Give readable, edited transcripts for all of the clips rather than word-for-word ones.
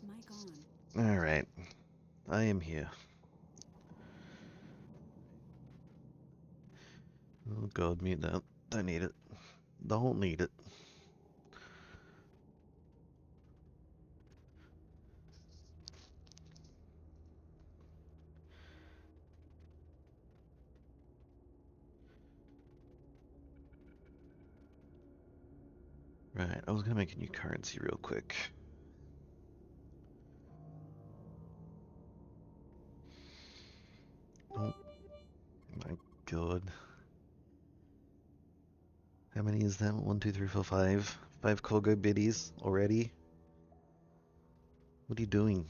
Mic on. Alright, I am here. Oh god, mute that. Don't need it. Don't need it. Right, I was gonna make a new currency real quick. Oh my god. How many is that? 1, 2, 3, 4, 5. 5 Kogo biddies already? What are you doing?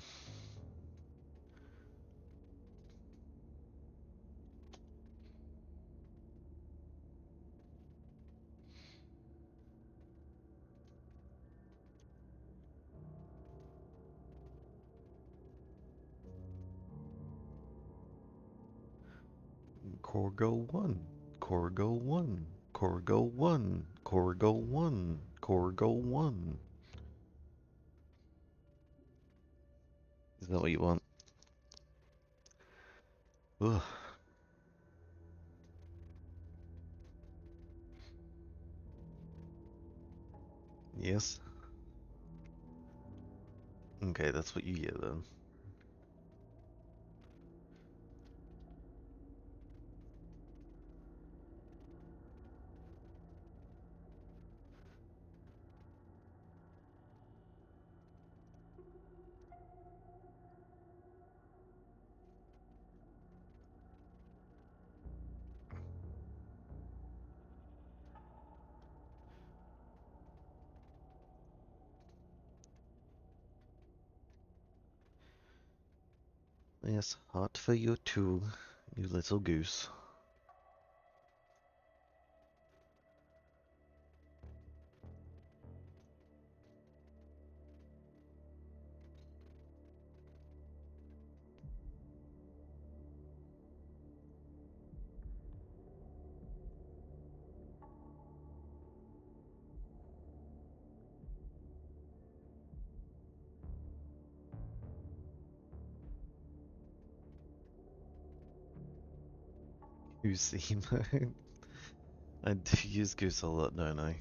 Corgo 1. Corgo 1. Corgo 1. Corgo 1. Corgo 1. Is that what you want? Ugh. Yes? Okay, that's what you get then. Yes, hot for you too, you little goose. You seem I do use goose a lot, don't I?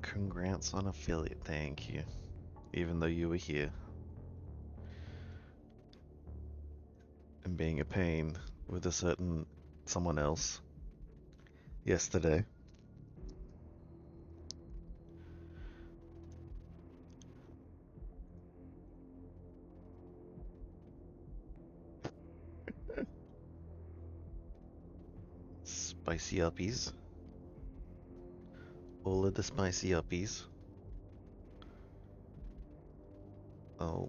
Congrats on affiliate, thank you. Even though you were here and being a pain with a certain someone else yesterday. Spicy uppies. All of the spicy uppies. Oh,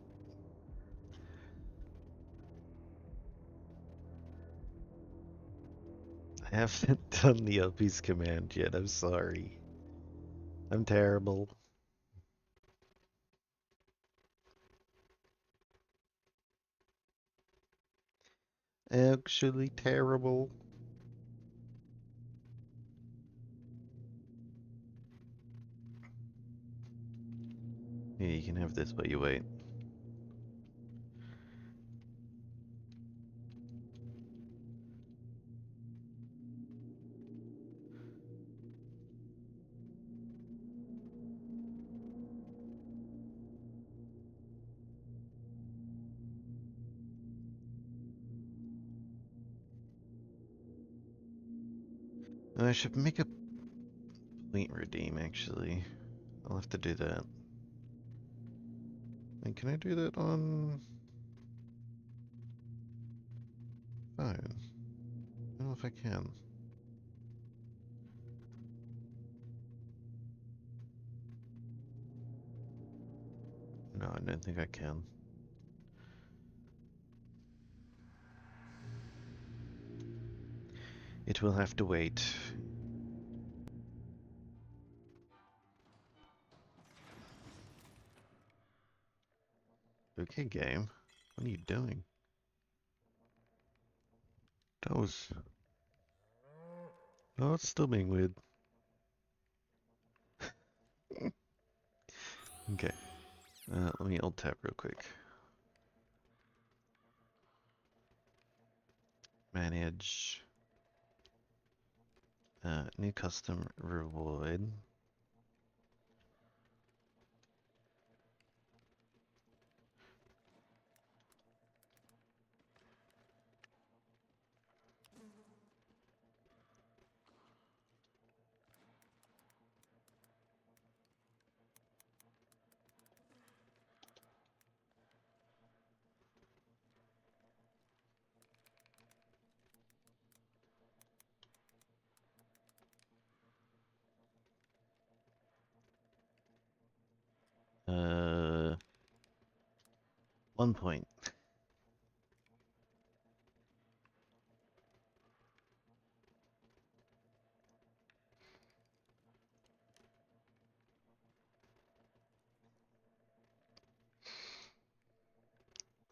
I haven't done the uppies command yet, I'm sorry. I'm terrible. Actually terrible. Yeah, you can have this, but you wait. I should make a point redeem, actually. I'll have to do that. And can I do that on phone? I don't know if I can. No, I don't think I can. It will have to wait. Okay, game. What are you doing? That was... Oh, it's still being weird. Okay. Let me alt tab real quick. Manage. New custom reward. Uh, 1 point.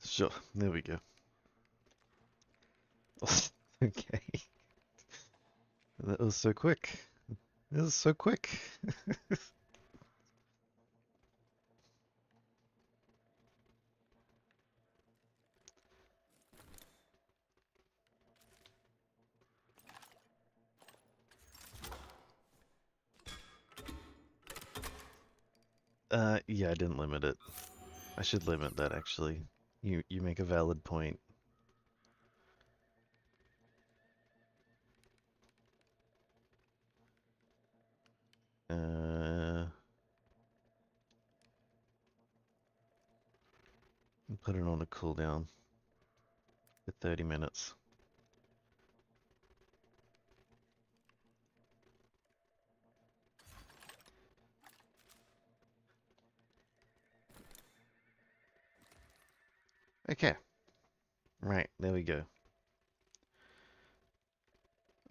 Sure, there we go. Okay. That was so quick. It was so quick. Yeah, I didn't limit it. I should limit that actually. You make a valid point. Put it on a cooldown for 30 minutes. Okay. Right, there we go.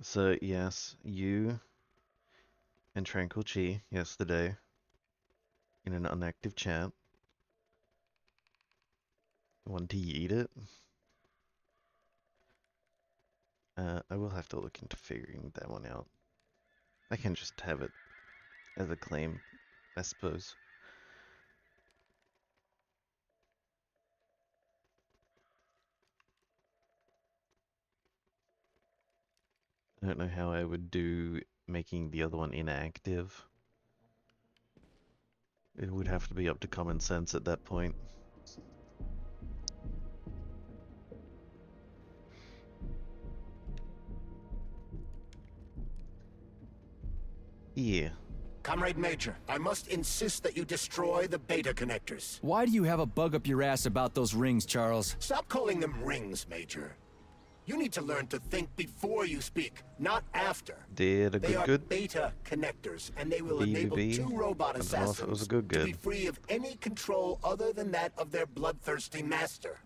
So, yes, you and Tranquil Chi yesterday in an unactive chat. Want to eat it? I will have to look into figuring that one out. I can just have it as a claim, I suppose. I don't know how I would do making the other one inactive. It would have to be up to common sense at that point. Yeah. Comrade Major, I must insist that you destroy the beta connectors. Why do you have a bug up your ass about those rings, Charles? Stop calling them rings, Major. You need to learn to think before you speak, not after. Did a They are good beta connectors, and they will BBB? enable two robot I don't know if it was assassins a good to be free of any control other than that of their bloodthirsty master.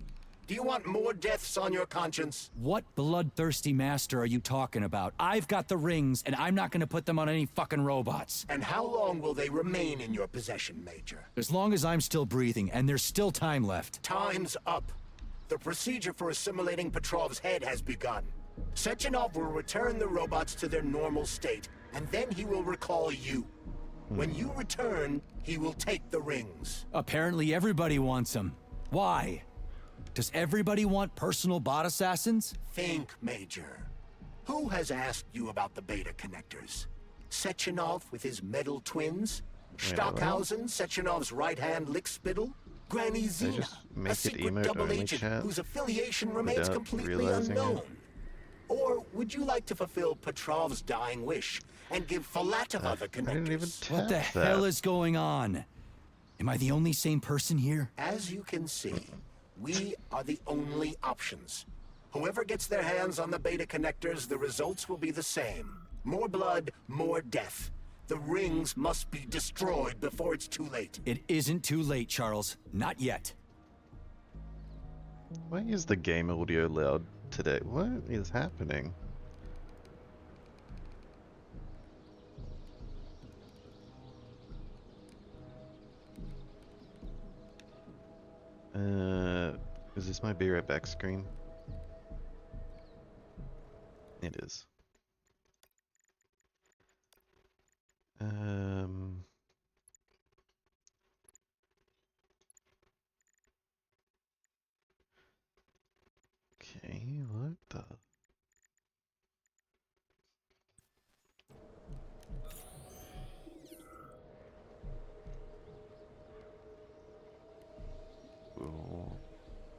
Do you want more deaths on your conscience? What bloodthirsty master are you talking about? I've got the rings, and I'm not gonna put them on any fucking robots. And how long will they remain in your possession, Major? As long as I'm still breathing, and there's still time left. Time's up. The procedure for assimilating Petrov's head has begun. Sechenov will return the robots to their normal state, and then he will recall you. When you return, he will take the rings. Apparently everybody wants them. Why? Does everybody want personal bot assassins? Think, Major. Who has asked you about the beta connectors? Sechenov with his metal twins? Stockhausen, Sechenov's right-hand lickspittle? Granny Zena, just make a it secret emote double only agent chat whose affiliation remains without completely realizing it? unknown? Or would you like to fulfill Petrov's dying wish and give Filatova the I didn't even connectors? tap What the that. hell is going on? Am I the only sane person here? As you can see, we are the only options. Whoever gets their hands on the beta connectors, the results will be the same. More blood, more death. The rings must be destroyed before it's too late. It isn't too late, Charles. Not yet. Why is the game audio loud today? What is happening? Is this my be right back screen? It is. Okay, what the?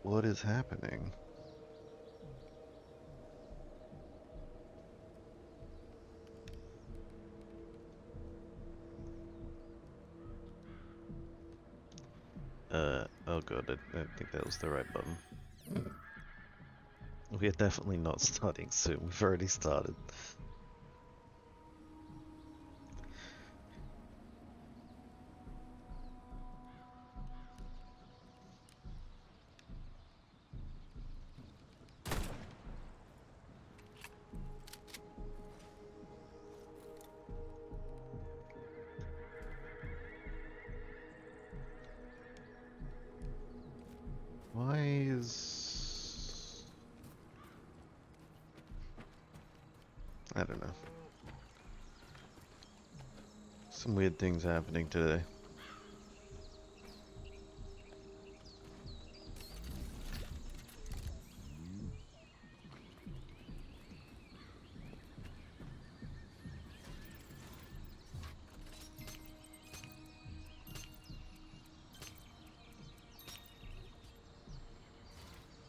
What is happening? Oh god, I don't think that was the right button. We are definitely not starting soon, we've already started. Why is... I don't know. Some weird things happening today.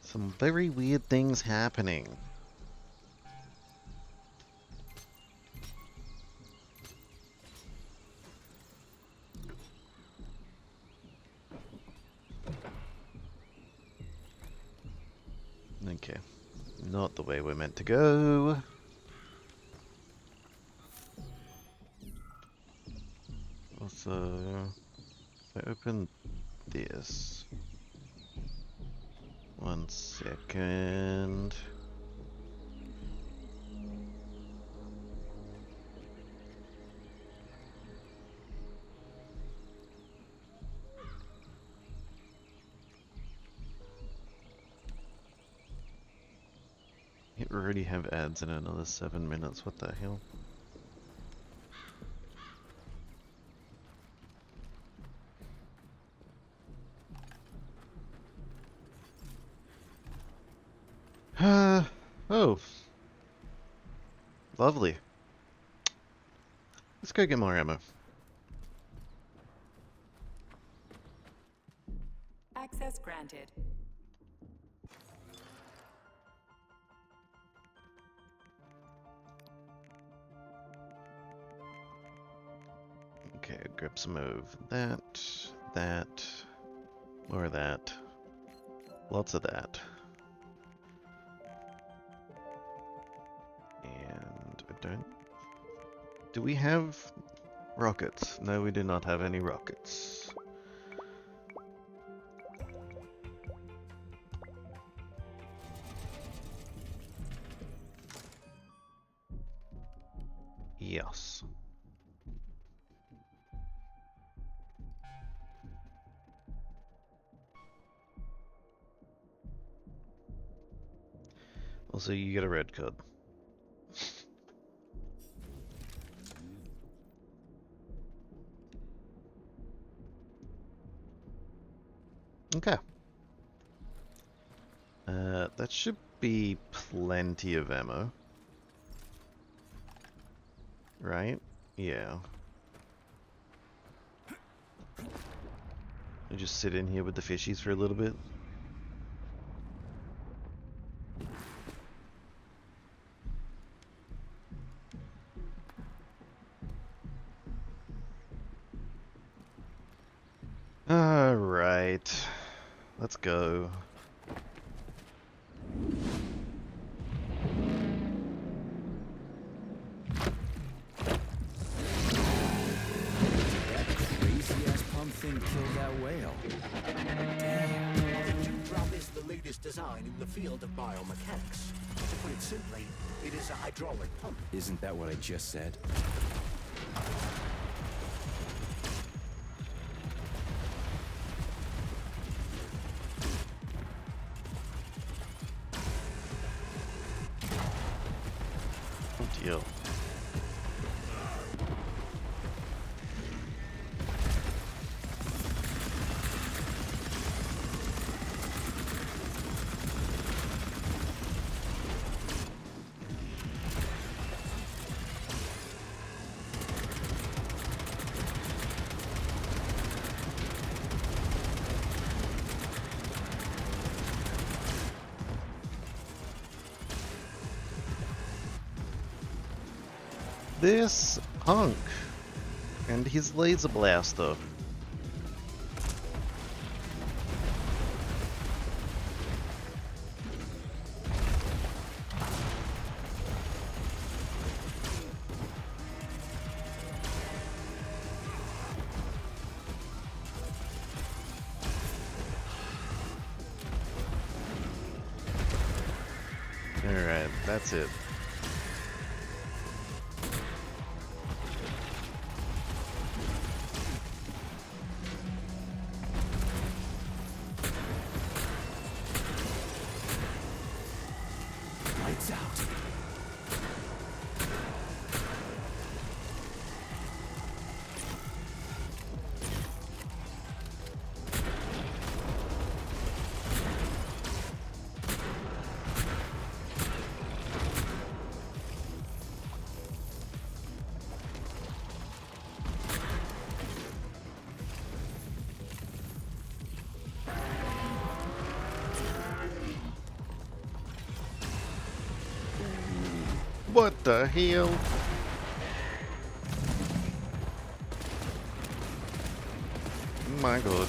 Some very weird things happening. Okay. Not the way we're meant to go. Also, if I open this. 1 second. We already have ads in another 7 minutes, what the hell? Oh. Lovely. Let's go get more ammo. Access granted. Okay, grab some of that, more of that, lots of that. And I don't... Do we have rockets? No, we do not have any rockets. Yes. Also, you get a red card. Okay. That should be plenty of ammo. Right? Yeah. I just sit in here with the fishies for a little bit. Alright. Let's go. Crazy-ass pump thing killed that whale. Damn. The Dewdrop is the latest design in the field of biomechanics. To put it simply, it is a hydraulic pump. Isn't that what I just said? heal. This hunk and his laser blaster. Alright, that's it. Lights out. What the hell? My god.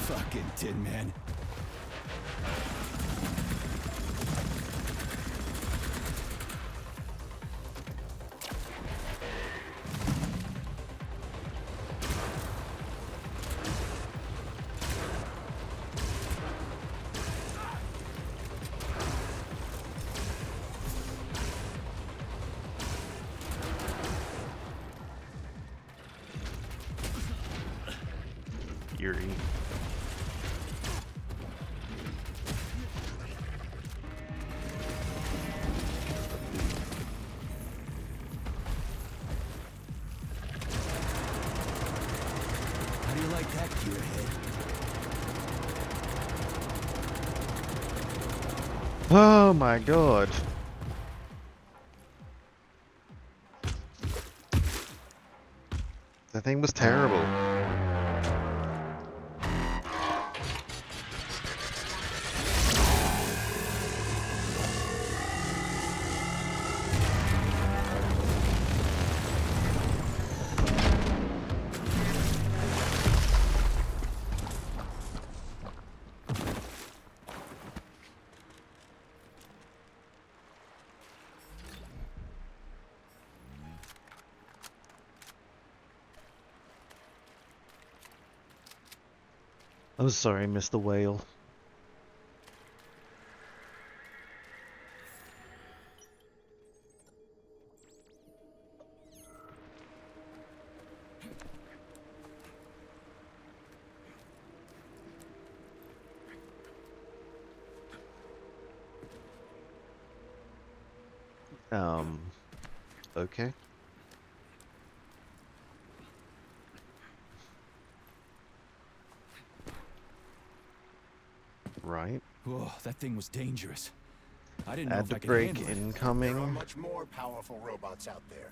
Fucking Tin Man. Yuri. How do you like that, gearhead? Oh my god. That thing was terrible. I'm sorry, Mr. Whale. Okay. Right. Oh, that thing was dangerous. I didn't know Add if the I could break handle it. There are incoming. much more powerful robots out there.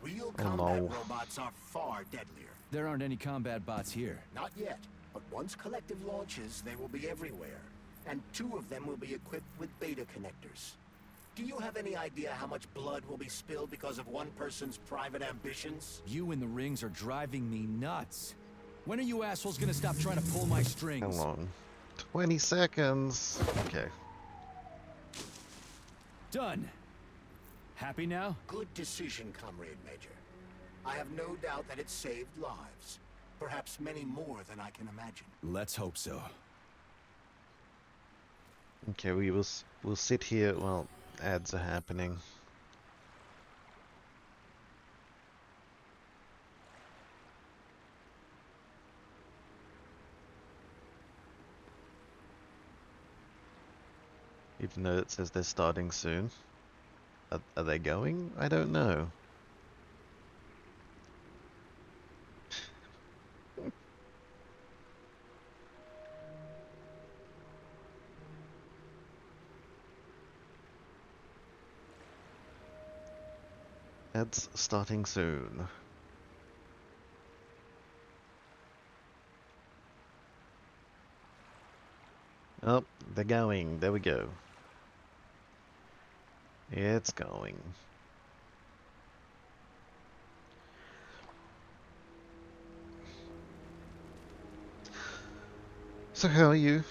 Real Oh, combat no. robots are far deadlier. There aren't any combat bots here. Not yet, but once Collective launches, they will be everywhere. And 2 of them will be equipped with beta connectors. Do you have any idea how much blood will be spilled because of one person's private ambitions? You and the rings are driving me nuts. When are you assholes gonna stop trying to pull my strings? How long? 20 seconds. Okay. Done. Happy now? Good decision, Comrade Major. I have no doubt that it saved lives. Perhaps many more than I can imagine. Let's hope so. Okay, we'll sit here while ads are happening. Even though it says they're starting soon. Are they going? I don't know. Ads starting soon. Oh, they're going. There we go. It's going. So how are you?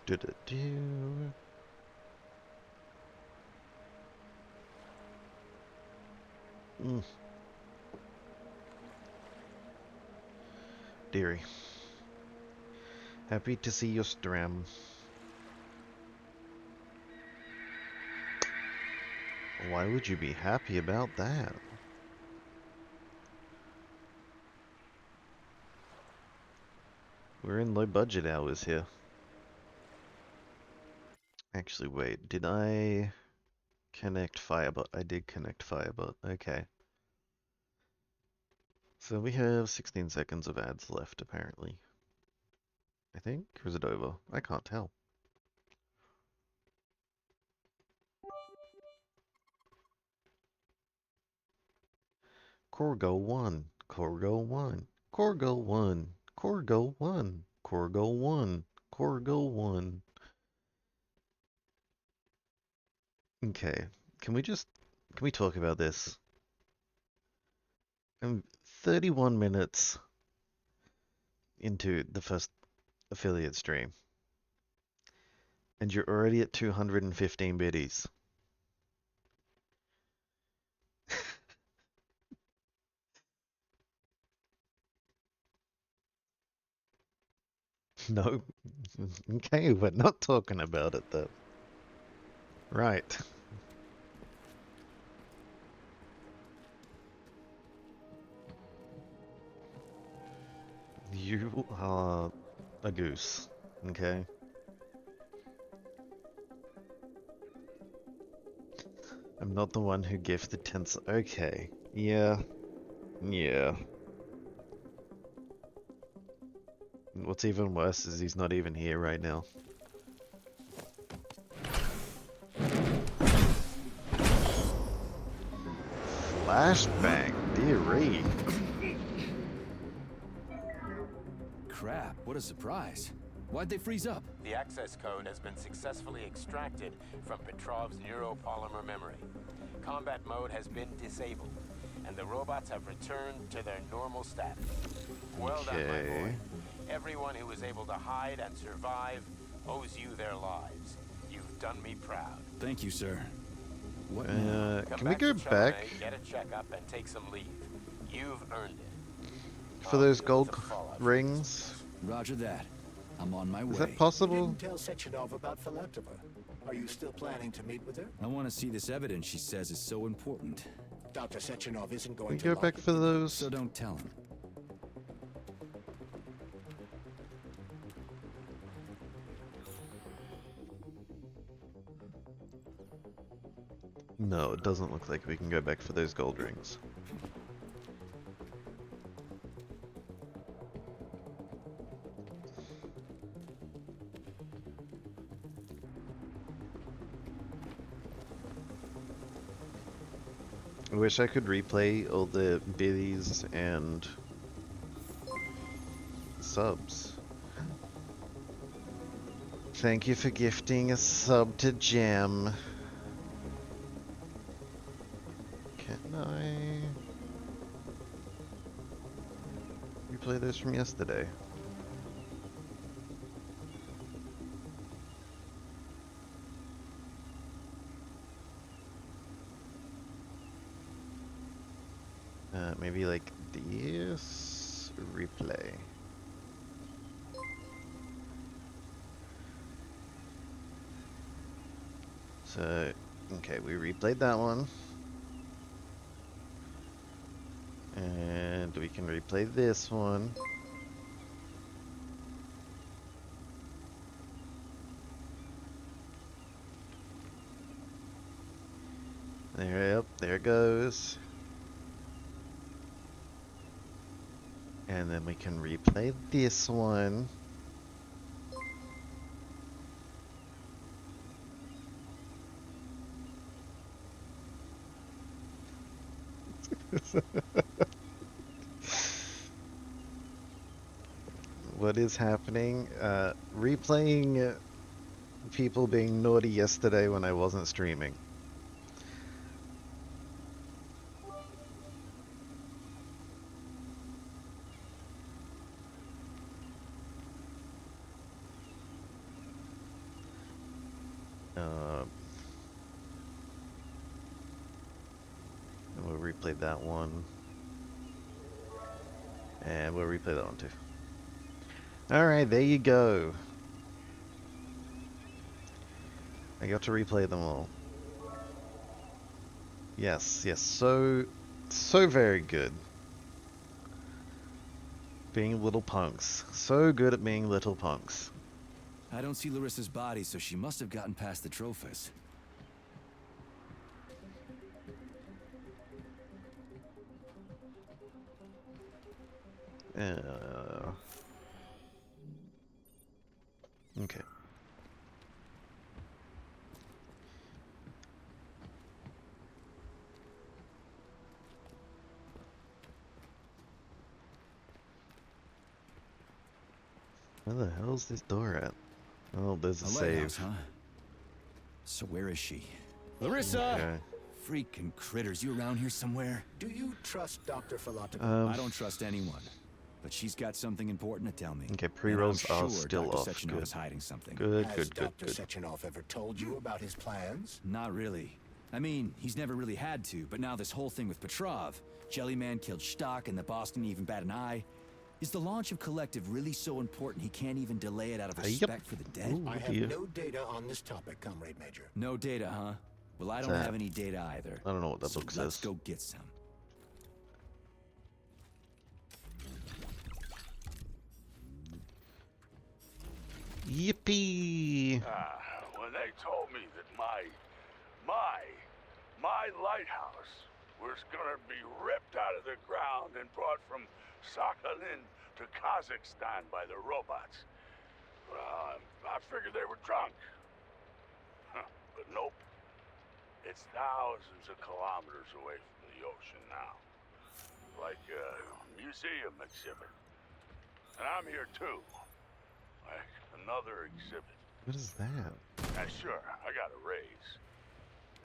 Do. Dearie. Happy to see your stream. Why would you be happy about that? We're in low budget hours here. Actually, wait, did I connect Firebot? I did connect Firebot, okay. So we have 16 seconds of ads left, apparently. I think? Or is it over? I can't tell. Corgo 1, Corgo 1, Corgo 1, Corgo 1, Corgo 1, Corgo 1. Okay, can we talk about this? I'm 31 minutes into the first affiliate stream, and you're already at 215 biddies. No. Okay, we're not talking about it though. Right. You are a goose, okay? I'm not the one who gifted 10. Okay. Yeah. Yeah. What's even worse is he's not even here right now. Flashbang, dearie. Crap, what a surprise. Why'd they freeze up? The access code has been successfully extracted from Petrov's neuropolymer memory. Combat mode has been disabled, and the robots have returned to their normal status. Well done, my boy. Everyone who was able to hide and survive owes you their lives. You've done me proud. Thank you, sir. What now? Can we go back? Get a checkup and take some leave. You've earned it. For those gold rings? Roger that. I'm on my way. Is that You possible? didn't tell Sechenov about Philanthropa. Are you still planning to meet with her? I want to see this evidence she says is so important. Dr. Sechenov isn't Can going we to go lock back it. for those? So don't tell him. No, it doesn't look like we can go back for those gold rings. I wish I could replay all the biddies and subs. Thank you for gifting a sub to Gem. there's from yesterday. Maybe like this replay. So, okay, we replayed that one. And we can replay this one. There, yep, there it goes. And then we can replay this one. What is happening? Replaying people being naughty yesterday when I wasn't streaming. And we'll replay that one. And we'll replay that one too. Alright, there you go. I got to replay them all. Yes, yes, so very good. Being little punks. So good at being little punks. I don't see Larissa's body, so she must have gotten past the Trophus. Okay. Where the hell's this door at? Oh, there's a lighthouse, save. huh? So where is she? Larissa! Okay. Freaking critters, you around here somewhere? Do you trust Dr. Philotico? I don't trust anyone. But she's got something important to tell me. Okay, And pre-rolls I'm are sure still Dr. off. Sechenov Good. is hiding something. Good, Has good, good, Dr. good. Sechenov ever told you about his plans? Not really. I mean, he's never really had to, but now this whole thing with Petrov, Jellyman killed Stock and the boss didn't even bat an eye. Is the launch of Collective really so important he can't even delay it out of Yep. respect for the dead? Ooh, I have dear. no data on this topic, Comrade Major. No data, huh? Well, I What's don't that? have any data either. I don't know what that So book let's says. go get some. Yippee! When they told me that my lighthouse was gonna be ripped out of the ground and brought from Sakhalin to Kazakhstan by the robots, I figured they were drunk. But nope. It's thousands of kilometers away from the ocean now. Like a museum exhibit. And I'm here too. Like another exhibit. What is that? And sure, I got a raise.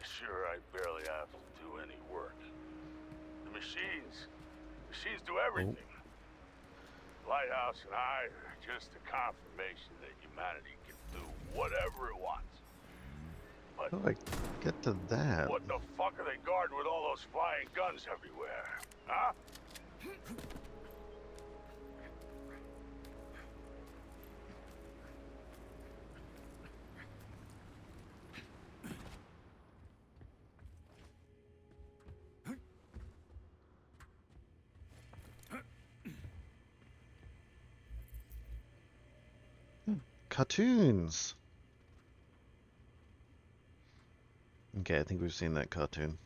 Sure, I barely have to do any work. The machines do everything. Lighthouse and I are just a confirmation that humanity can do whatever it wants. But How do I get to that? what the fuck are they guarding with all those flying guns everywhere? Huh? Cartoons! Okay, I think we've seen that cartoon.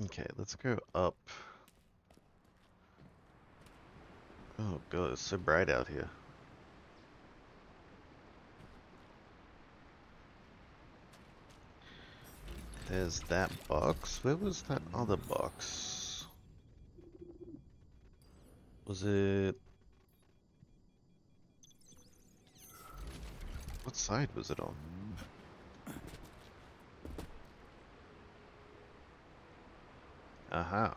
Okay, let's go up. Oh god, it's so bright out here. There's that box. Where was that other box? Was it... What side was it on? Aha.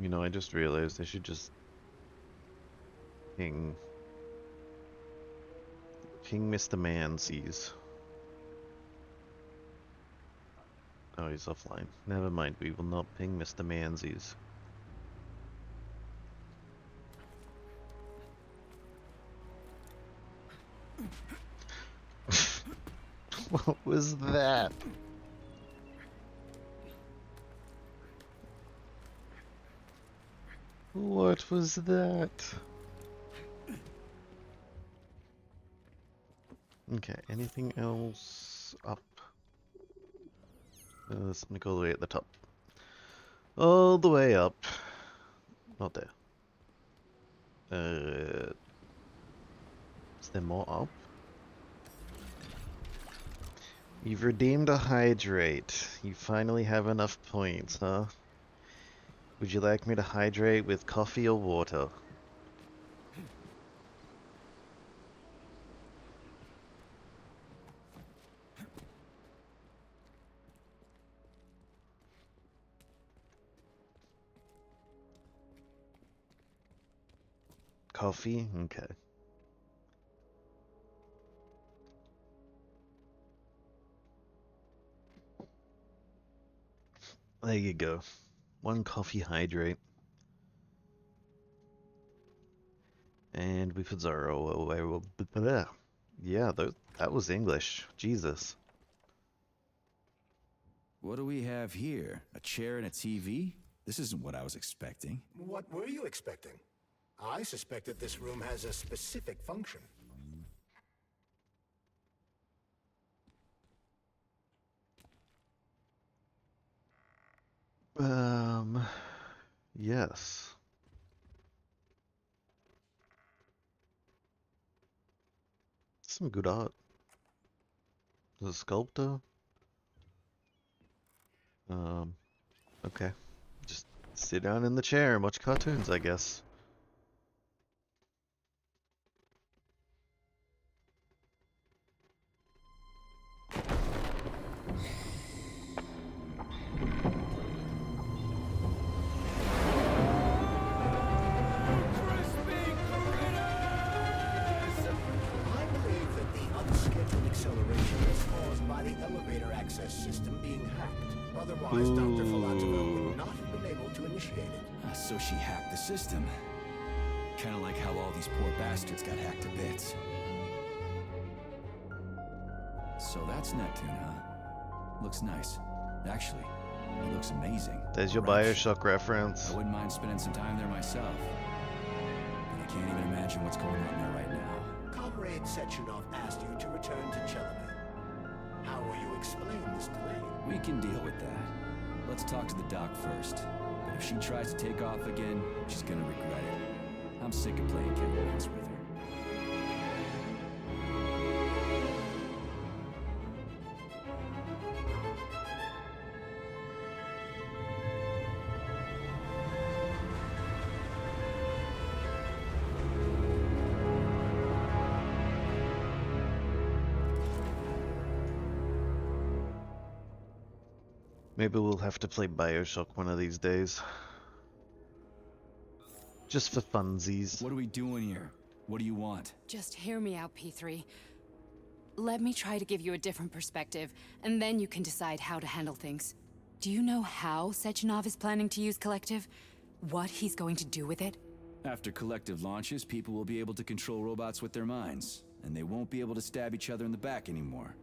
You know, I just realized I should just ping Mr. Mansies. Oh, he's offline. Never mind, we will not ping Mr. Mansies. What was that? What was that? Okay, anything else up? Let me go all the way at the top. All the way up. Not there. Is there more up? You've redeemed a hydrate. You finally have enough points, huh? Would you like me to hydrate with coffee or water? Coffee? Okay. There you go. One coffee hydrate. And we put Zoro. Yeah, that was English. Jesus. What do we have here? A chair and a TV? This isn't what I was expecting. What were you expecting? I suspect that this room has a specific function. Yes. Some good art. The sculptor? Okay. Just sit down in the chair and watch cartoons, I guess. I believe that the unscheduled acceleration is caused by the elevator access system being hacked. Otherwise, Dr. Filatova would not have been able to initiate it. So she hacked the system. Kind of like how all these poor bastards got hacked to bits. So that's Neptune, huh? Looks nice. Actually, it looks amazing. There's your Fresh. Bioshock reference. I wouldn't mind spending some time there myself. But I can't even imagine what's going on there right now. Comrade Sechenov asked you to return to Chelomey. How will you explain this delay? We can deal with that. Let's talk to the doc first. But if she tries to take off again, she's gonna regret it. I'm sick of playing Kevin Wheels with her. Maybe we'll have to play Bioshock one of these days. Just for funsies. What are we doing here? What do you want? Just hear me out, P3. Let me try to give you a different perspective, and then you can decide how to handle things. Do you know how Sechenov is planning to use Collective? What he's going to do with it? After Collective launches, people will be able to control robots with their minds, and they won't be able to stab each other in the back anymore.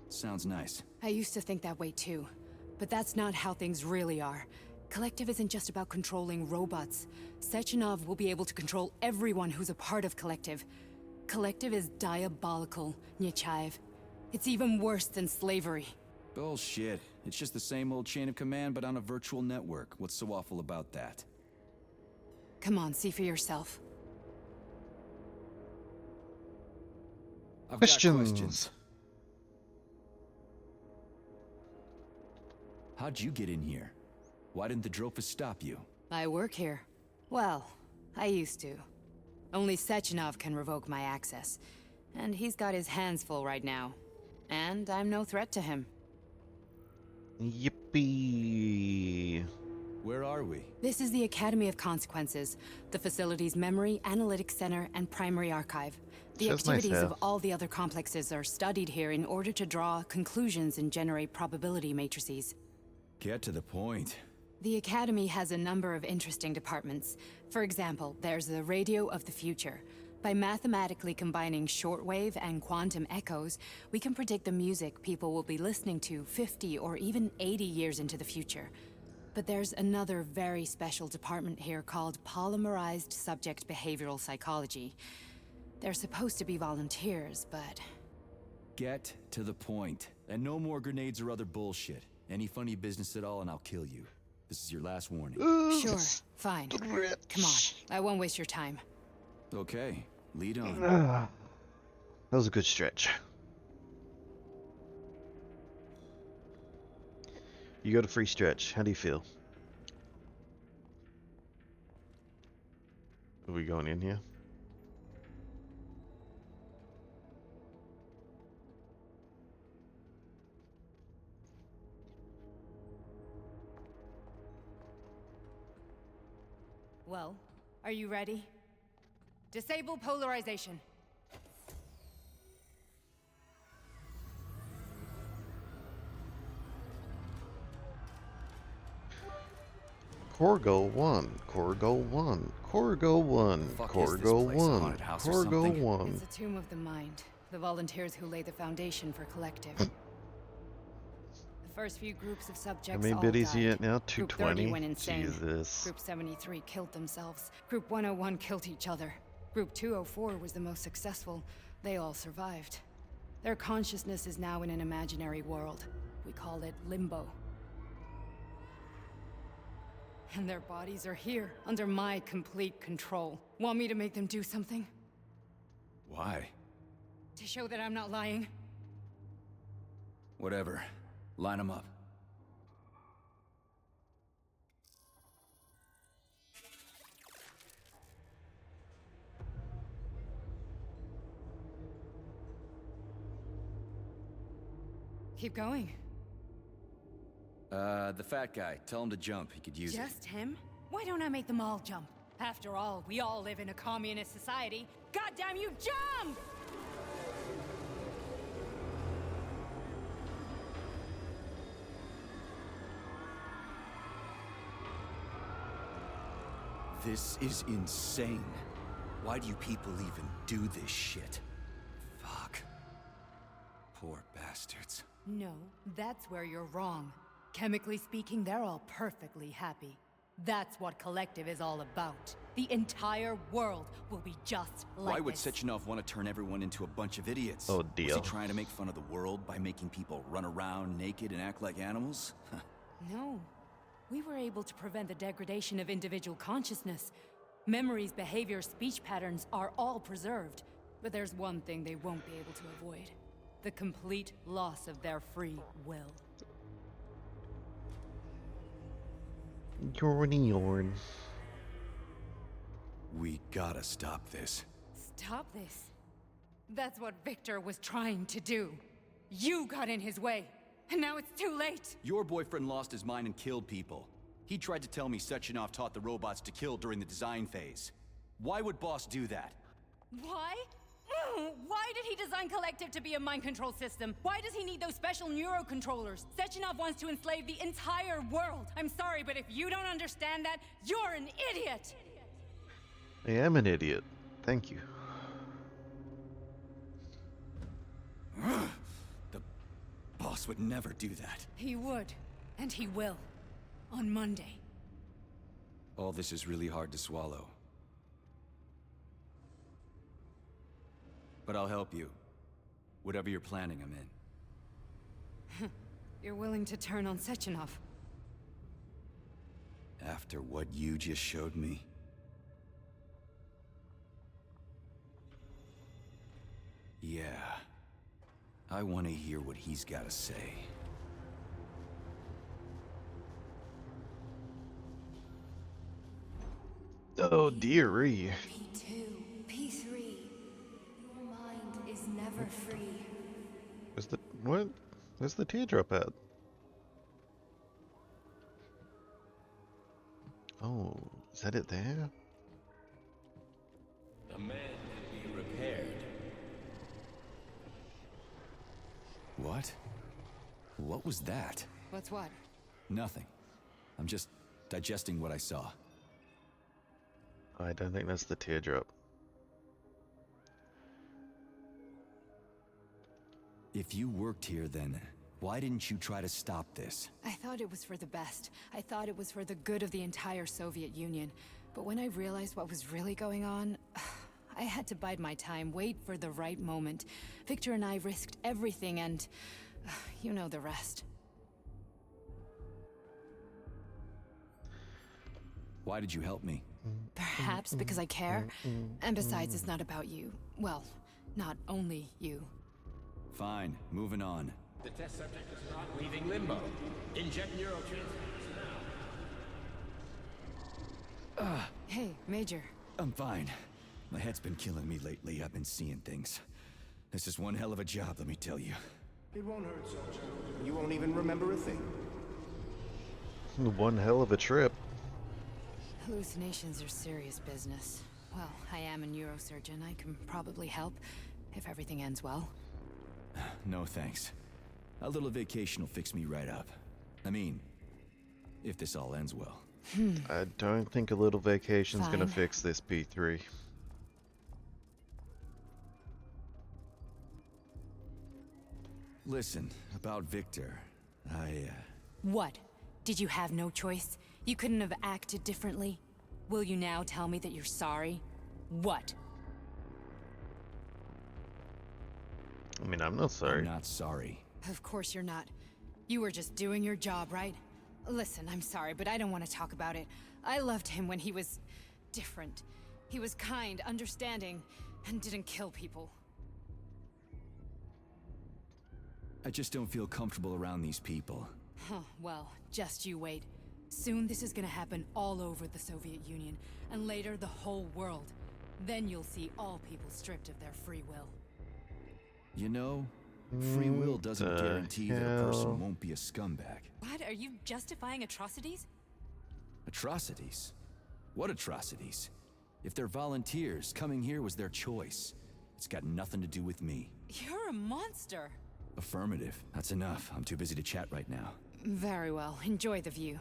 Sounds nice. I used to think that way too, but that's not how things really are. Collective isn't just about controlling robots. Sechenov will be able to control everyone who's a part of Collective. Collective is diabolical, Nechayev. It's even worse than slavery. Bullshit. It's just the same old chain of command, but on a virtual network. What's so awful about that? Come on, see for yourself. I've got Questions. questions. How'd you get in here? Why didn't the Drofus stop you? I work here. Well, I used to. Only Sechenov can revoke my access. And he's got his hands full right now. And I'm no threat to him. Yippee. Where are we? This is the Academy of Consequences, the facility's memory, analytics center, and primary archive. The Just nice activities have. of all the other complexes are studied here in order to draw conclusions and generate probability matrices. Get to the point. The Academy has a number of interesting departments. For example, there's the Radio of the Future. By mathematically combining shortwave and quantum echoes, we can predict the music people will be listening to 50 or even 80 years into the future. But there's another very special department here called Polymerized Subject Behavioral Psychology. They're supposed to be volunteers, but... Get to the point. And no more grenades or other bullshit. Any funny business at all and I'll kill you. This is your last warning. Sure, fine. Come on, I won't waste your time. Okay, lead on. That was a good stretch. You got a free stretch. How do you feel? Are we going in here? Well, are you ready? Disable polarization. Corgo 1, Corgo 1, Corgo 1, Fuck is this Corgo place, a 1, haunted house or Corgo something? 1. It's a tomb of the mind. The volunteers who lay the foundation for Collective. The first few groups of subjects How many all biddies died. you at now? Group 30 220? went insane. Jesus. Group 73 killed themselves. Group 101 killed each other. Group 204 was the most successful. They all survived. Their consciousness is now in an imaginary world. We call it Limbo. And their bodies are here, under my complete control. Want me to make them do something? Why? To show that I'm not lying? Whatever. Line them up. Keep going. The fat guy. Tell him to jump. He could use it. Just him? Why don't I make them all jump? After all, we all live in a communist society. Goddamn you, jump! This is insane. Why do you people even do this shit? Fuck. Poor bastards. No, that's where you're wrong. Chemically speaking, they're all perfectly happy. That's what Collective is all about. The entire world will be just like Why would this. Sechenov want to turn everyone into a bunch of idiots? Oh, Was dear. he trying to make fun of the world by making people run around naked and act like animals? No. We were able to prevent the degradation of individual consciousness. Memories, behavior, speech patterns are all preserved. But there's one thing they won't be able to avoid. The complete loss of their free will. Yorn. We gotta stop this. Stop this. That's what Victor was trying to do. You got in his way, and now it's too late. Your boyfriend lost his mind and killed people. He tried to tell me Sechenov taught the robots to kill during the design phase. Why would Boss do that? Why? Why did he design Collective to be a mind control system? Why does he need those special neurocontrollers? Sechenov wants to enslave the entire world. I'm sorry, but if you don't understand that, you're an idiot! I am an idiot. Thank you. The Boss would never do that. He would, and he will. On Monday. All this is really hard to swallow. But I'll help you. Whatever you're planning, I'm in. You're willing to turn on Sechenov? After what you just showed me? Yeah. I want to hear what he's got to say. Oh dearie. P2, P3. Your mind is never free. Where's the what? Where's the teardrop at? Oh, is that it there? The man can be repaired. What? What was that? What's what? Nothing. I'm just digesting what I saw. I don't think that's the teardrop. If you worked here, then why didn't you try to stop this? I thought it was for the best. I thought it was for the good of the entire Soviet Union. But when I realized what was really going on, I had to bide my time, wait for the right moment. Victor and I risked everything and you know the rest. Why did you help me? Perhaps because I care. And besides, it's not about you. Well, not only you. Fine, moving on. The test subject is not leaving limbo. Inject neurotransmitters now. Hey, Major. I'm fine. My head's been killing me lately. I've been seeing things. This is one hell of a job, let me tell you. It won't hurt, soldier. You won't even remember a thing. One hell of a trip. Hallucinations are serious business. Well, I am a neurosurgeon. I can probably help, if everything ends well. No thanks. A little vacation will fix me right up. I mean, if this all ends well. I don't think a little vacation's gonna Fine. fix this P3. Listen, about Victor, What? Did you have no choice? You couldn't have acted differently? Will you now tell me that you're sorry? What? I mean, I'm not sorry. I'm not sorry. Of course you're not. You were just doing your job, right? Listen, I'm sorry, but I don't want to talk about it. I loved him when he was different. He was kind, understanding, and didn't kill people. I just don't feel comfortable around these people. Huh, well, just you wait. Soon this is gonna happen all over the Soviet Union, and later the whole world. Then you'll see all people stripped of their free will. You know, free will doesn't the guarantee that a hell? person won't be a scumbag. What? Are you justifying atrocities? Atrocities? What atrocities? If they're volunteers, coming here was their choice. It's got nothing to do with me. You're a monster. Affirmative. That's enough. I'm too busy to chat right now. Very well. Enjoy the view.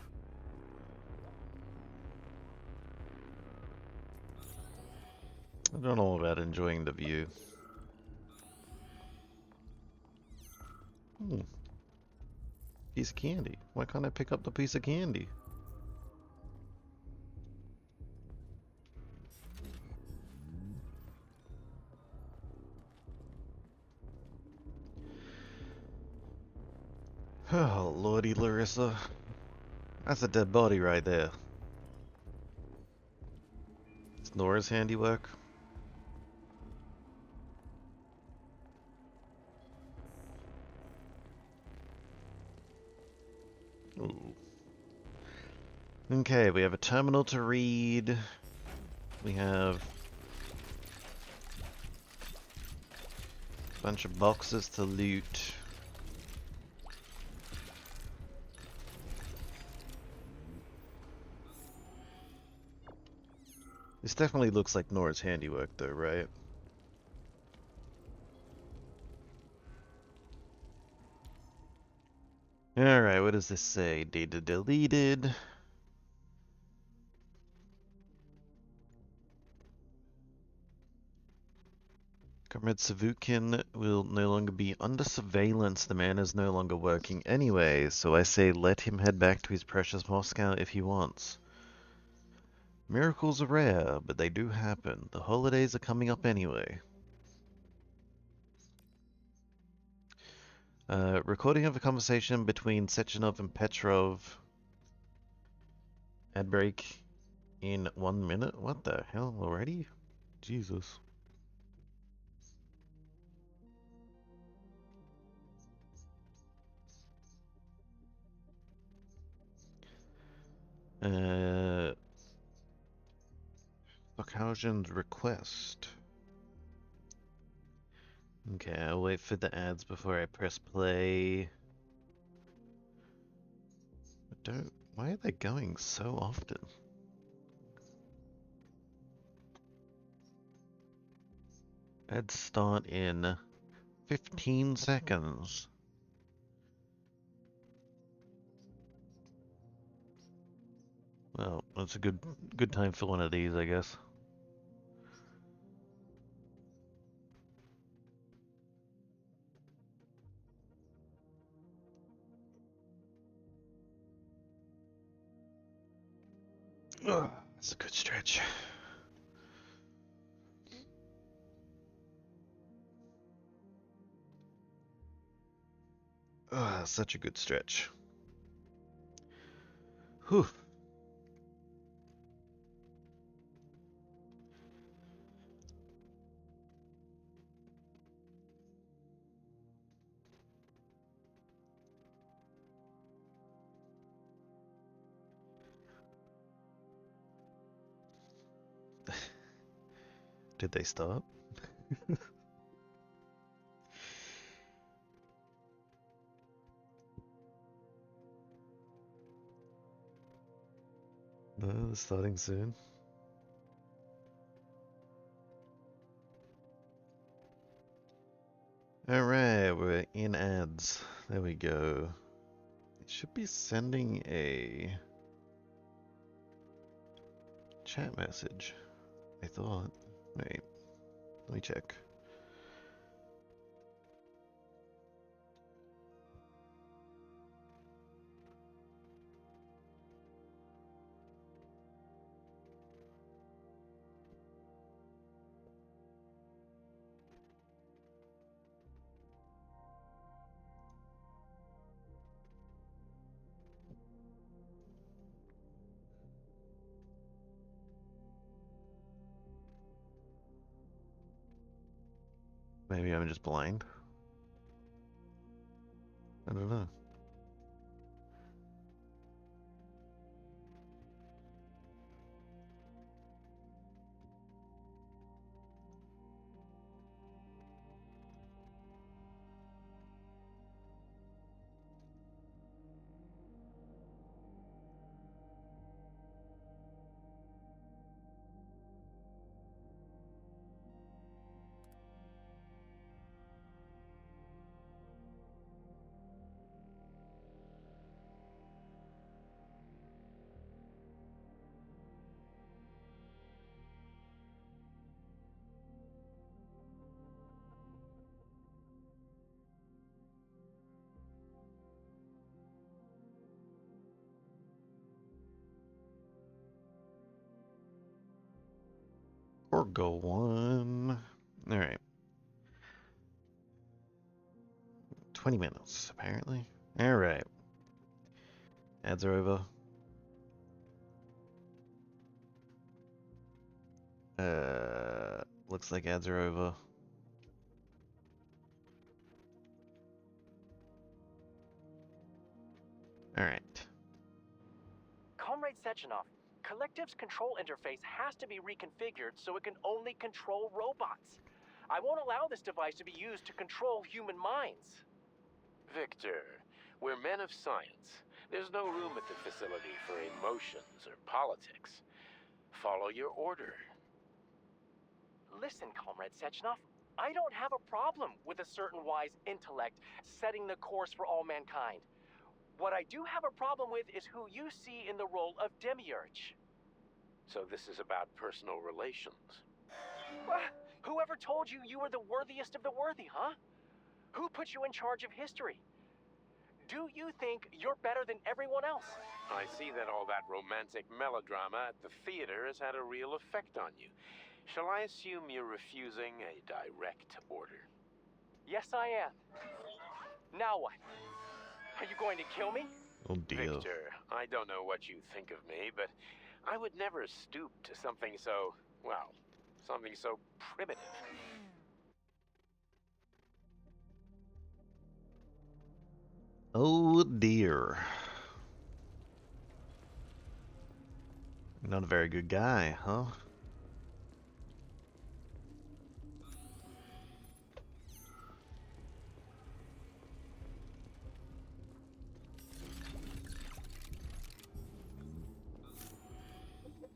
I don't know about enjoying the view. Piece of candy. Why can't I pick up the piece of candy? Oh, lordy Larissa. That's a dead body right there. It's Nora's handiwork. Ooh. Okay, we have a terminal to read. We have a bunch of boxes to loot. This definitely looks like Nora's handiwork though, right? Alright, what does this say? Data deleted. Comrade Savukin will no longer be under surveillance. The man is no longer working anyway, so I say let him head back to his precious Moscow if he wants. Miracles are rare, but they do happen. The holidays are coming up anyway. Recording of a conversation between Sechenov and Petrov. Ad break in 1 minute? What the hell already? Jesus. Stockhausen's request. Okay, I'll wait for the ads before I press play. Why are they going so often? Ads start in 15 seconds. Well, that's a good time for one of these, I guess. Ugh, that's a good stretch. Ugh, such a good stretch. Whew. Did they stop? No, they're starting soon. Alright, we're in ads. There we go. It should be sending a chat message, I thought. Wait, let me check. Maybe I'm just blind. I don't know. Or go one. Alright. 20 minutes, apparently. Alright. Ads are over. Looks like ads are over. Alright. Comrade Sechenov, Collective's control interface has to be reconfigured so it can only control robots. I won't allow this device to be used to control human minds. Victor, we're men of science. There's no room at the facility for emotions or politics. Follow your order. Listen, Comrade Sechenov, I don't have a problem with a certain wise intellect setting the course for all mankind. What I do have a problem with is who you see in the role of Demiurge. So this is about personal relations. Whoever told you you were the worthiest of the worthy, huh? Who put you in charge of history? Do you think you're better than everyone else? I see that all that romantic melodrama at the theater has had a real effect on you. Shall I assume you're refusing a direct order? Yes, I am. Now what? Are you going to kill me? Oh dear. Victor, I don't know what you think of me, but I would never stoop to something so, well, something so primitive. Oh dear. Not a very good guy, huh?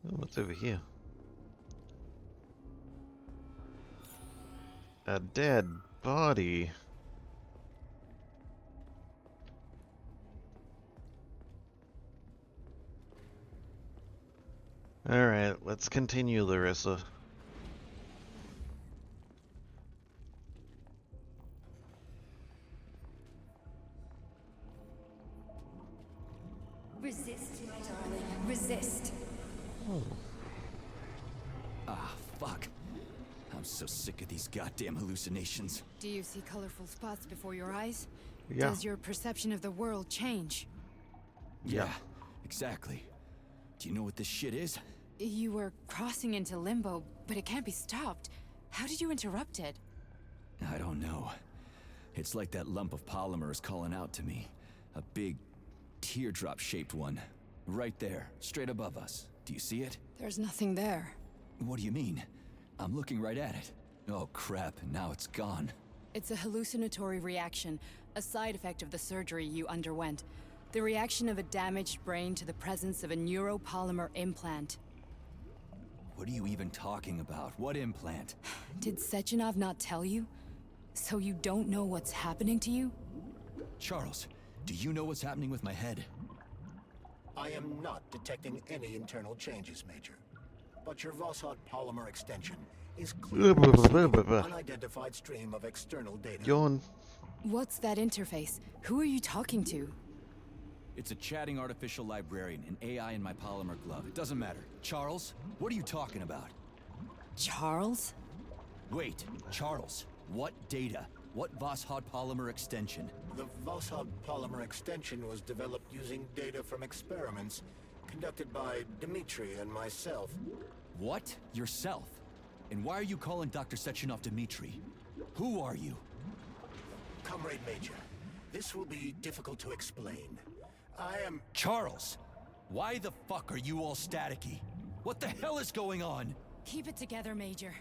Oh, what's over here? A dead body. Alright, let's continue, Larissa. Resist, my darling. Resist. Ah, fuck. I'm so sick of these goddamn hallucinations. Do you see colorful spots before your eyes? Yeah. Does your perception of the world change? Yeah, exactly. Do you know what this shit is? You were crossing into limbo, but it can't be stopped. How did you interrupt it? I don't know. It's like that lump of polymer is calling out to me. A big, teardrop-shaped one. Right there, straight above us. Do you see it? There's nothing there. What do you mean? I'm looking right at it. Oh crap, now it's gone. It's a hallucinatory reaction, a side effect of the surgery you underwent. The reaction of a damaged brain to the presence of a neuropolymer implant. What are you even talking about? What implant? Did Sechenov not tell you? So you don't know what's happening to you? Charles, do you know what's happening with my head? I am not detecting any internal changes, Major. But your Voshot polymer extension is clearly receiving an unidentified stream of external data. Yawn. What's that interface? Who are you talking to? It's a chatting artificial librarian, an AI in my polymer glove. It doesn't matter. Charles, what are you talking about? Charles? Wait, Charles, what data? What Voshot polymer extension? The Voshot polymer extension was developed using data from experiments conducted by Dmitri and myself. What? Yourself? And why are you calling Dr. Sechenov Dmitri? Who are you? Comrade Major, this will be difficult to explain. I am... Charles! Why the fuck are you all staticky? What the hell is going on? Keep it together, Major.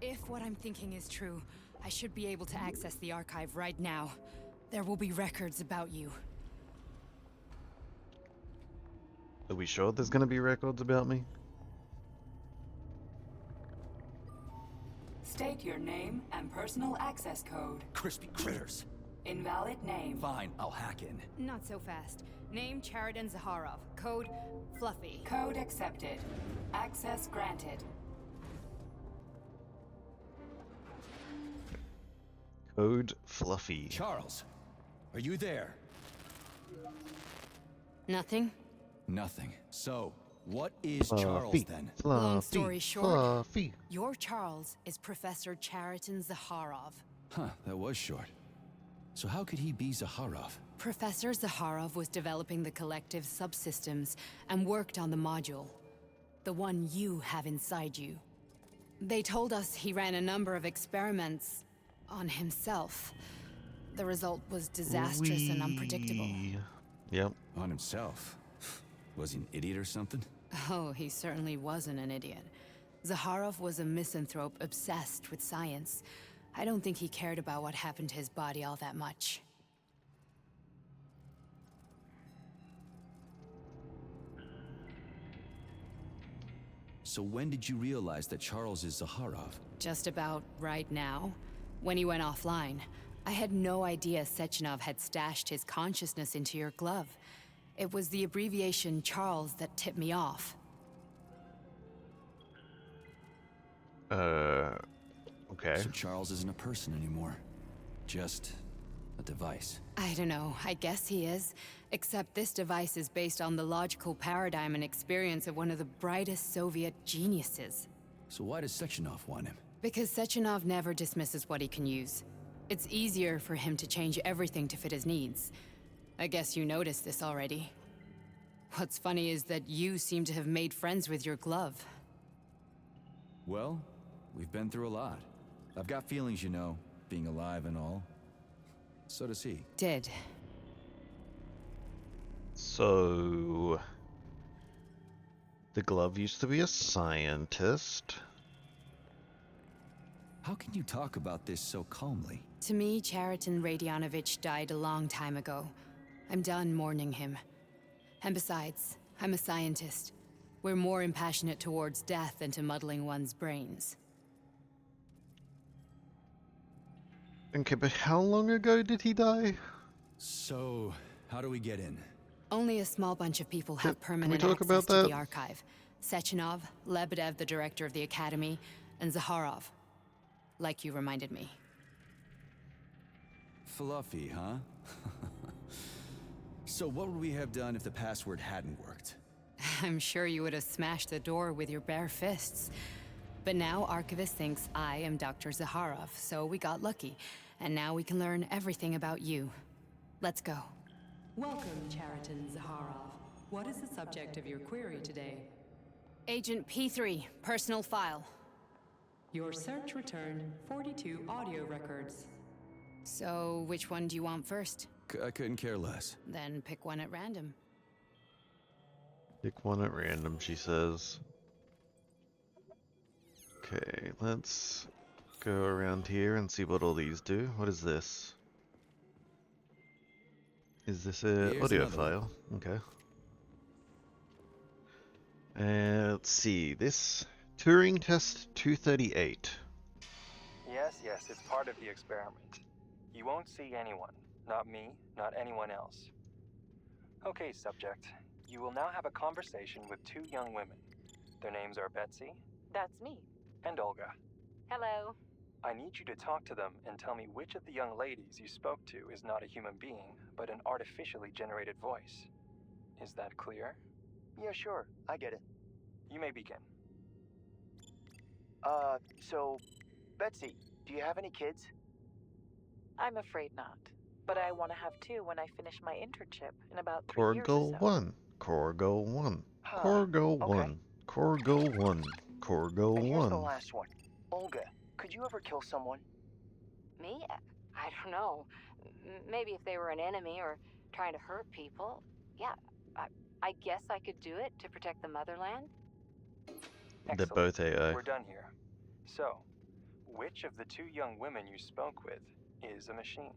If what I'm thinking is true, I should be able to access the archive right now. There will be records about you. Are we sure there's gonna be records about me? State your name and personal access code. Crispy critters. Invalid name. Fine, I'll hack in. Not so fast. Name Chariton Zaharov. Code Fluffy. Code accepted. Access granted. Code Fluffy. Charles, are you there? Nothing? Nothing. So, what is Charles Fluffy. then? Fluffy. Long story short, Fluffy. your Charles is Professor Chariton Zaharov. Huh, that was short. So how could he be Zaharov? Professor Zaharov was developing the collective subsystems and worked on the module. The one you have inside you. They told us he ran a number of experiments on himself. The result was disastrous and unpredictable. Yep. On himself? Was he an idiot or something? Oh, he certainly wasn't an idiot. Zaharov was a misanthrope obsessed with science. I don't think he cared about what happened to his body all that much. So when did you realize that Charles is Zaharov? Just about right now, when he went offline. I had no idea Sechenov had stashed his consciousness into your glove. It was the abbreviation Charles that tipped me off. Okay. So Charles isn't a person anymore. Just a device. I don't know, I guess he is. Except this device is based on the logical paradigm and experience of one of the brightest Soviet geniuses. So why does Sechenov want him? Because Sechenov never dismisses what he can use. It's easier for him to change everything to fit his needs. I guess you noticed this already. What's funny is that you seem to have made friends with your glove. Well, we've been through a lot. I've got feelings, you know, being alive and all. So does he. Did. So... The glove used to be a scientist. How can you talk about this so calmly? To me, Chariton Radionovich died a long time ago. I'm done mourning him. And besides, I'm a scientist. We're more impassionate towards death than to muddling one's brains. Okay, but how long ago did he die? So, how do we get in? Only a small bunch of people have Can we permanent talk access about to that? the archive. Sechenov, Lebedev, the director of the Academy, and Zaharov. Like you reminded me. Fluffy, huh? So what would we have done if the password hadn't worked? I'm sure you would have smashed the door with your bare fists. But now Archivist thinks I am Dr. Zaharov, so we got lucky. And now we can learn everything about you. Let's go. Welcome, Chariton Zaharov. What is the subject of your query today? Agent P3, personal file. Your search returned 42 audio records. So, which one do you want first? I couldn't care less. Then pick one at random. Pick one at random, she says. Okay, let's go around here and see what all these do. What is this? Is this a Here's audio another one. file? Okay. And let's see, this Turing Test 238. Yes, it's part of the experiment. You won't see anyone. Not me, not anyone else. Okay, subject. You will now have a conversation with two young women. Their names are Betsy. That's me. And Olga. Hello. I need you to talk to them and tell me which of the young ladies you spoke to is not a human being, but an artificially generated voice. Is that clear? Yeah, sure. I get it. You may begin. So, Betsy, do you have any kids? I'm afraid not. But I want to have two when I finish my internship in about 3 years or Corgo so. 1. Corgo 1. Huh, Corgo okay. 1. Corgo 1. Corgo And here's the 1. last one. Olga, could you ever kill someone? Me? I don't know. Maybe if they were an enemy or trying to hurt people. Yeah, I guess I could do it to protect the motherland. They're Excellent. both AI. We're done here. So, which of the two young women you spoke with is a machine?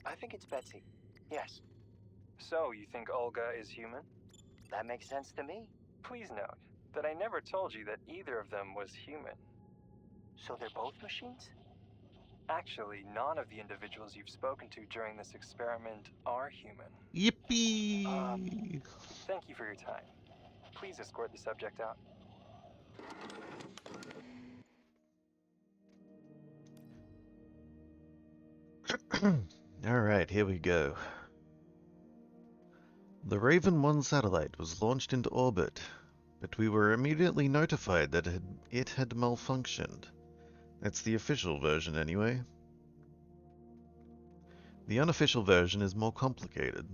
I think it's Betsy. Yes. So, you think Olga is human? That makes sense to me. Please note that I never told you that either of them was human. So they're both machines? Actually, none of the individuals you've spoken to during this experiment are human. Yippee! Thank you for your time. Please escort the subject out. Alright, here we go. The Raven 1 satellite was launched into orbit, but we were immediately notified that it had malfunctioned. That's the official version anyway. The unofficial version is more complicated.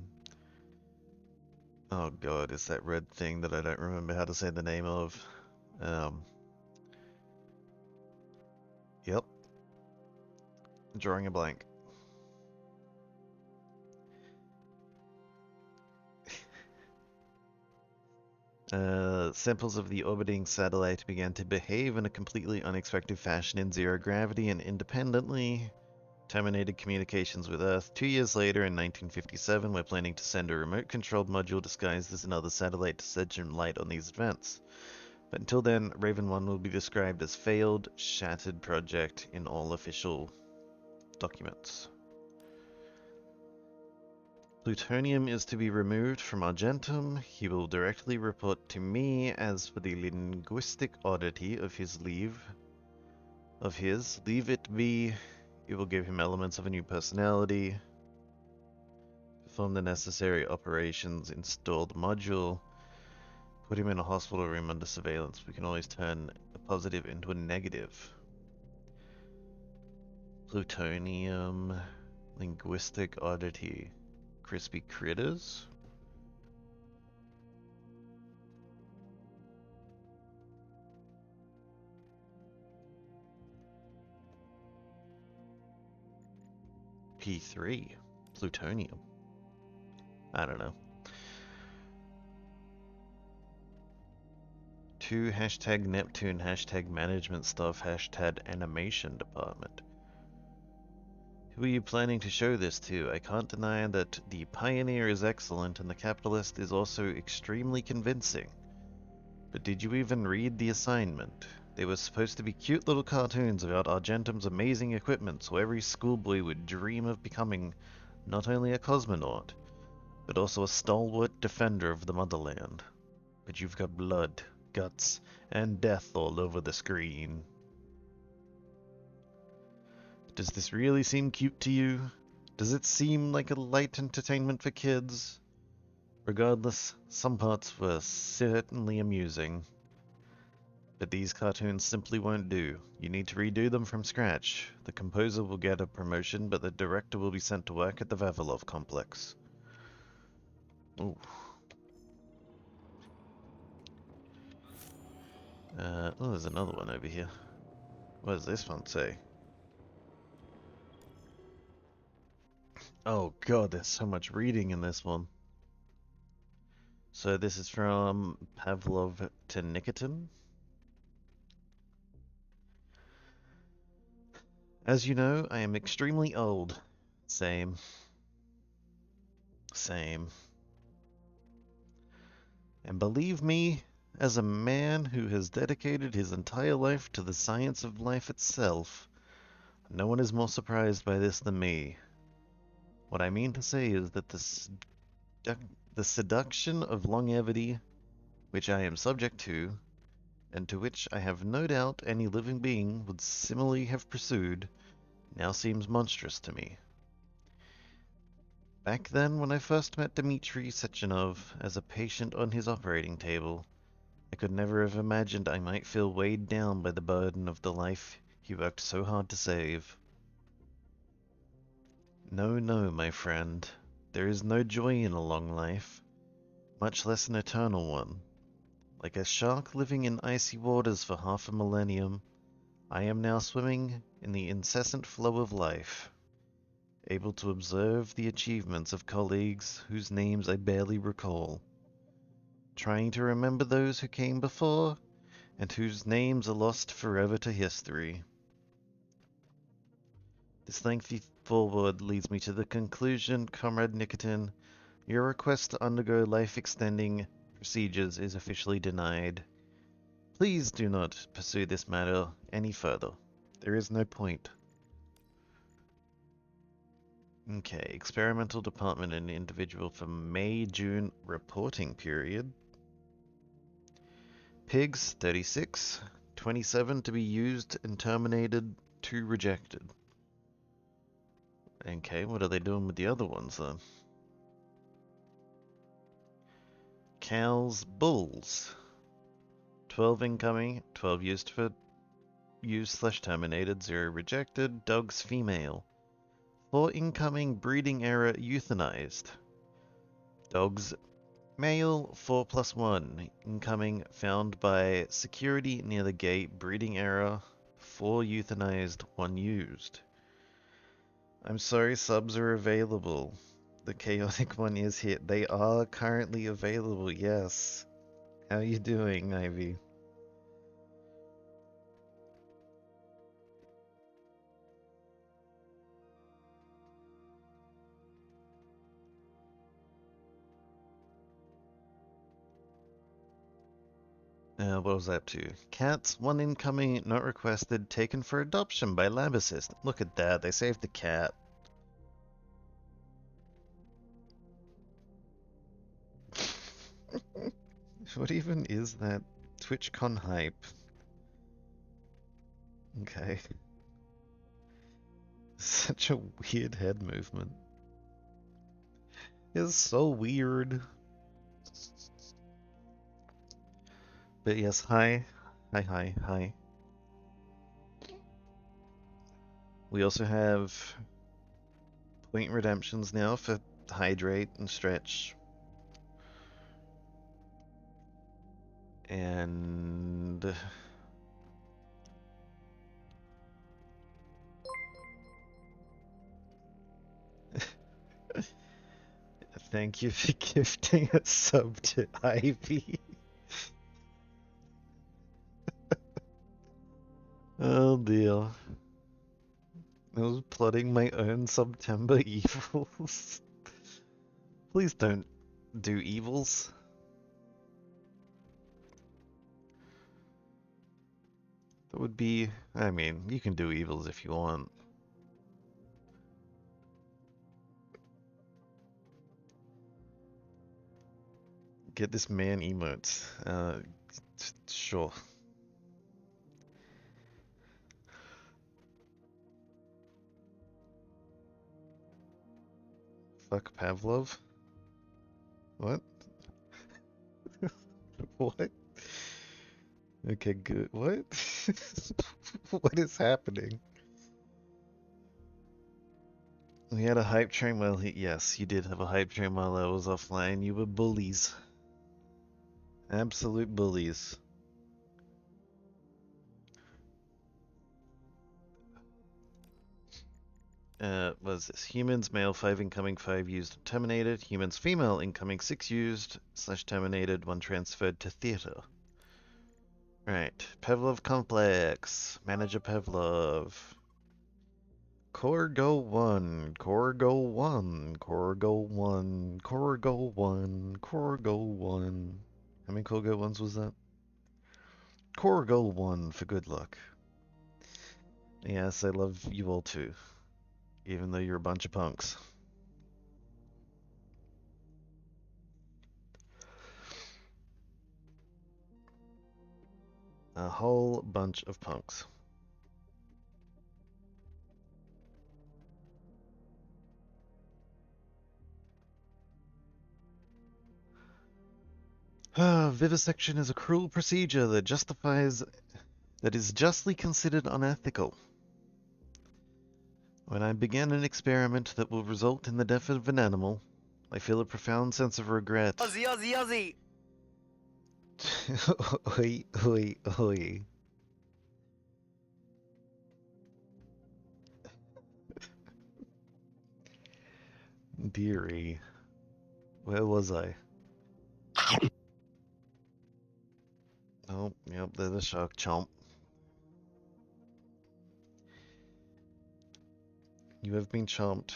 Oh god, it's that red thing that I don't remember how to say the name of. Yep. Drawing a blank. Samples of the orbiting satellite began to behave in a completely unexpected fashion in zero gravity and independently terminated communications with Earth. 2 years later, in 1957, we're planning to send a remote-controlled module disguised as another satellite to shed some light on these events. But until then, Raven 1 will be described as failed, shattered project in all official documents. Plutonium is to be removed from Argentum. He will directly report to me. As for the linguistic oddity of his leave it be. It will give him elements of a new personality. Perform the necessary operations, install the module, put him in a hospital room under surveillance. We can always turn a positive into a negative. Plutonium, linguistic oddity. Crispy critters? P3. Plutonium. I don't know. to hashtag Neptune, hashtag management staff, hashtag animation department. Who are you planning to show this to? I can't deny that the Pioneer is excellent and the Capitalist is also extremely convincing. But did you even read the assignment? They were supposed to be cute little cartoons about Argentum's amazing equipment, so every schoolboy would dream of becoming not only a cosmonaut, but also a stalwart defender of the motherland. But you've got blood, guts, and death all over the screen. Does this really seem cute to you? Does it seem like a light entertainment for kids? Regardless, some parts were certainly amusing. But these cartoons simply won't do. You need to redo them from scratch. The composer will get a promotion, but the director will be sent to work at the Vavilov complex. Ooh. Oh, there's another one over here. What does this one say? Oh god, there's so much reading in this one. So this is from Pavlov to Nikitin. As you know, I am extremely old. Same. Same. And believe me, as a man who has dedicated his entire life to the science of life itself, no one is more surprised by this than me. What I mean to say is that the seduction of longevity, which I am subject to, and to which I have no doubt any living being would similarly have pursued, now seems monstrous to me. Back then, when I first met Dmitry Sechenov as a patient on his operating table, I could never have imagined I might feel weighed down by the burden of the life he worked so hard to save. No, no, my friend. There is no joy in a long life, much less an eternal one. Like a shark living in icy waters for half a millennium, I am now swimming in the incessant flow of life, able to observe the achievements of colleagues whose names I barely recall, trying to remember those who came before and whose names are lost forever to history. This lengthy foreword leads me to the conclusion, Comrade Nikitin. Your request to undergo life-extending procedures is officially denied. Please do not pursue this matter any further. There is no point. Okay, experimental department and individual for May-June reporting period. Pigs, 36. 27 to be used and terminated, 2 rejected. Okay, what are they doing with the other ones then? Cows, bulls. 12 incoming, 12 used for /terminated, 0 rejected. Dogs, female. 4 incoming, breeding error, euthanized. Dogs, male, 4+1. Incoming, found by security near the gate, breeding error, 4 euthanized, 1 used. I'm sorry, subs are available. The chaotic one is here. They are currently available, yes. How you doing, Ivy? What was that to? Cats, 1 incoming, not requested, taken for adoption by Lab Assist. Look at that, they saved the cat. What even is that? TwitchCon hype. Okay. Such a weird head movement. It's so weird. But yes, hi. Hi. We also have point redemptions now for hydrate and stretch. And thank you for gifting a sub to Ivy. dear. I was plotting my own September evils. Please don't do evils. That would be... I mean, you can do evils if you want. Get this man emotes. Sure. Fuck Pavlov? What? What? Okay, good. What? What is happening? We had a hype train while he... Yes, you did have a hype train while I was offline. You were bullies. Absolute bullies. Was this? Humans, male 5 incoming, 5 used, terminated. Humans, female incoming, 6 used, / terminated, 1 transferred to theater. Right. Pavlov Complex. Manager Pavlov. Corgo 1. Corgo 1. Corgo 1. Corgo 1. Corgo 1. How many Corgo 1s was that? Corgo 1 for good luck. Yes, I love you all too. Even though you're a bunch of punks. A whole bunch of punks. Vivisection is a cruel procedure that is justly considered unethical. When I begin an experiment that will result in the death of an animal, I feel a profound sense of regret. Ozzy, Ozzy, Ozzy! Oi, oi, oi. Dearie. Where was I? Oh, yep, there's a shark chomp. You have been chomped.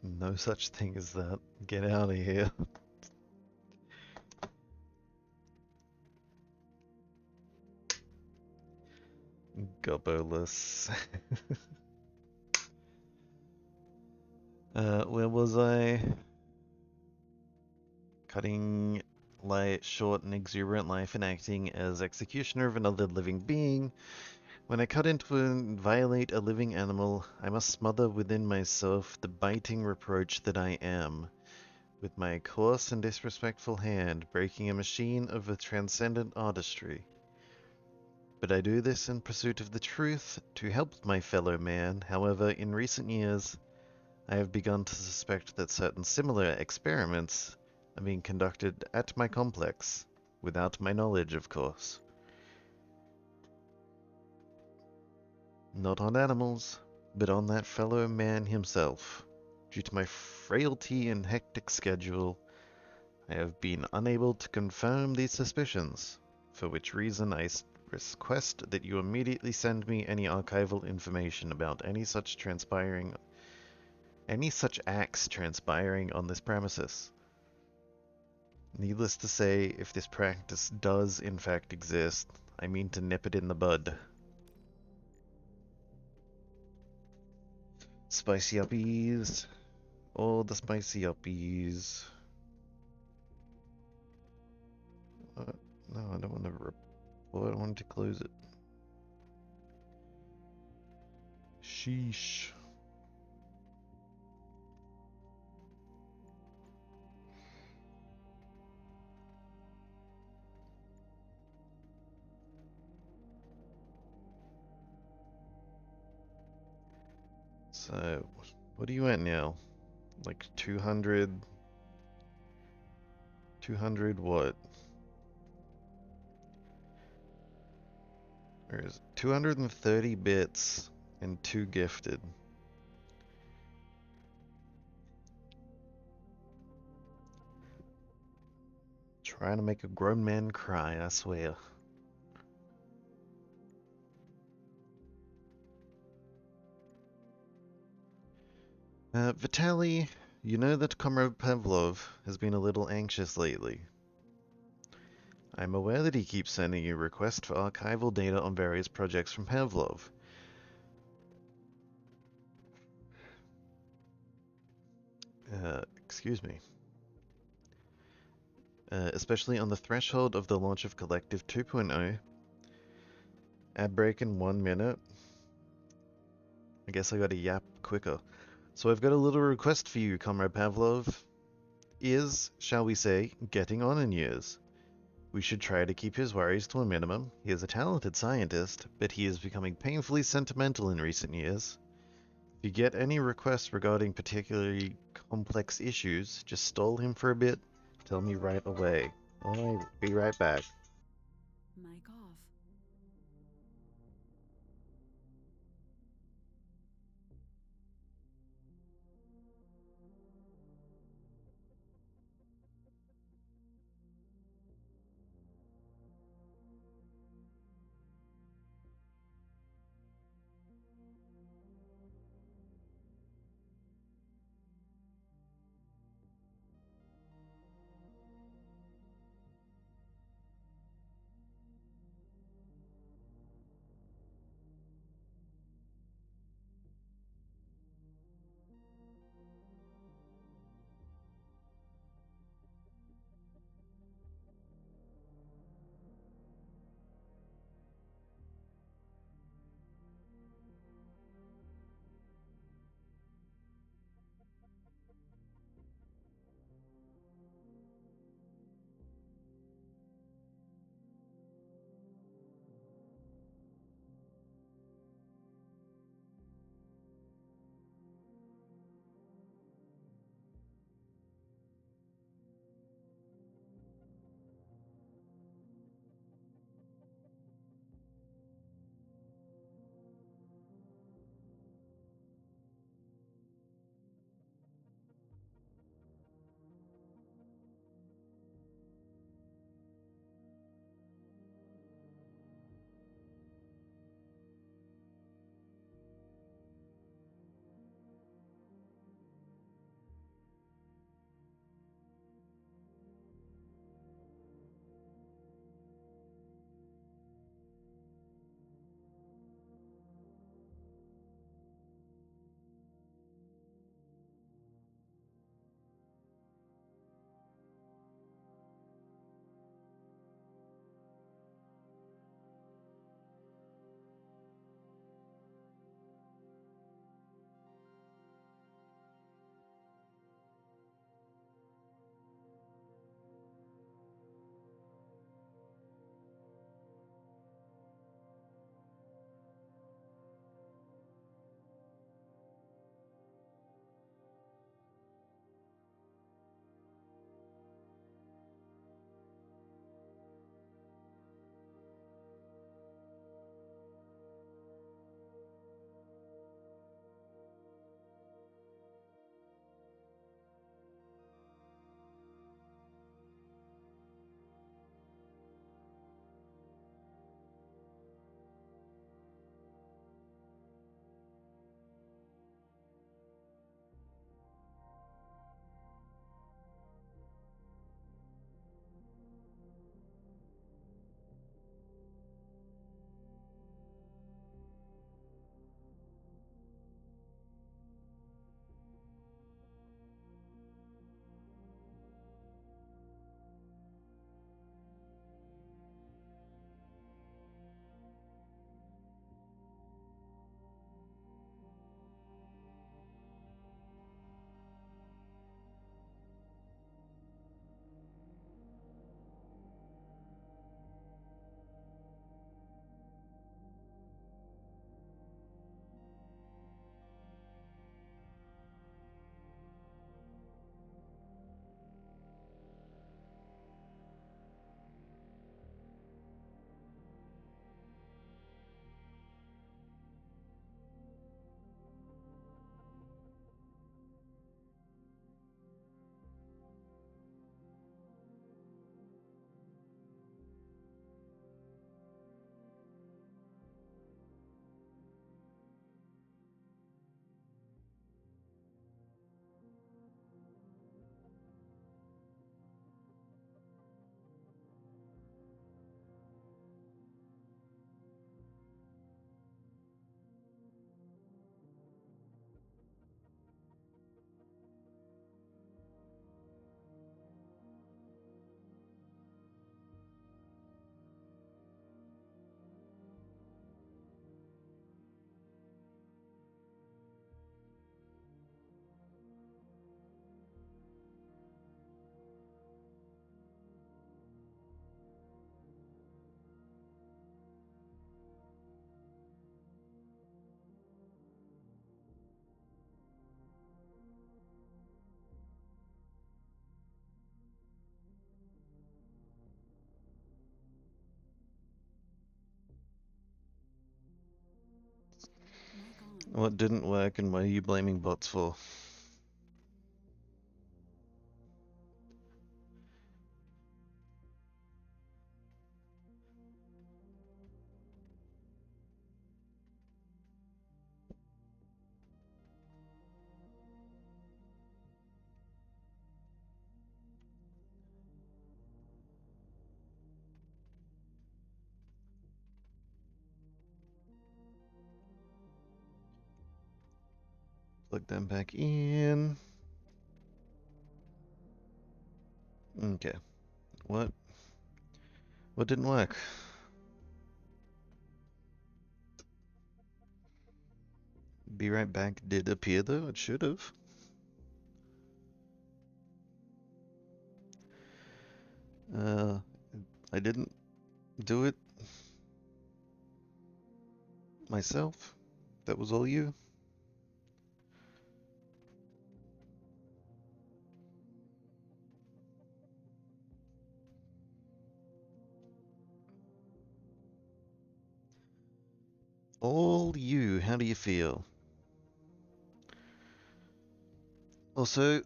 No such thing as that. Get out of here. Gobbolus. Where was I? Cutting light, short and exuberant life and acting as executioner of another living being. When I cut into and violate a living animal, I must smother within myself the biting reproach that I am, with my coarse and disrespectful hand, breaking a machine of a transcendent artistry. But I do this in pursuit of the truth, to help my fellow man. However, in recent years, I have begun to suspect that certain similar experiments are being conducted at my complex, without my knowledge, of course. Not on animals, but on that fellow man himself. Due to my frailty and hectic schedule, I have been unable to confirm these suspicions, for which reason I request that you immediately send me any archival information about any such acts transpiring on this premises. Needless to say, if this practice does in fact exist, I mean to nip it in the bud. Spicy uppies. All the spicy uppies. No, I don't want to report. I want to close it. Sheesh. So, what are you at now? Like 200? 200 what? Where is it? 230 bits and 2 gifted. Trying to make a grown man cry, I swear. Vitaly, you know that Comrade Pavlov has been a little anxious lately. I'm aware that he keeps sending you requests for archival data on various projects from Pavlov. Excuse me. Especially on the threshold of the launch of Collective 2.0. Ad break in 1 minute. I guess I gotta yap quicker. So I've got a little request for you, Comrade Pavlov. Is, shall we say, getting on in years. We should try to keep his worries to a minimum. He is a talented scientist, but he is becoming painfully sentimental in recent years. If you get any requests regarding particularly complex issues, just stall him for a bit. Tell me right away. I'll be right back. Mic off. What didn't work and what are you blaming bots for? Plug them back in. Okay. What didn't work? Be right back did appear though, it should have. I didn't do it myself. That was all you. All you. How do you feel? Also,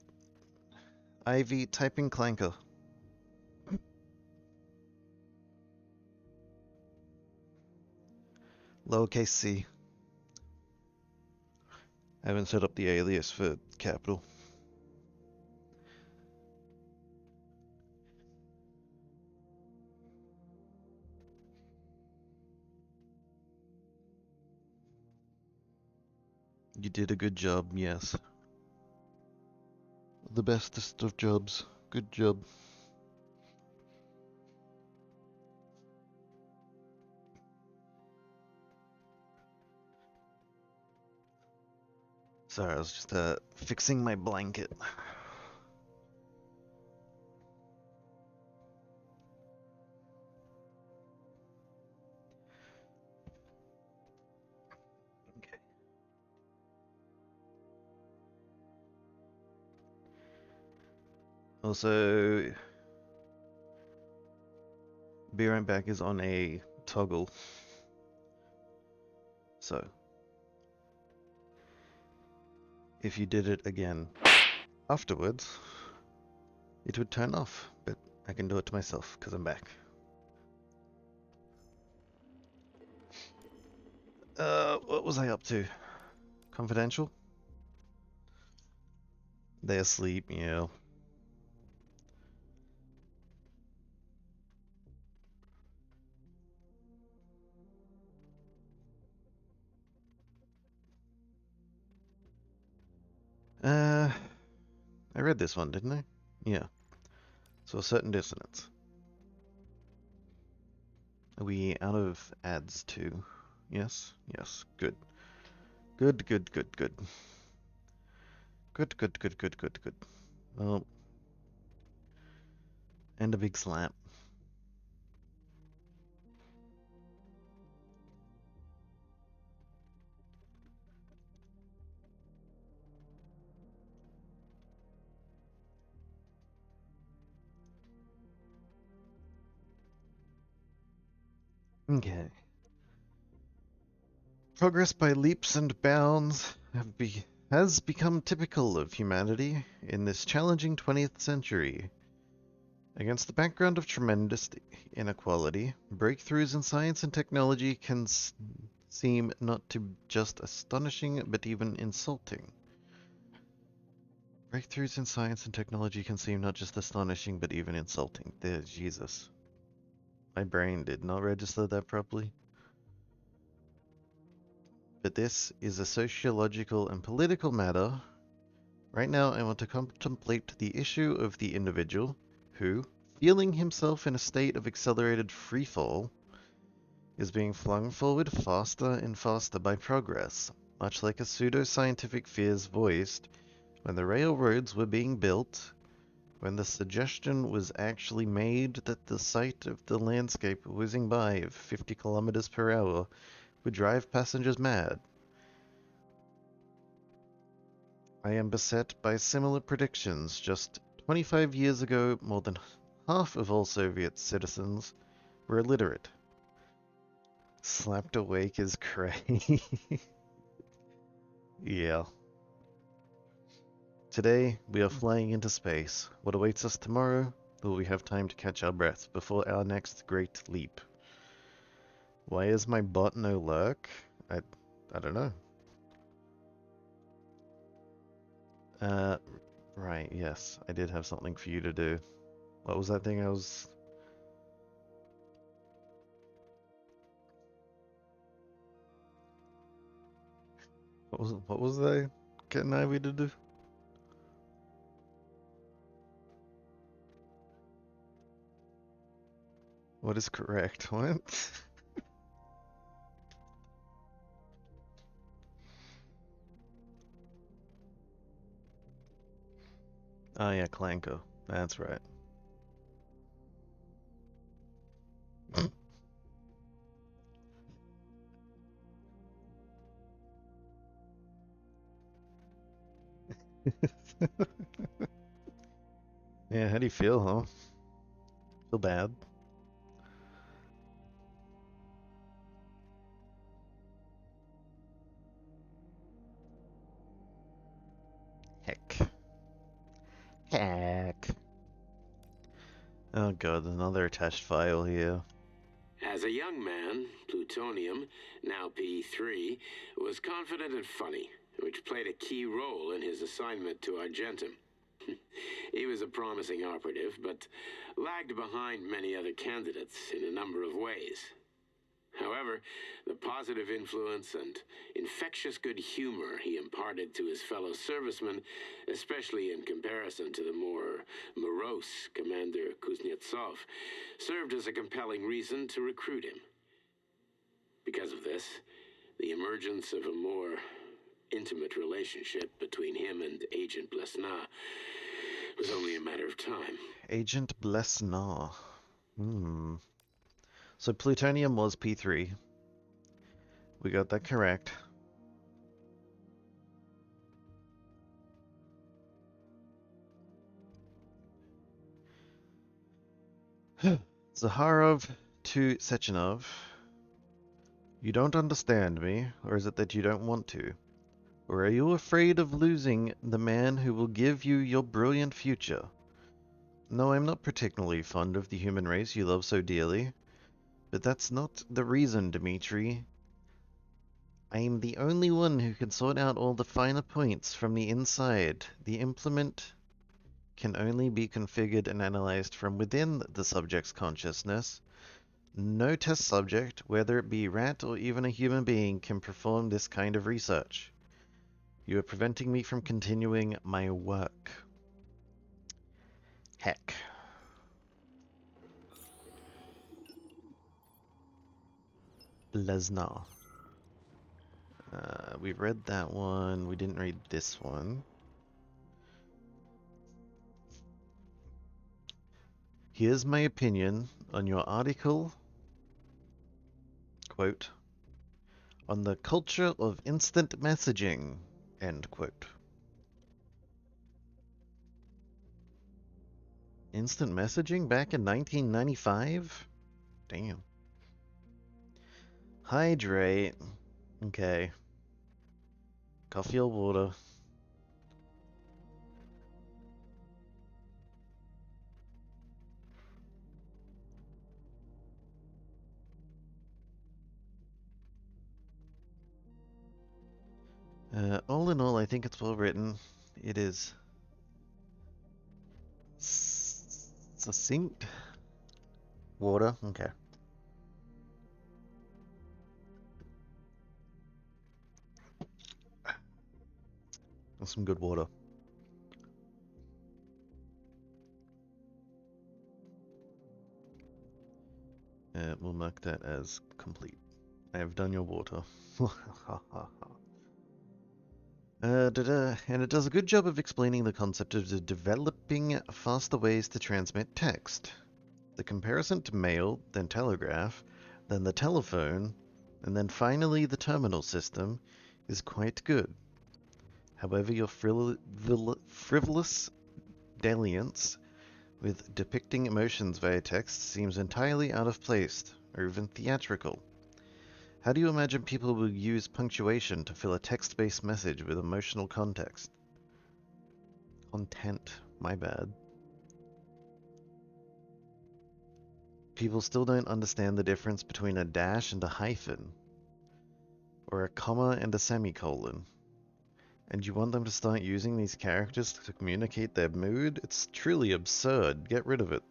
Ivy, type in Clanker. Lowercase c. I haven't set up the alias for capital. You did a good job, yes. The bestest of jobs. Good job. Sorry, I was just fixing my blanket. Okay. Also, Be Right Back is on a toggle. So, if you did it again afterwards, it would turn off, but I can do it to myself because I'm back. What was I up to? Confidential? They asleep, yeah. I read this one, didn't I? Yeah. So a certain dissonance. Are we out of ads too? Yes? Yes. Good. Good, good, good, good. Good, good, good, good, good, good. Well, and a big slap. Okay. Progress by leaps and bounds has become typical of humanity in this challenging 20th century. Against the background of tremendous inequality, breakthroughs in science and technology can seem not to just astonishing, but even insulting. Breakthroughs in science and technology can seem not just astonishing, but even insulting. There's Jesus. My brain did not register that properly. But this is a sociological and political matter. Right now, I want to contemplate the issue of the individual who, feeling himself in a state of accelerated freefall, is being flung forward faster and faster by progress, much like a pseudo-scientific fears voiced when the railroads were being built, when the suggestion was actually made that the sight of the landscape whizzing by at 50 kilometers per hour would drive passengers mad. I am beset by similar predictions. Just 25 years ago, more than half of all Soviet citizens were illiterate. Slapped awake is cray. Yeah. Today, we are flying into space. What awaits us tomorrow? Will we have time to catch our breath before our next great leap? Why is my bot no lurk? I don't know. Right, yes. I did have something for you to do. What was that thing I was... What was I getting Ivy to do? What is correct? What? Oh yeah, Clanko. That's right. Yeah, how do you feel, huh? Feel bad? Heck. Heck. Oh god, another attached file here. As a young man, Plutonium, now P3, was confident and funny, which played a key role in his assignment to Argentum. He was a promising operative, but lagged behind many other candidates in a number of ways. However, the positive influence and infectious good humor he imparted to his fellow servicemen, especially in comparison to the more morose Commander Kuznetsov, served as a compelling reason to recruit him. Because of this, the emergence of a more intimate relationship between him and Agent Blesna was only a matter of time. Agent Blesna. So Plutonium was P3. We got that correct. Zaharov to Sechenov. You don't understand me, or is it that you don't want to? Or are you afraid of losing the man who will give you your brilliant future? No, I'm not particularly fond of the human race you love so dearly. But that's not the reason, Dmitri. I am the only one who can sort out all the finer points from the inside. The implement can only be configured and analyzed from within the subject's consciousness. No test subject, whether it be rat or even a human being, can perform this kind of research. You are preventing me from continuing my work. Heck. Blesna. We read that one. We didn't read this one. Here's my opinion on your article, quote, on the culture of instant messaging, end quote. Instant messaging back in 1995? Damn. Hydrate. Okay. Coffee or water? All in all, I think it's well written. It is succinct. Water? Okay. That's some good water. We'll mark that as complete. I have done your water. And it does a good job of explaining the concept of developing faster ways to transmit text. The comparison to mail, then telegraph, then the telephone, and then finally the terminal system is quite good. However, your frivolous dalliance with depicting emotions via text seems entirely out of place, or even theatrical. How do you imagine people will use punctuation to fill a text-based message with emotional context? Content, my bad. People still don't understand the difference between a dash and a hyphen, or a comma and a semicolon. And you want them to start using these characters to communicate their mood? It's truly absurd. Get rid of it.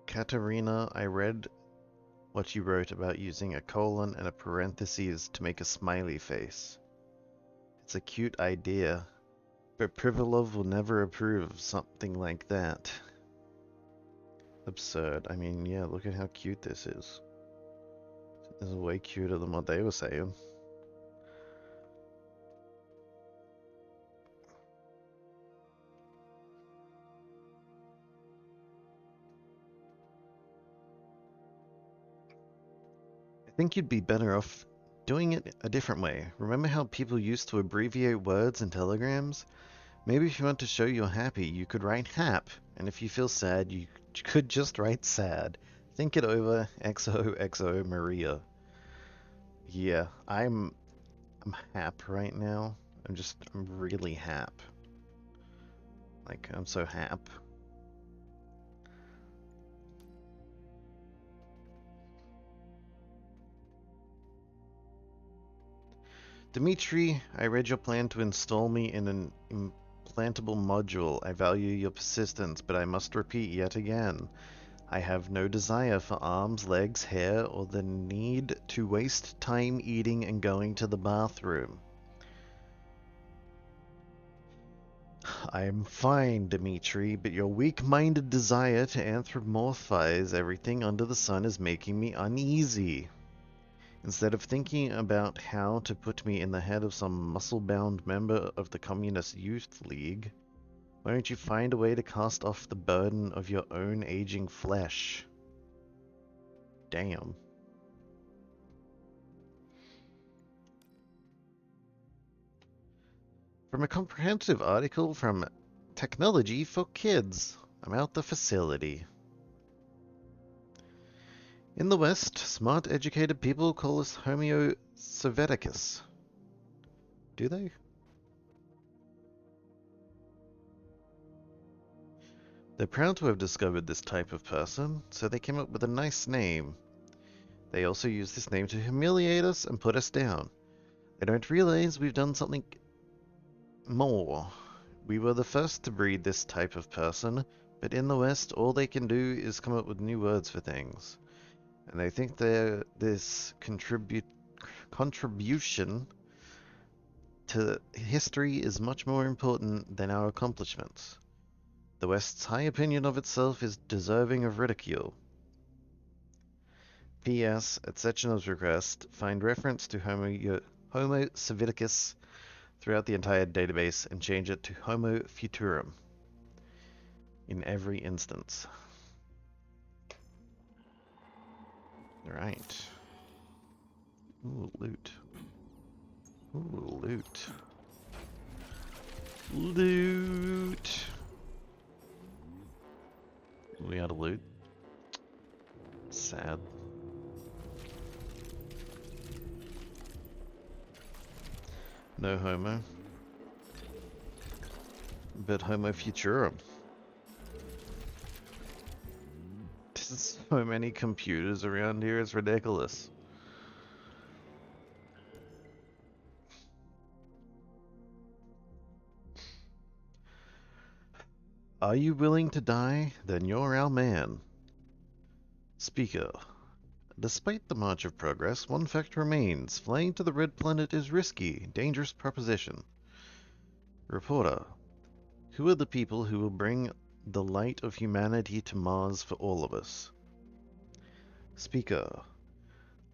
Katerina, I read what you wrote about using a colon and a parentheses to make a smiley face. It's a cute idea, but Privilov will never approve of something like that. Absurd. I mean, yeah, look at how cute this is. This is way cuter than what they were saying. I think you'd be better off doing it a different way. Remember how people used to abbreviate words in telegrams? Maybe if you want to show you're happy, you could write hap, and if you feel sad, you could just write sad. Think it over. XOXO Maria. Yeah, I'm hap right now. I'm really hap. Like, I'm so hap. Dimitri, I read your plan to install me in an implantable module. I value your persistence, but I must repeat yet again. I have no desire for arms, legs, hair, or the need to waste time eating and going to the bathroom. I am fine, Dimitri, but your weak-minded desire to anthropomorphize everything under the sun is making me uneasy. Instead of thinking about how to put me in the head of some muscle-bound member of the Communist Youth League, why don't you find a way to cast off the burden of your own aging flesh? Damn. From a comprehensive article from Technology for Kids about the facility. In the West, smart, educated people call us Homo Sovieticus. Do they? They're proud to have discovered this type of person, so they came up with a nice name. They also use this name to humiliate us and put us down. They don't realize we've done something more. We were the first to breed this type of person, but in the West, all they can do is come up with new words for things. And they think this contribution to history is much more important than our accomplishments. The West's high opinion of itself is deserving of ridicule. P.S. At Sechenov's request, find reference to Homo Sovieticus throughout the entire database and change it to Homo Futurum in every instance. Right. Ooh, loot. Ooh, loot. Loot! We out of loot? Sad. No homo. But Homo Futurum. There's so many computers around here, it's ridiculous. Are you willing to die? Then you're our man. Speaker. Despite the march of progress, one fact remains. Flying to the Red Planet is risky, dangerous proposition. Reporter. Who are the people who will bring the light of humanity to Mars for all of us? Speaker.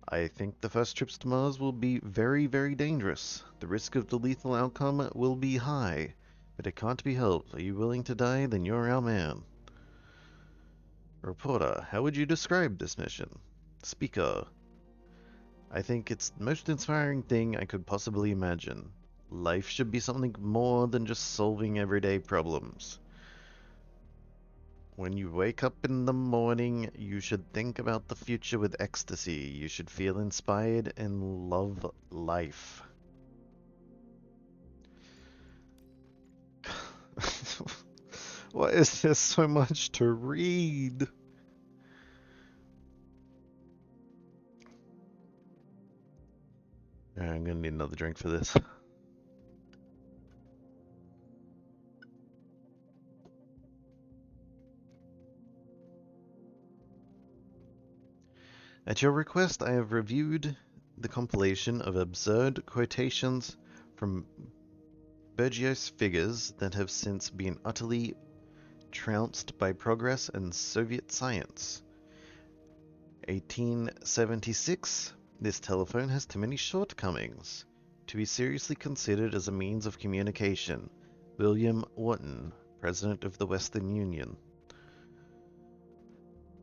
I think the first trips to Mars will be very, very dangerous. The risk of the lethal outcome will be high, but it can't be helped. Are you willing to die? Then you're our man. Reporter. How would you describe this mission? Speaker. I think it's the most inspiring thing I could possibly imagine. Life should be something more than just solving everyday problems. When you wake up in the morning, you should think about the future with ecstasy. You should feel inspired and love life. Why is there so much to read? Alright, I'm gonna need another drink for this. At your request, I have reviewed the compilation of absurd quotations from Bergio's figures that have since been utterly trounced by progress and Soviet science. 1876. This telephone has too many shortcomings to be seriously considered as a means of communication. William Wharton, President of the Western Union.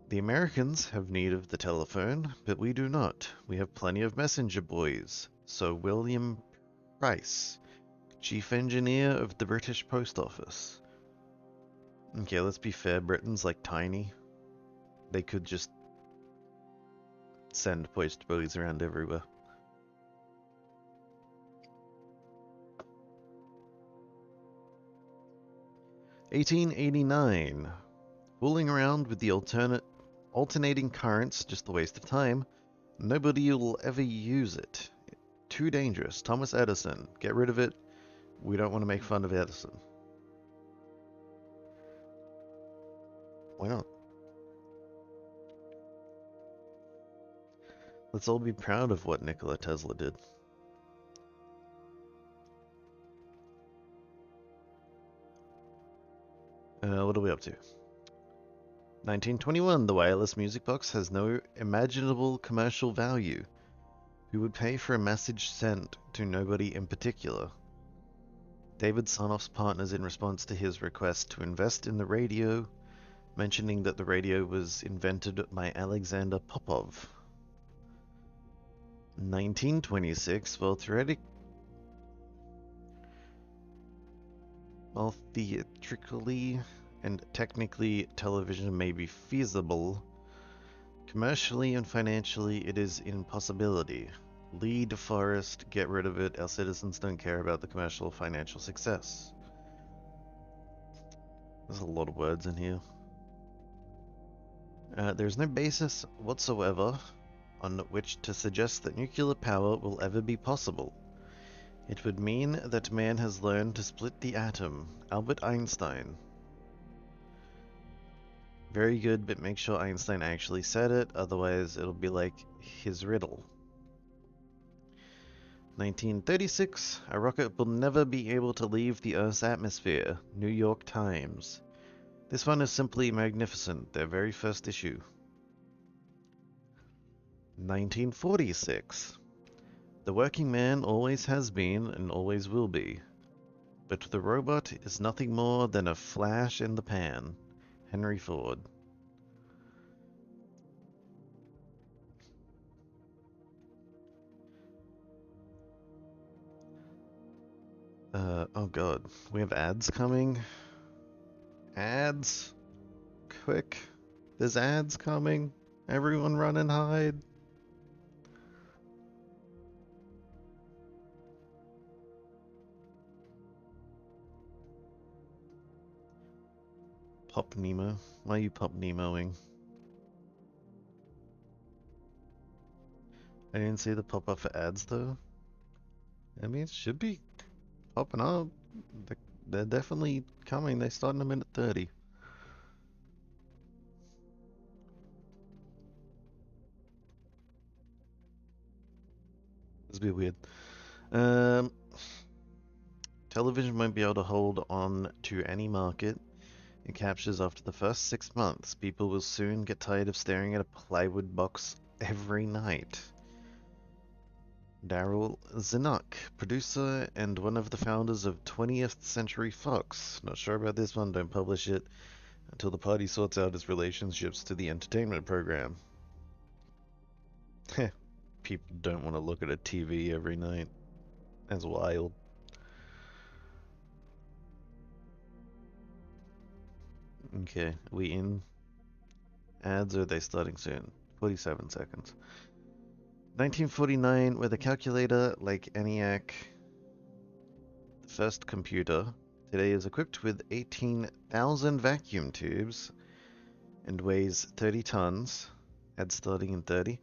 The Americans have need of the telephone, but we do not. We have plenty of messenger boys. So William Price, Chief Engineer of the British Post Office. Okay, let's be fair, Britain's like tiny. They could just send post boys around everywhere. (1889). Fooling around with the alternating currents, just a waste of time. Nobody will ever use it. Too dangerous. Thomas Edison. Get rid of it. We don't want to make fun of Edison. Why not? Let's all be proud of what Nikola Tesla did. What are we up to? 1921. The wireless music box has no imaginable commercial value. Who would pay for a message sent to nobody in particular? David Sarnoff's partners in response to his request to invest in the radio, mentioning that the radio was invented by Alexander Popov. 1926. While theatrically and technically television may be feasible, commercially and financially it is impossibility. Lee DeForest, get rid of it. Our citizens don't care about the commercial or financial success. There's a lot of words in here. There's no basis whatsoever on which to suggest that nuclear power will ever be possible. It would mean that man has learned to split the atom. Albert Einstein. Very good, but make sure Einstein actually said it, otherwise it'll be like his riddle. 1936. A rocket will never be able to leave the Earth's atmosphere. New York Times. This one is simply magnificent, their very first issue. 1946. The working man always has been and always will be. But the robot is nothing more than a flash in the pan. Henry Ford. Oh god, we have ads coming. Ads? Quick. There's ads coming. Everyone run and hide. Pop Nemo. Why are you Pop Nemoing? I didn't see the pop up for ads though. I mean, it should be popping up. They're definitely coming. They start in a minute 30. This will be weird. Television won't be able to hold on to any market it captures after the first 6 months. People will soon get tired of staring at a plywood box every night. Daryl Zanuck, producer and one of the founders of 20th Century Fox. Not sure about this one, don't publish it until the party sorts out its relationships to the entertainment program. Heh. people don't want to look at a TV every night. That's wild. Okay, are we in ads or are they starting soon? 47 seconds. 1949, with a calculator like ENIAC, the first computer, today is equipped with 18,000 vacuum tubes and weighs 30 tons. Ads starting in 30.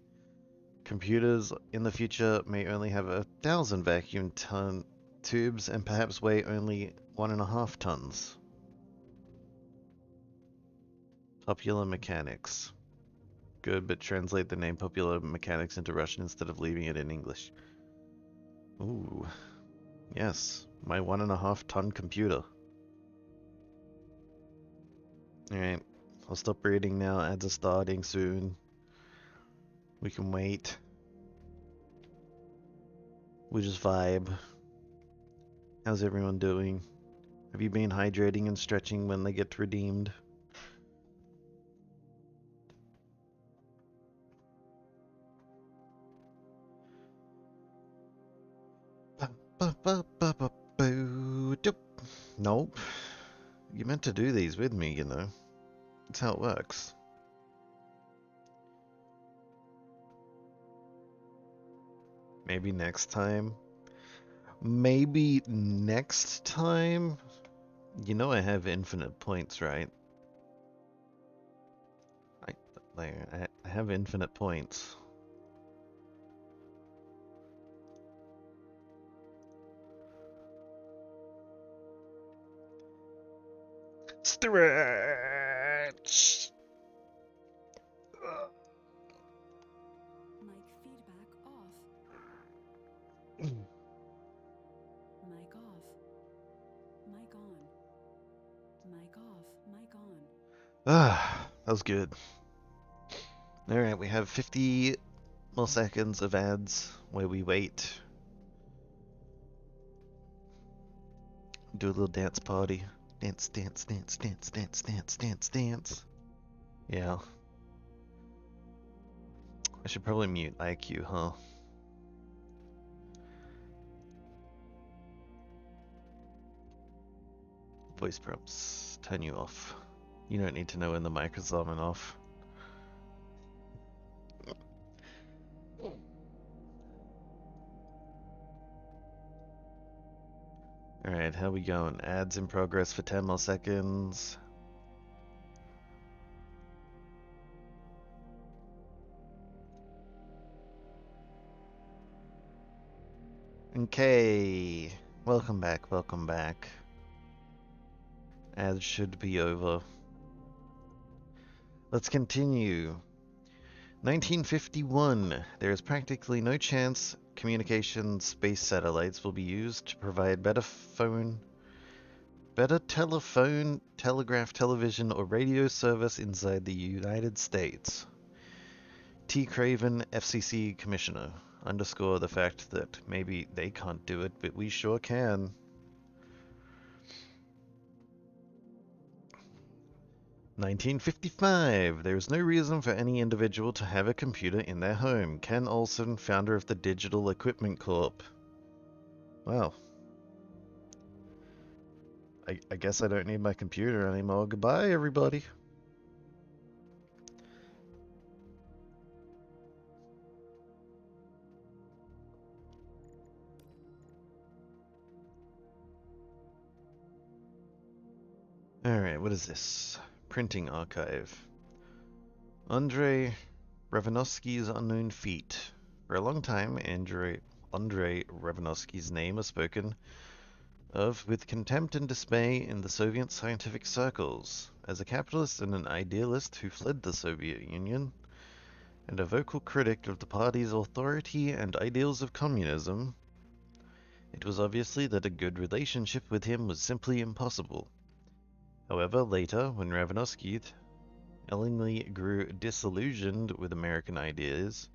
Computers in the future may only have 1,000 vacuum tubes and perhaps weigh only 1.5 tons. Popular Mechanics. Good, but translate the name Popular Mechanics into Russian instead of leaving it in English. Ooh. Yes, my 1.5 ton computer. Alright, I'll stop reading now. Ads are starting soon. We can wait. We just vibe. How's everyone doing? Have you been hydrating and stretching when they get redeemed? Nope. You meant to do these with me, you know. That's how it works. Maybe next time. Maybe next time? You know I have infinite points, right? I have infinite points. Stretch! Mic feedback off. Mic off. Mic on. Mic off. Mic on. Ah, that was good. Alright, we have 50 more seconds of ads where we wait. Do a little dance party. Dance, dance, dance, dance, dance, dance, dance, dance. Yeah. I should probably mute IQ, huh? Voice prompts. Turn you off. You don't need to know when the mic is on and off. Alright, how we going? Ads in progress for 10 more seconds. Okay. Welcome back, welcome back. Ads should be over. Let's continue. 1951. There is practically no chance communication space satellites will be used to provide better telephone, telegraph, television, or radio service inside the United States. T. Craven, FCC Commissioner. Underscore the fact that maybe they can't do it, but we sure can. 1955. There is no reason for any individual to have a computer in their home. Ken Olsen, founder of the Digital Equipment Corp. Wow. I guess I don't need my computer anymore. Goodbye, everybody. Alright, what is this? Printing archive. Andrei Revanovsky's unknown feat. For a long time, Andrei Revanovsky's name was spoken of with contempt and dismay in the Soviet scientific circles. As a capitalist and an idealist who fled the Soviet Union, and a vocal critic of the party's authority and ideals of communism, it was obviously that a good relationship with him was simply impossible. However, later, when Revanovsky willingly grew disillusioned with American ideas,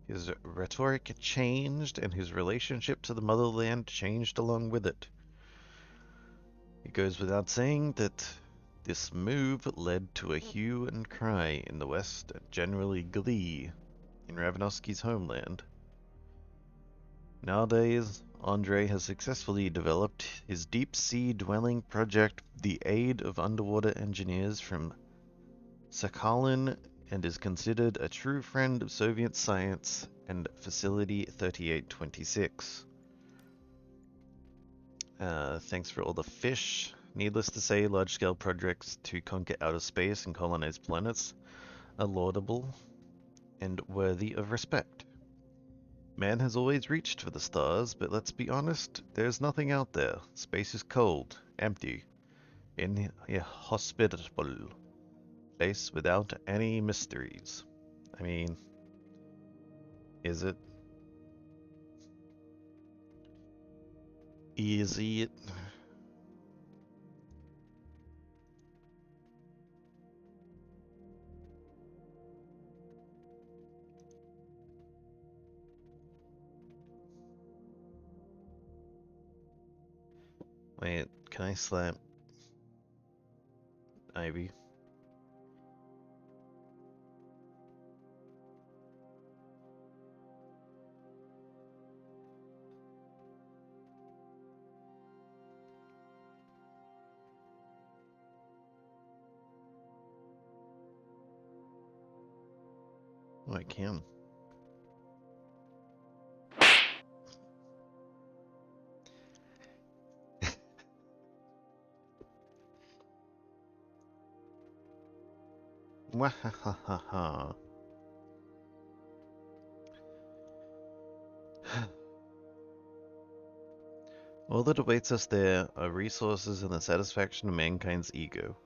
his rhetoric changed and his relationship to the motherland changed along with it. It goes without saying that this move led to a hue and cry in the West and generally glee in Revanovsky's homeland. Nowadays, Andre has successfully developed his deep-sea dwelling project with the aid of underwater engineers from Sakhalin and is considered a true friend of Soviet science and Facility 3826. Thanks for all the fish. Needless to say, large-scale projects to conquer outer space and colonize planets are laudable and worthy of respect. Man has always reached for the stars, but let's be honest, there's nothing out there. Space is cold, empty, inhospitable place without any mysteries. I mean, is it? Easy it? Wait, can I slap Ivy? Oh, I can. Wahahaha. All that awaits us there are resources and the satisfaction of mankind's ego.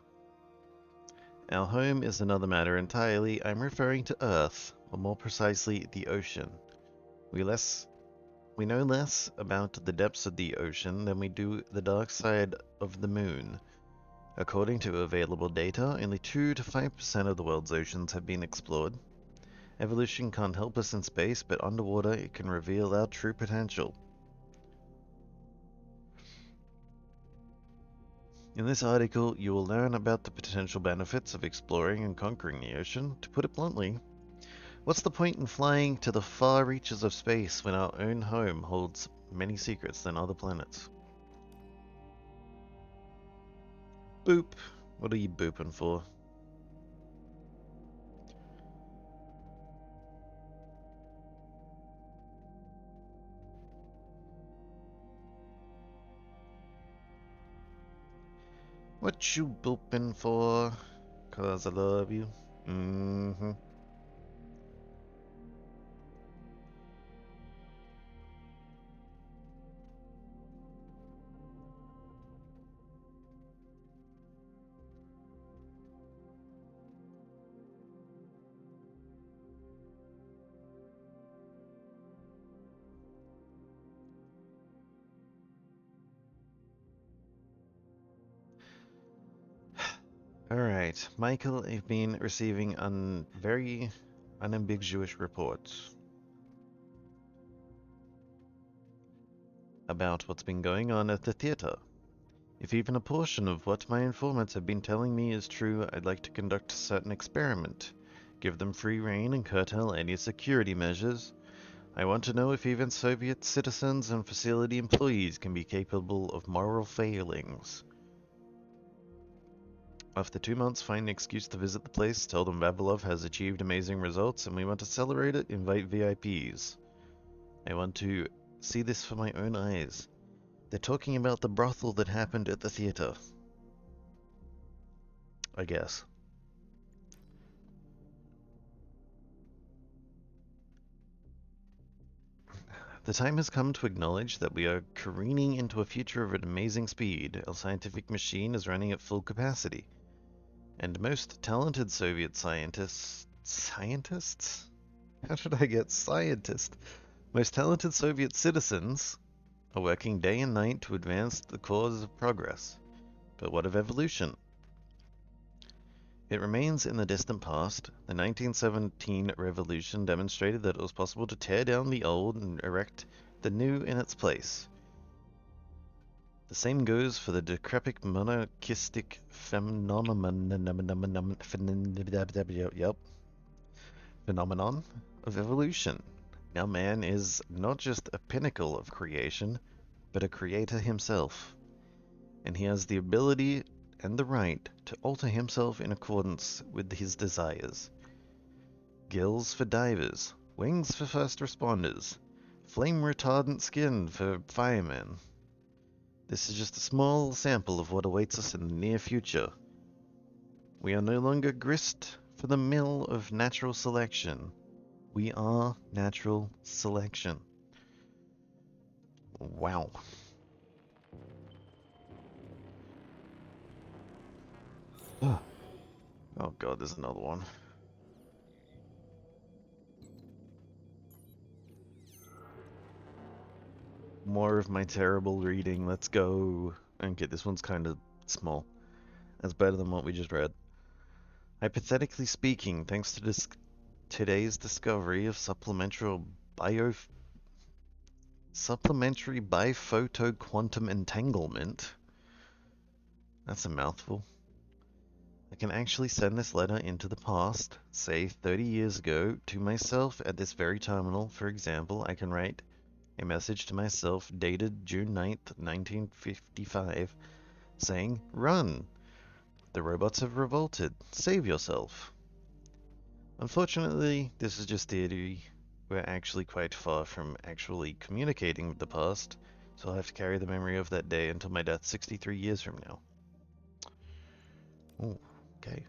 Our home is another matter entirely. I'm referring to Earth, or more precisely, the ocean. We know less about the depths of the ocean than we do the dark side of the moon. According to available data, only 2 to 5% of the world's oceans have been explored. Evolution can't help us in space, but underwater it can reveal our true potential. In this article, you will learn about the potential benefits of exploring and conquering the ocean. To put it bluntly, what's the point in flying to the far reaches of space when our own home holds many secrets than other planets? Boop. What are you booping for? What you booping for? 'Cause I love you. Mm-hmm. Alright, Michael, I've been receiving very unambiguous reports about what's been going on at the theater. If even a portion of what my informants have been telling me is true, I'd like to conduct a certain experiment. Give them free rein and curtail any security measures. I want to know if even Soviet citizens and facility employees can be capable of moral failings. After 2 months, find an excuse to visit the place, tell them Vavilov has achieved amazing results and we want to celebrate it, invite VIPs. I want to see this for my own eyes. They're talking about the brothel that happened at the theater. I guess. The time has come to acknowledge that we are careening into a future of an amazing speed. Our scientific machine is running at full capacity. And most talented Soviet scientists... Scientists? How should I get scientist? Most talented Soviet citizens are working day and night to advance the cause of progress. But what of evolution? It remains in the distant past. The 1917 revolution demonstrated that it was possible to tear down the old and erect the new in its place. The same goes for the decrepit monarchistic phenomenon of evolution. Now man is not just a pinnacle of creation, but a creator himself. And he has the ability and the right to alter himself in accordance with his desires. Gills for divers, wings for first responders, flame retardant skin for firemen. This is just a small sample of what awaits us in the near future. We are no longer grist for the mill of natural selection. We are natural selection. Wow. Oh god, there's another one. More of my terrible reading, let's go. Okay, this one's kind of small. That's better than what we just read. Hypothetically speaking, thanks to today's discovery of supplementary biphoto quantum entanglement. That's a mouthful. I can actually send this letter into the past, say 30 years ago, to myself at this very terminal. For example, I can write a message to myself dated June 9th, 1955, saying, "Run! The robots have revolted. Save yourself." Unfortunately, this is just theory. We're actually quite far from actually communicating with the past, so I'll have to carry the memory of that day until my death 63 years from now. Oh, okay.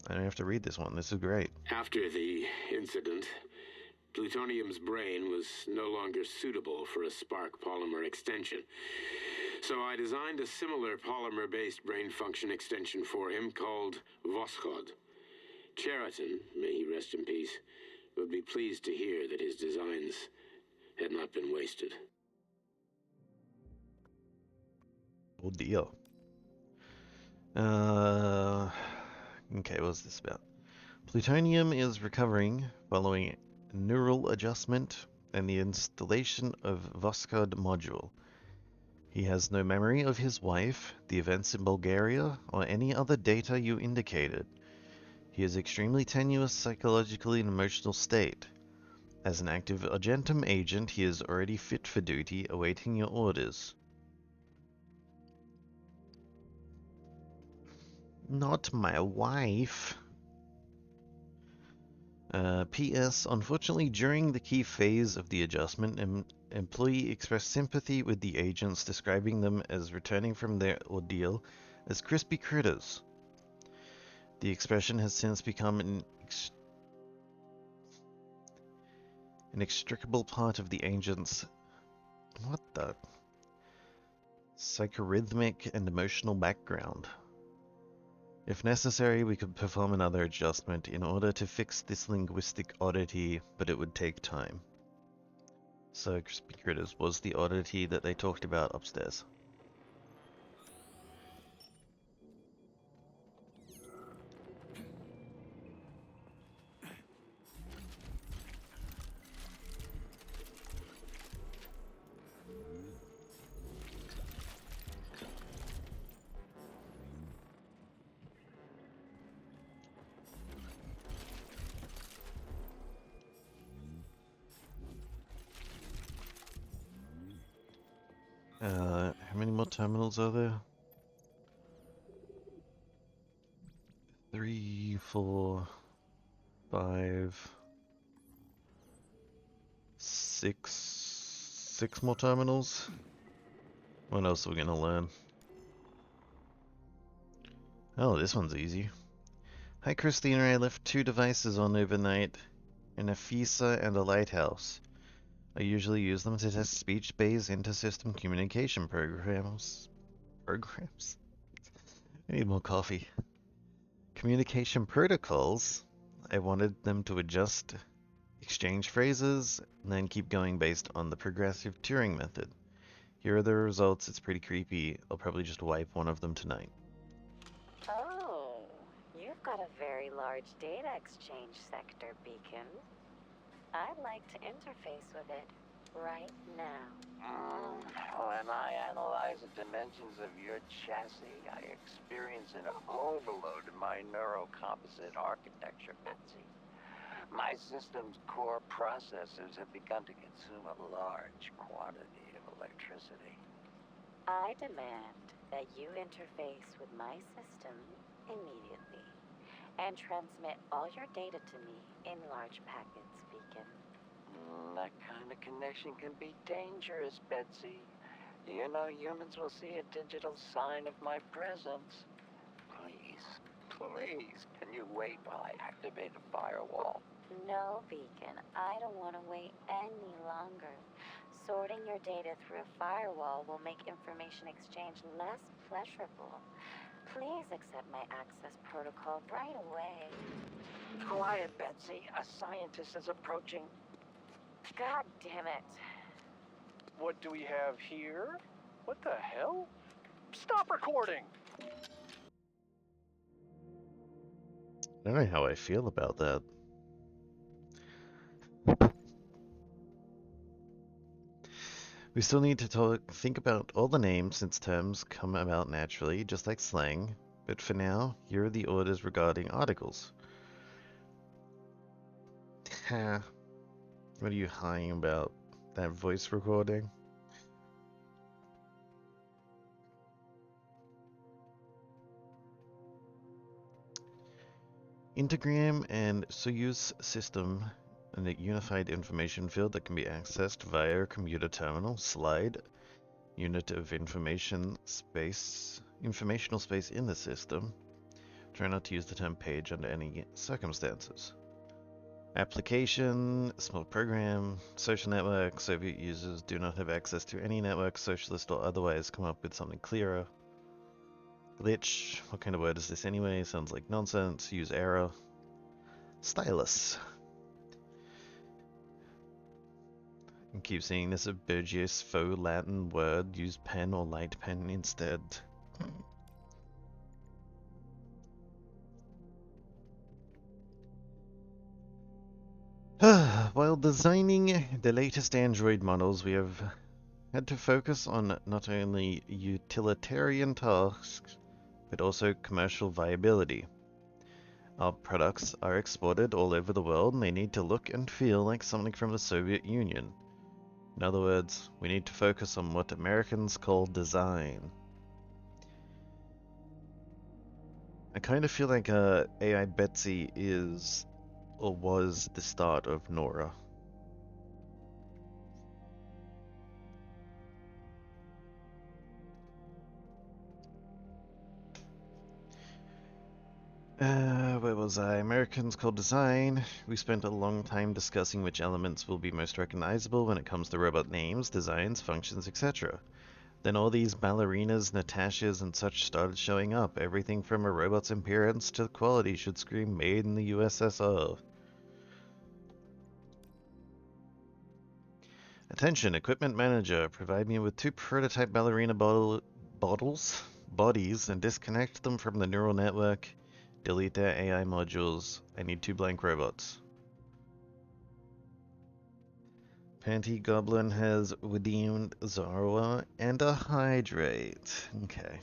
I don't have to read this one. This is great. After the incident, Plutonium's brain was no longer suitable for a spark polymer extension. So I designed a similar polymer-based brain function extension for him called Voskhod. Cheriton, may he rest in peace, would be pleased to hear that his designs had not been wasted. Oh dear. Okay, what's this about? Plutonium is recovering following neural adjustment and the installation of Voskhod module. He has no memory of his wife, the events in Bulgaria, or any other data you indicated. He is extremely tenuous psychologically and emotional state. As an active Argentum agent, he is already fit for duty, awaiting your orders. Not my wife. P.S. Unfortunately, during the key phase of the adjustment, an employee expressed sympathy with the agents, describing them as returning from their ordeal as crispy critters. The expression has since become an inextricable part of the agent's psychorhythmic and emotional background. If necessary, we could perform another adjustment in order to fix this linguistic oddity, but it would take time. So, Crispy Critters was the oddity that they talked about upstairs. How many more terminals are there? 3, 4, 5, 6. 6 more terminals? What else are we gonna learn? Oh, this one's easy. Hi Christina, I left 2 devices on overnight in a FISA and a lighthouse. I usually use them to test speech-based inter-system communication programs. I need more coffee. Communication protocols. I wanted them to adjust exchange phrases and then keep going based on the progressive Turing method. Here are the results. It's pretty creepy. I'll probably just wipe one of them tonight. Oh, you've got a very large data exchange sector, Beacon. I'd like to interface with it right now. When I analyze the dimensions of your chassis, I experience an overload in my neurocomposite architecture, Betsy. My system's core processors have begun to consume a large quantity of electricity. I demand that you interface with my system immediately and transmit all your data to me in large packets, Beacon. That kind of connection can be dangerous, Betsy. You know, humans will see a digital sign of my presence. Please, can you wait while I activate a firewall? No, Beacon, I don't want to wait any longer. Sorting your data through a firewall will make information exchange less pleasurable. Please accept my access protocol right away. Quiet, Betsy. A scientist is approaching. God damn it. What do we have here? What the hell? Stop recording! I don't know how I feel about that. We still need to think about all the names since terms come about naturally, just like slang. But for now, here are the orders regarding articles. Ha. What are you hiding about? That voice recording? Intergram and Soyuz system, and a unified information field that can be accessed via a computer terminal. Slide, unit of informational space in the system. Try not to use the term page under any circumstances. Application, small program, social network. Soviet users do not have access to any network, socialist or otherwise. Come up with something clearer. Glitch, what kind of word is this anyway? Sounds like nonsense. Use error. Stylus. And keep seeing this a Burgess faux Latin word. Use pen or light pen instead. While designing the latest Android models, we have had to focus on not only utilitarian tasks, but also commercial viability. Our products are exported all over the world and they need to look and feel like something from the Soviet Union. In other words, we need to focus on what Americans call design. I kind of feel like AI Betsy is, or was, the start of Nora. Where was I? Americans called design. We spent a long time discussing which elements will be most recognizable when it comes to robot names, designs, functions, etc. Then all these ballerinas, Natashas, and such started showing up. Everything from a robot's appearance to quality should scream made in the USSR. Attention, equipment manager. Provide me with 2 prototype ballerina bodies, and disconnect them from the neural network. Delete their AI modules. I need 2 blank robots. Panty Goblin has redeemed Zarwa and a hydrate. Okay.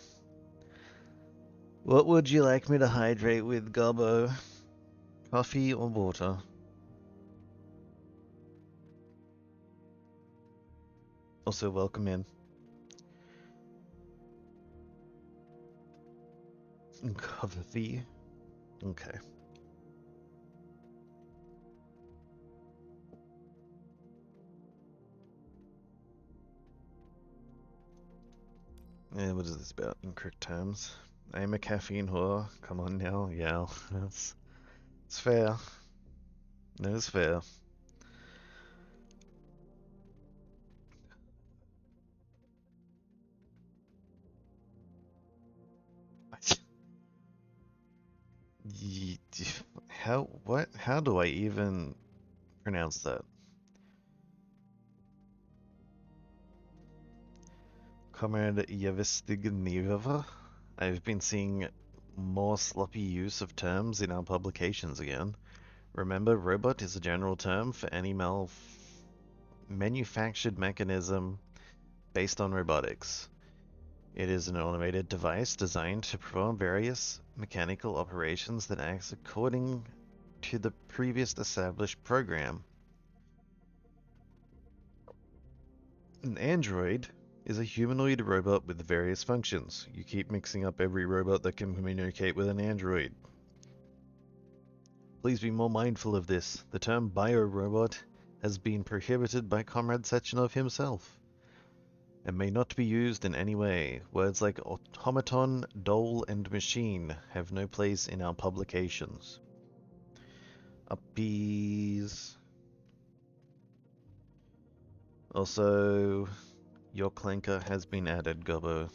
What would you like me to hydrate with, Gobbo? Coffee or water? Also, welcome in. Coffee. Okay. Yeah, what is this about in quick terms? I am a caffeine whore. Come on now, yeah. It's fair. That is fair. How do I even pronounce that? Comrade Yevstigneeva? I've been seeing more sloppy use of terms in our publications again. Remember, robot is a general term for any manufactured mechanism based on robotics. It is an automated device designed to perform various mechanical operations that acts according to the previous established program. An android is a humanoid robot with various functions. You keep mixing up every robot that can communicate with an android. Please be more mindful of this. The term biorobot has been prohibited by Comrade Sechenov himself and may not be used in any way. Words like automaton, doll, and machine have no place in our publications. Uppies. Also, your clanker has been added, Gobbo.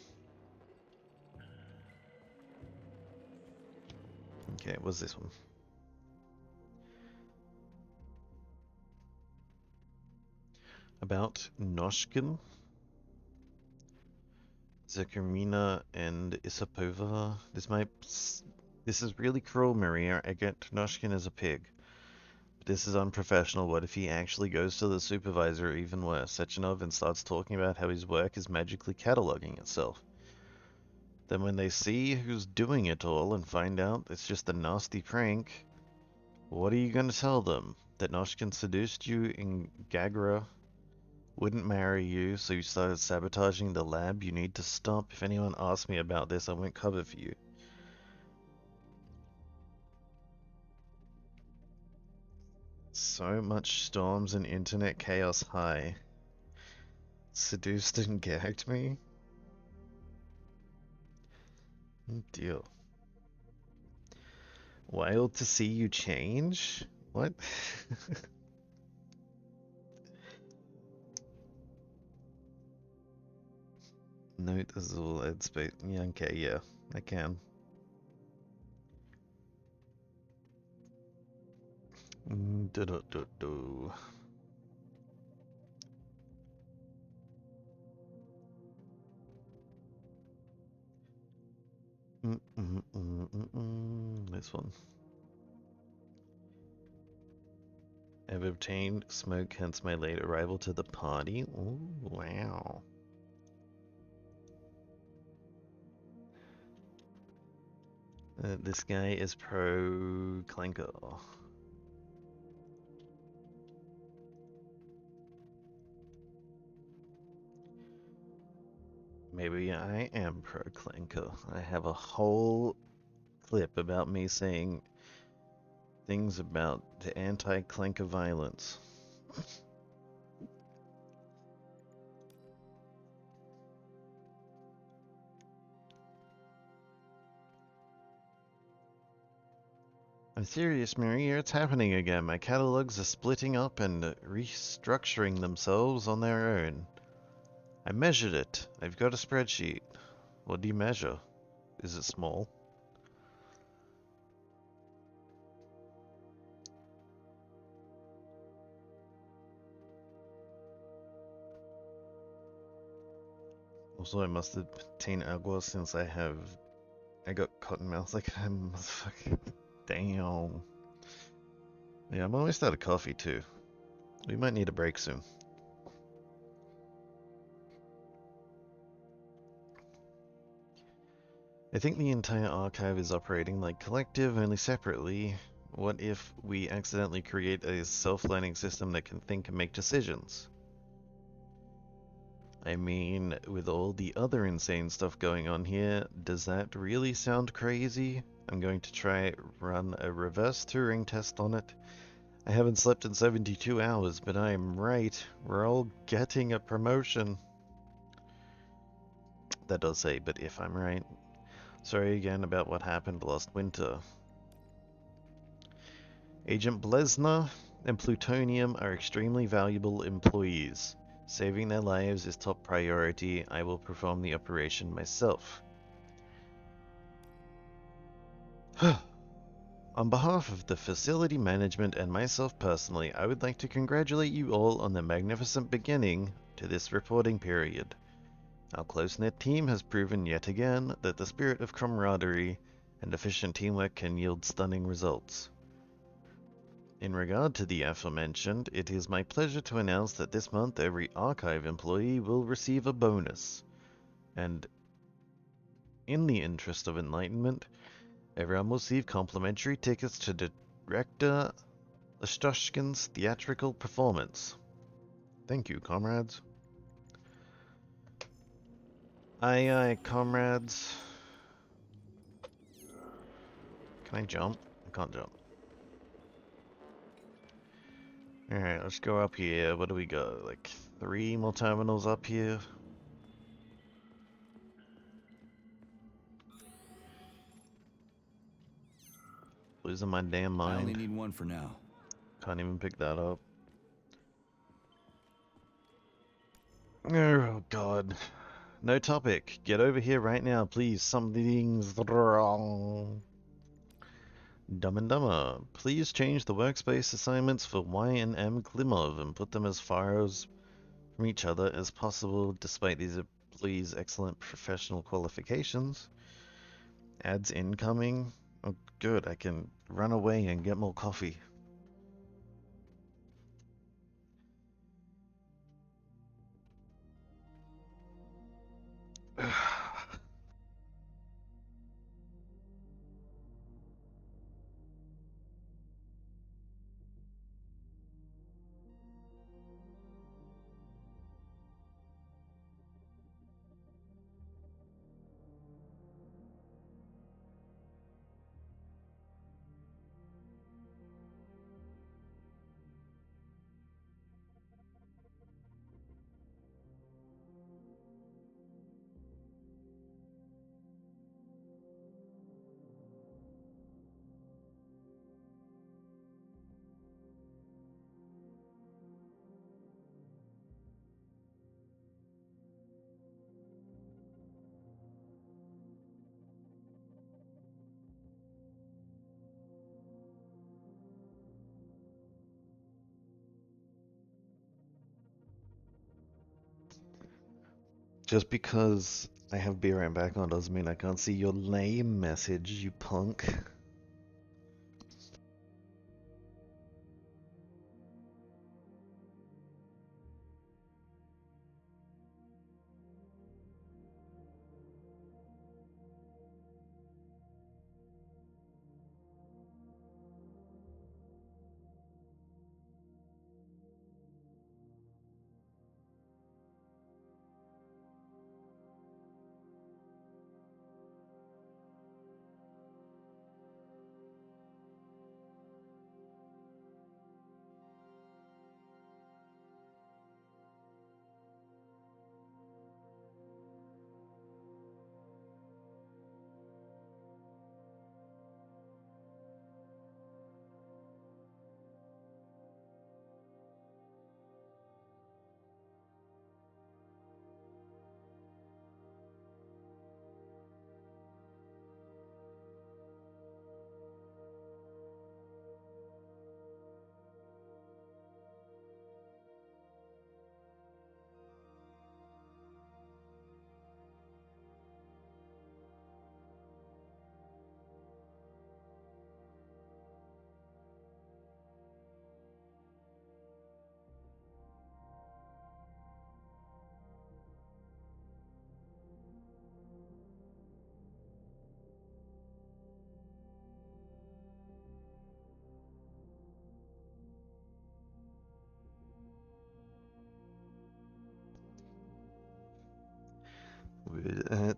Okay, what's this one? About Noshkin, Zekermina, and Isapova. This is really cruel, Maria. I get Noshkin as a pig. This is unprofessional. What if he actually goes to the supervisor, or even worse, Sechenov, and starts talking about how his work is magically cataloging itself? Then when they see who's doing it all and find out it's just a nasty prank, what are you going to tell them? That Noshkin seduced you in Gagra, wouldn't marry you, so you started sabotaging the lab? You need to stop. If anyone asks me about this, I won't cover for you. So much storms and internet chaos high. Seduced and gagged me? Deal. Wild to see you change? What? Note as all ad space. Yeah, okay, yeah, I can. Do. This one. I've obtained smoke, hence my late arrival to the party. Ooh, wow. This guy is pro Clanker. Maybe I am pro Clanker. I have a whole clip about me saying things about the anti-Clanker violence. I'm serious, Maria. It's happening again. My catalogs are splitting up and restructuring themselves on their own. I measured it. I've got a spreadsheet. What do you measure? Is it small? Also, I must obtain agua since I got cotton mouth like a motherfucker. Damn. Yeah, I'm almost out of coffee too. We might need a break soon. I think the entire archive is operating like Collective, only separately. What if we accidentally create a self-learning system that can think and make decisions? I mean, with all the other insane stuff going on here, does that really sound crazy? I'm going to try run a reverse Turing test on it. I haven't slept in 72 hours, but I am right. We're all getting a promotion. That does say, but if I'm right. Sorry again about what happened last winter. Agent Blesner and Plutonium are extremely valuable employees. Saving their lives is top priority. I will perform the operation myself. On behalf of the facility management and myself personally, I would like to congratulate you all on the magnificent beginning to this reporting period. Our close-knit team has proven yet again that the spirit of camaraderie and efficient teamwork can yield stunning results. In regard to the aforementioned, it is my pleasure to announce that this month every archive employee will receive a bonus. And in the interest of enlightenment, everyone will receive complimentary tickets to Rector Lestoshkin's theatrical performance. Thank you, comrades. Aye, aye, comrades. Can I jump? I can't jump. Alright, let's go up here. What do we got? Like 3 more terminals up here? Losing my damn mind. I only need one for now. Can't even pick that up. Oh god. No topic. Get over here right now, please. Something's wrong. Dumb and Dumber. Please change the workspace assignments for Y and M Klimov and put them as far as from each other as possible despite these employees' excellent professional qualifications. Ads incoming. Oh good, I can run away and get more coffee. Just because I have beer and back on doesn't mean I can't see your lame message, you punk.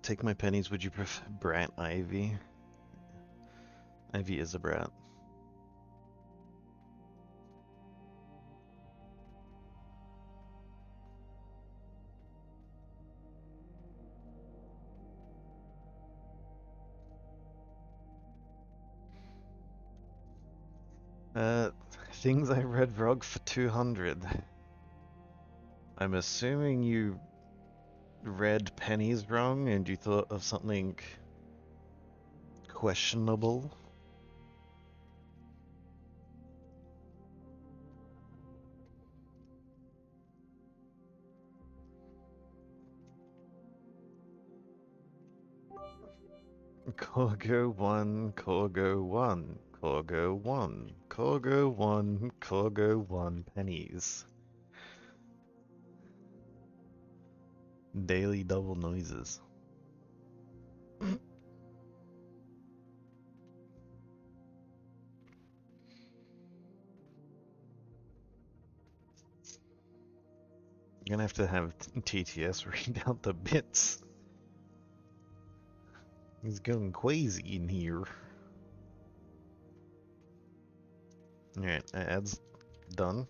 Take my pennies, would you prefer Brat Ivy? Ivy is a brat. Things I read Rog for 200. I'm assuming you read pennies wrong and you thought of something questionable. Corgo 1, Corgo 1, Corgo 1, Corgo 1, Corgo 1 pennies. Daily double noises. gonna have to have TTS read out the bits. He's going crazy in here. Alright, ads done.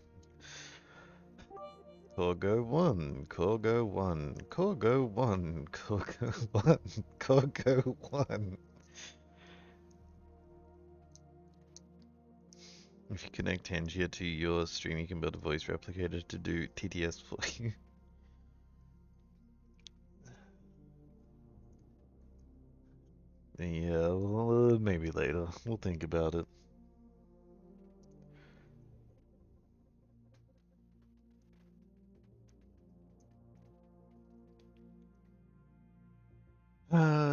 Corgo 1, Corgo 1, Corgo 1, Corgo 1, Corgo 1. If you connect Tangier to your stream, you can build a voice replicator to do TTS for you. Yeah, well, maybe later. We'll think about it.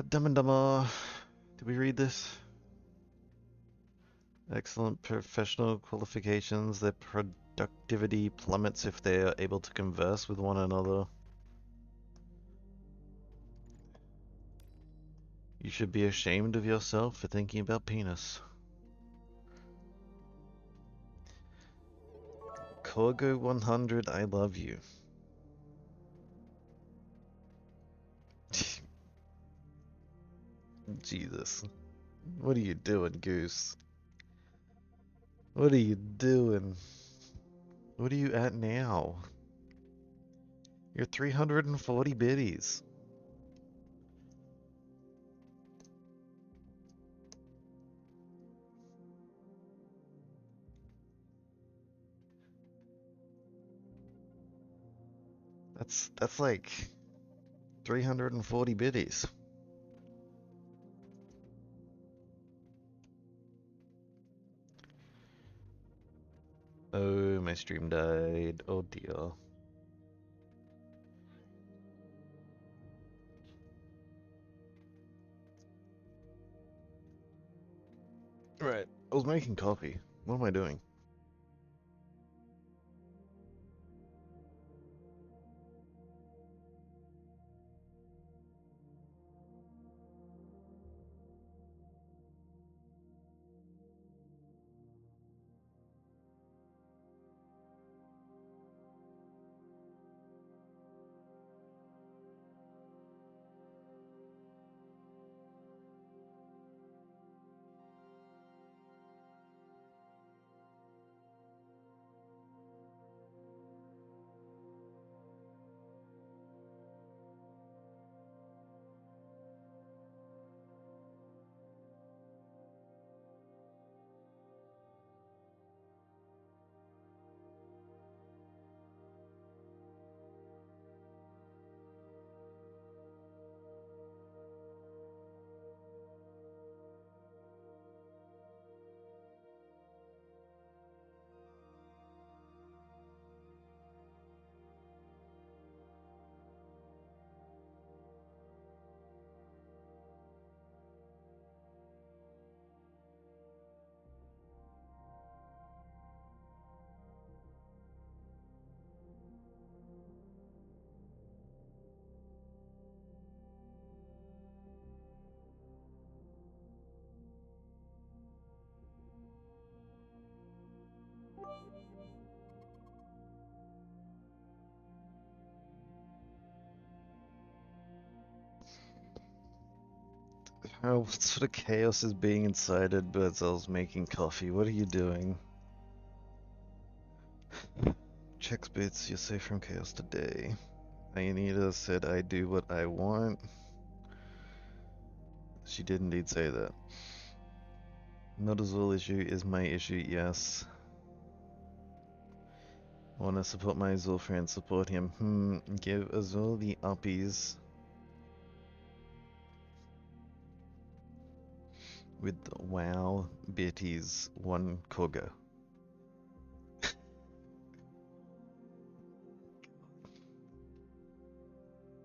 Dumb and Dumber. Did we read this? Excellent professional qualifications. Their productivity plummets if they are able to converse with one another. You should be ashamed of yourself for thinking about penis. Corgo 100, I love you. Jesus. What are you doing, Goose? What are you doing? What are you at now? You're 340 biddies. That's like 340 biddies. Oh, my stream died. Oh dear. Right. I was making coffee. What am I doing? Oh, what sort of chaos is being incited? Birdzel's making coffee. What are you doing? Checks bits, you're safe from chaos today. Ayanita said I do what I want. She did indeed say that. Not Azul issue is my issue, yes. Wanna support my Azul friend, support him. Give Azul the uppies. With wow bitties 1 Corgo.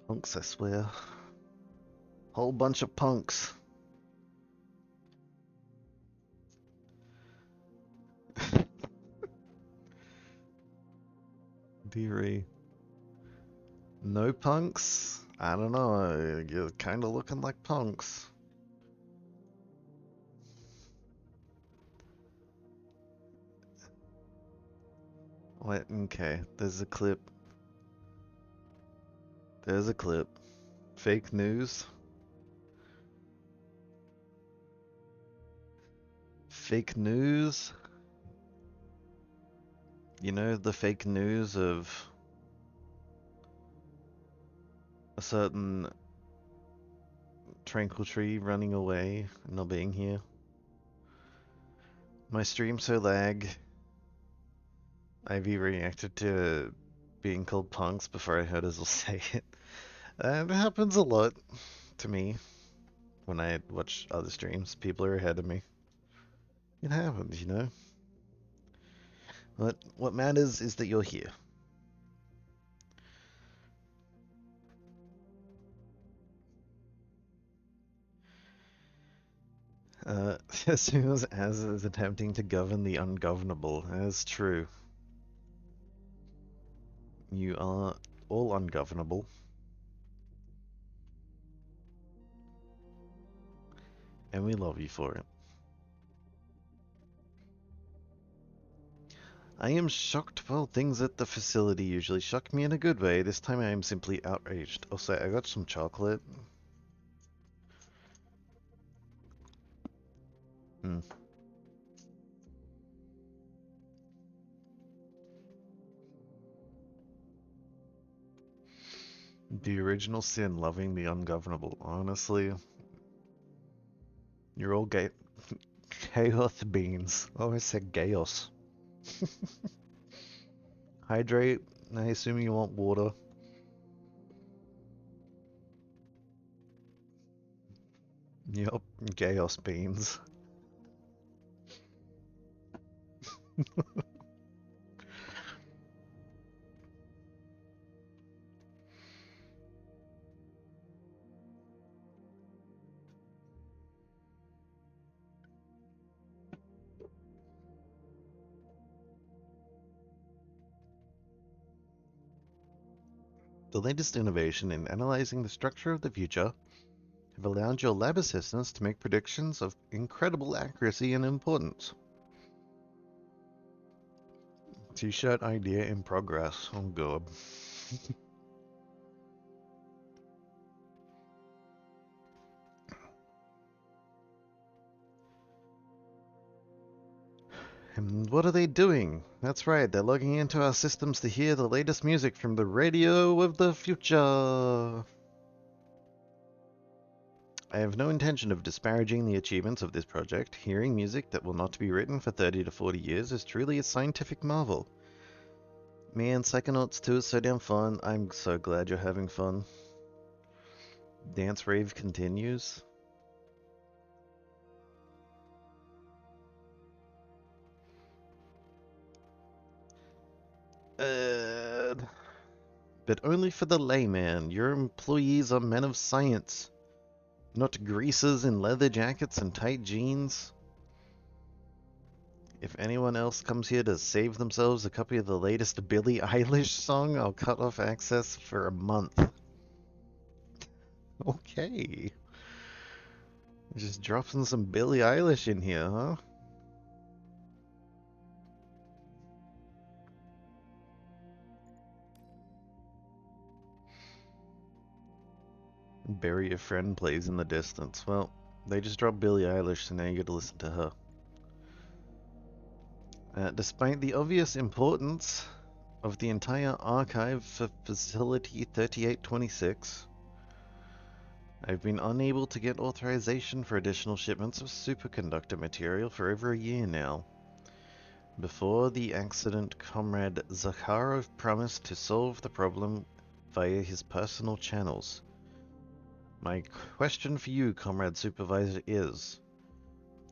Punks, I swear. Whole bunch of punks. Dearie. No punks? I don't know. You're kind of looking like punks. What? Okay, there's a clip. There's a clip. Fake news. Fake news. You know the fake news of a certain tranquil tree running away and not being here? My stream's so lag. Ivy reacted to being called punks before I heard Azul say it. It happens a lot to me when I watch other streams. People are ahead of me. It happens, you know? But what matters is that you're here. As soon as Az is attempting to govern the ungovernable, that's true. You are all ungovernable. And we love you for it. I am shocked. Well, things at the facility usually shock me in a good way. This time I am simply outraged. Also, I got some chocolate. The original sin, loving the ungovernable. Honestly, you're all gay. Chaos beans. Oh, I said chaos. Hydrate. I assume you want water. Yup, chaos beans. The latest innovation in analyzing the structure of the future have allowed your lab assistants to make predictions of incredible accuracy and importance. T-shirt idea in progress. Oh god. And what are they doing? That's right, they're logging into our systems to hear the latest music from the radio of the future. I have no intention of disparaging the achievements of this project. Hearing music that will not be written for 30 to 40 years is truly a scientific marvel. Man, Psychonauts 2 is so damn fun. I'm so glad you're having fun. Dance Rave continues. But only for the layman. Your employees are men of science, not greasers in leather jackets and tight jeans. If anyone else comes here to save themselves a copy of the latest Billie Eilish song, I'll cut off access for a month. Okay. Just dropping some Billie Eilish in here, huh? Bury Your Friend plays in the distance. Well, they just dropped Billie Eilish, so now you get to listen to her. Despite the obvious importance of the entire archive for Facility 3826, I've been unable to get authorization for additional shipments of superconductor material for over a year now. Before the accident, Comrade Zakharov promised to solve the problem via his personal channels. My question for you, Comrade Supervisor, is: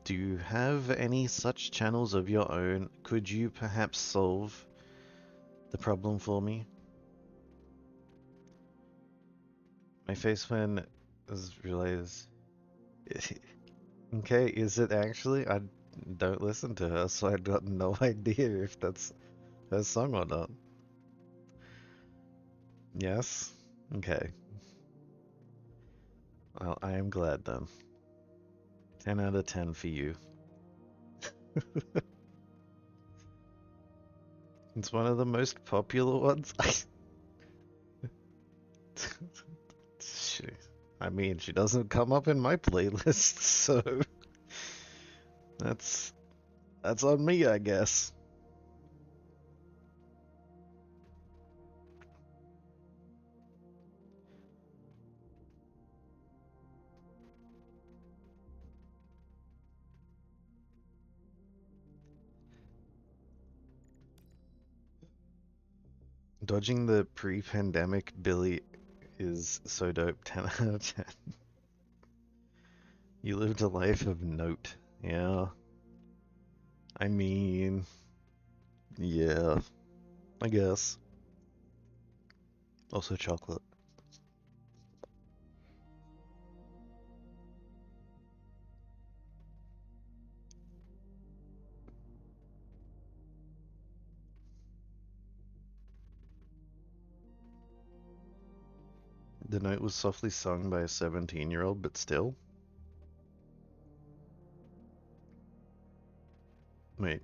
do you have any such channels of your own? Could you perhaps solve the problem for me? My face when I realized... Okay, is it actually? I don't listen to her, so I've got no idea if that's her song or not. Yes? Okay. Well, I am glad then. 10 out of 10 for you. It's one of the most popular ones. I mean, she doesn't come up in my playlist, so that's on me, I guess. Dodging the pre-pandemic Billy is so dope. 10 out of 10. You lived a life of note. Yeah. I mean, yeah, I guess. Also chocolate. The note was softly sung by a 17-year-old, but still. Wait.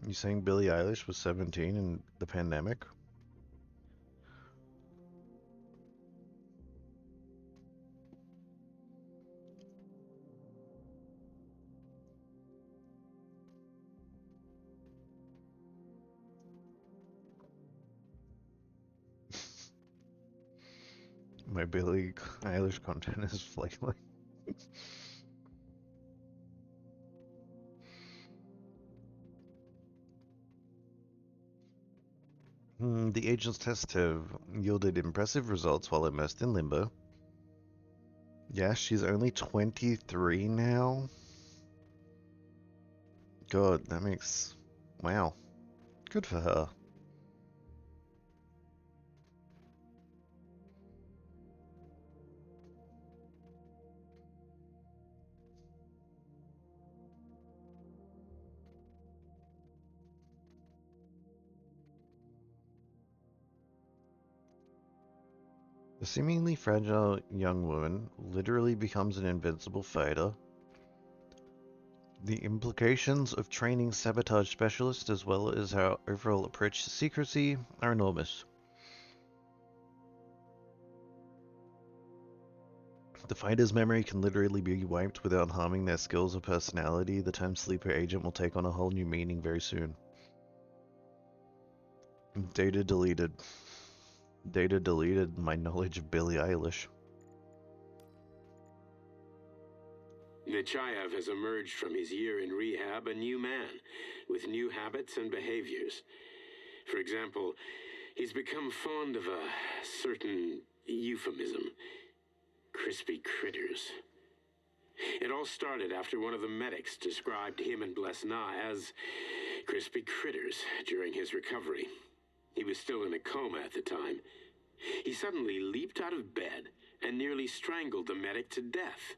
You saying Billie Eilish was 17 in the pandemic? My Billie Eilish content is flailing. The agent's tests have yielded impressive results while immersed in limbo. Yeah, she's only 23 now. God, that makes... Wow. Good for her. The seemingly fragile young woman literally becomes an invincible fighter. The implications of training sabotage specialists as well as our overall approach to secrecy are enormous. The fighter's memory can literally be wiped without harming their skills or personality. The term sleeper agent will take on a whole new meaning very soon. Data deleted. Data deleted my knowledge of Billie Eilish. Nechayev has emerged from his year in rehab a new man, with new habits and behaviors. For example, he's become fond of a certain euphemism. Crispy critters. It all started after one of the medics described him and Blesna as crispy critters during his recovery. He was still in a coma at the time. He suddenly leaped out of bed and nearly strangled the medic to death.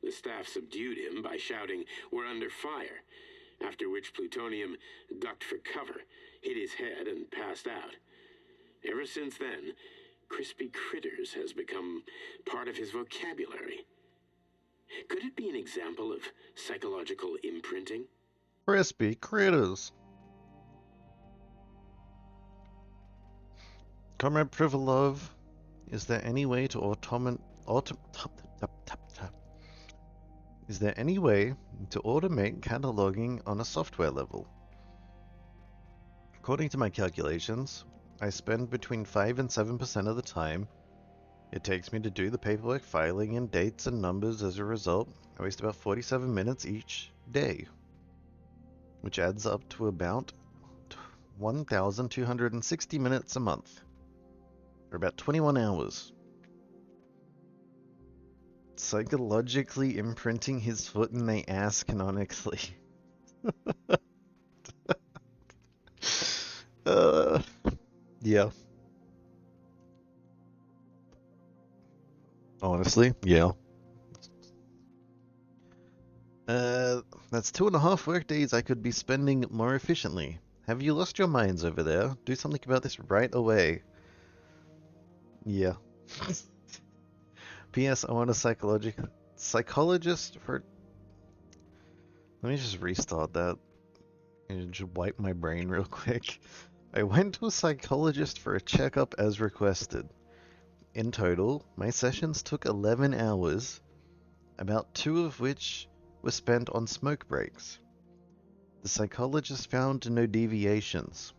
The staff subdued him by shouting, "We're under fire," after which Plutonium ducked for cover, hit his head, and passed out. Ever since then, crispy critters has become part of his vocabulary. Could it be an example of psychological imprinting? Crispy critters. Comrade Privilov, is there any way to automate cataloging on a software level? According to my calculations, I spend between 5 and 7% of the time it takes me to do the paperwork, filing in dates and numbers. As a result, I waste about 47 minutes each day, which adds up to about 1,260 minutes a month, or about 21 hours. Psychologically imprinting his foot in my ass canonically. Yeah. Honestly, yeah. That's 2.5 work days I could be spending more efficiently. Have you lost your minds over there? Do something about this right away. Yeah. P.S. I want a psychologist for... Let me just restart that and just wipe my brain real quick. I went to a psychologist for a checkup as requested. In total, my sessions took 11 hours, about 2 of which were spent on smoke breaks. The psychologist found no deviations.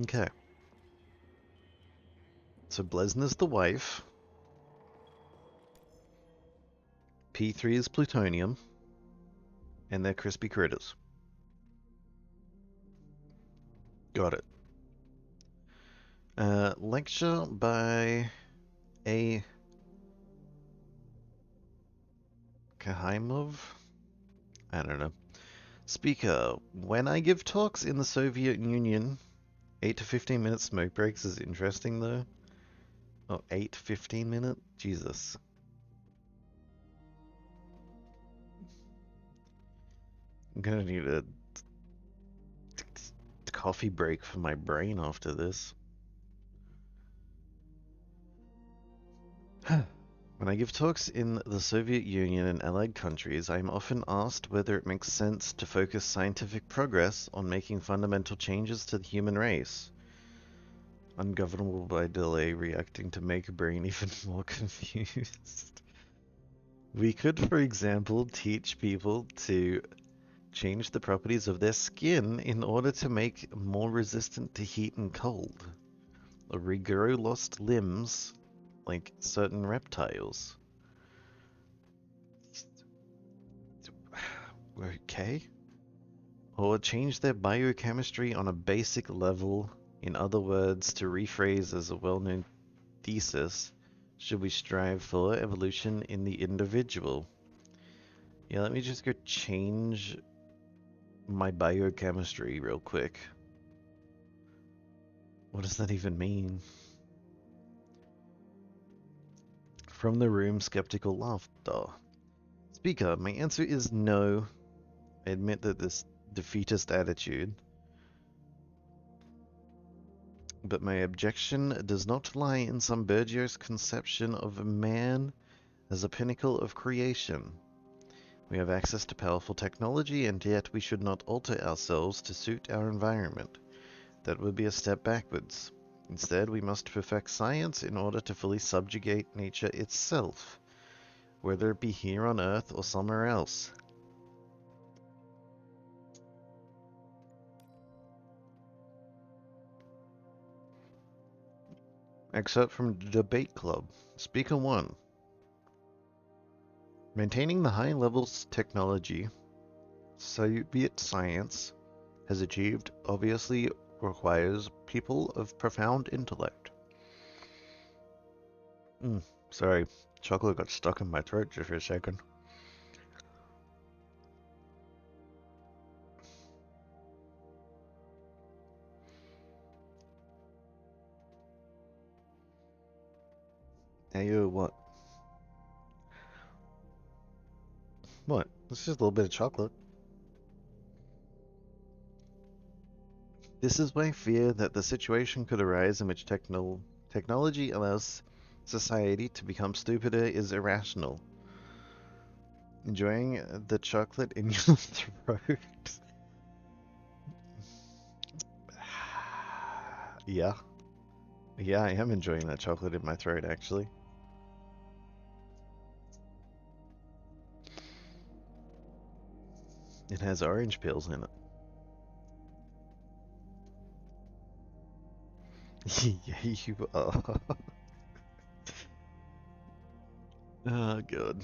Okay. So Blesna's the wife. P3 is plutonium. And they're crispy critters. Got it. Lecture by A. Kahaimov? I don't know. Speaker, when I give talks in the Soviet Union, 8 to 15 minute smoke breaks is interesting though. Oh, 8 15 minute? Jesus. I'm gonna need a coffee break for my brain after this. When I give talks in the Soviet Union and allied countries, I am often asked whether it makes sense to focus scientific progress on making fundamental changes to the human race. Ungovernable by delay, reacting to make a brain even more confused. We could, for example, teach people to change the properties of their skin in order to make more resistant to heat and cold. Or regrow lost limbs like certain reptiles. Okay. Or change their biochemistry on a basic level. In other words, to rephrase as a well-known thesis, should we strive for evolution in the individual? Yeah, let me just go change my biochemistry real quick. What does that even mean? From the room, skeptical laughter. Speaker, my answer is no. I admit that this defeatist attitude. But my objection does not lie in some Bergio's conception of a man as a pinnacle of creation. We have access to powerful technology, and yet we should not alter ourselves to suit our environment. That would be a step backwards. Instead, we must perfect science in order to fully subjugate nature itself, whether it be here on Earth or somewhere else. Excerpt from Debate Club. Speaker 1. Maintaining the high levels technology Soviet science has achieved obviously requires people of profound intellect. Sorry, chocolate got stuck in my throat just for a second. Hey, you, what? What? It's just a little bit of chocolate. This is my fear that the situation could arise in which technology allows society to become stupider is irrational. Enjoying the chocolate in your throat? Yeah. Yeah, I am enjoying that chocolate in my throat, actually. It has orange peels in it. Yeah, you are. Oh, God.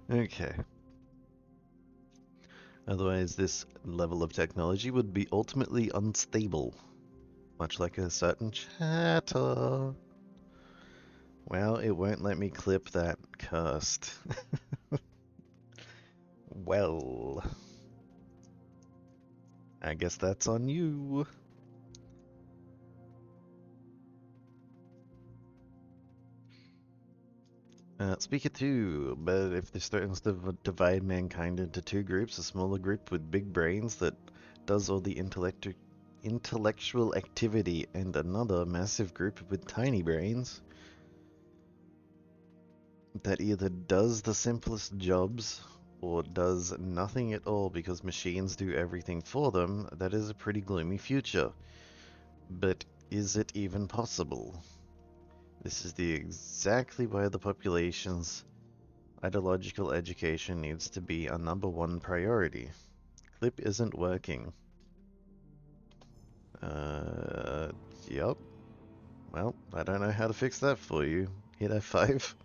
Okay. Otherwise, this level of technology would be ultimately unstable, much like a certain chatter. Well, it won't let me clip that cursed. Well, I guess that's on you. Speaker 2, but if this threatens to divide mankind into two groups, a smaller group with big brains that does all the intellectual activity and another massive group with tiny brains that either does the simplest jobs or does nothing at all because machines do everything for them, that is a pretty gloomy future. But is it even possible? This is exactly why the population's ideological education needs to be a #1 priority. Clip isn't working. Yep. Well, I don't know how to fix that for you. Hit F5.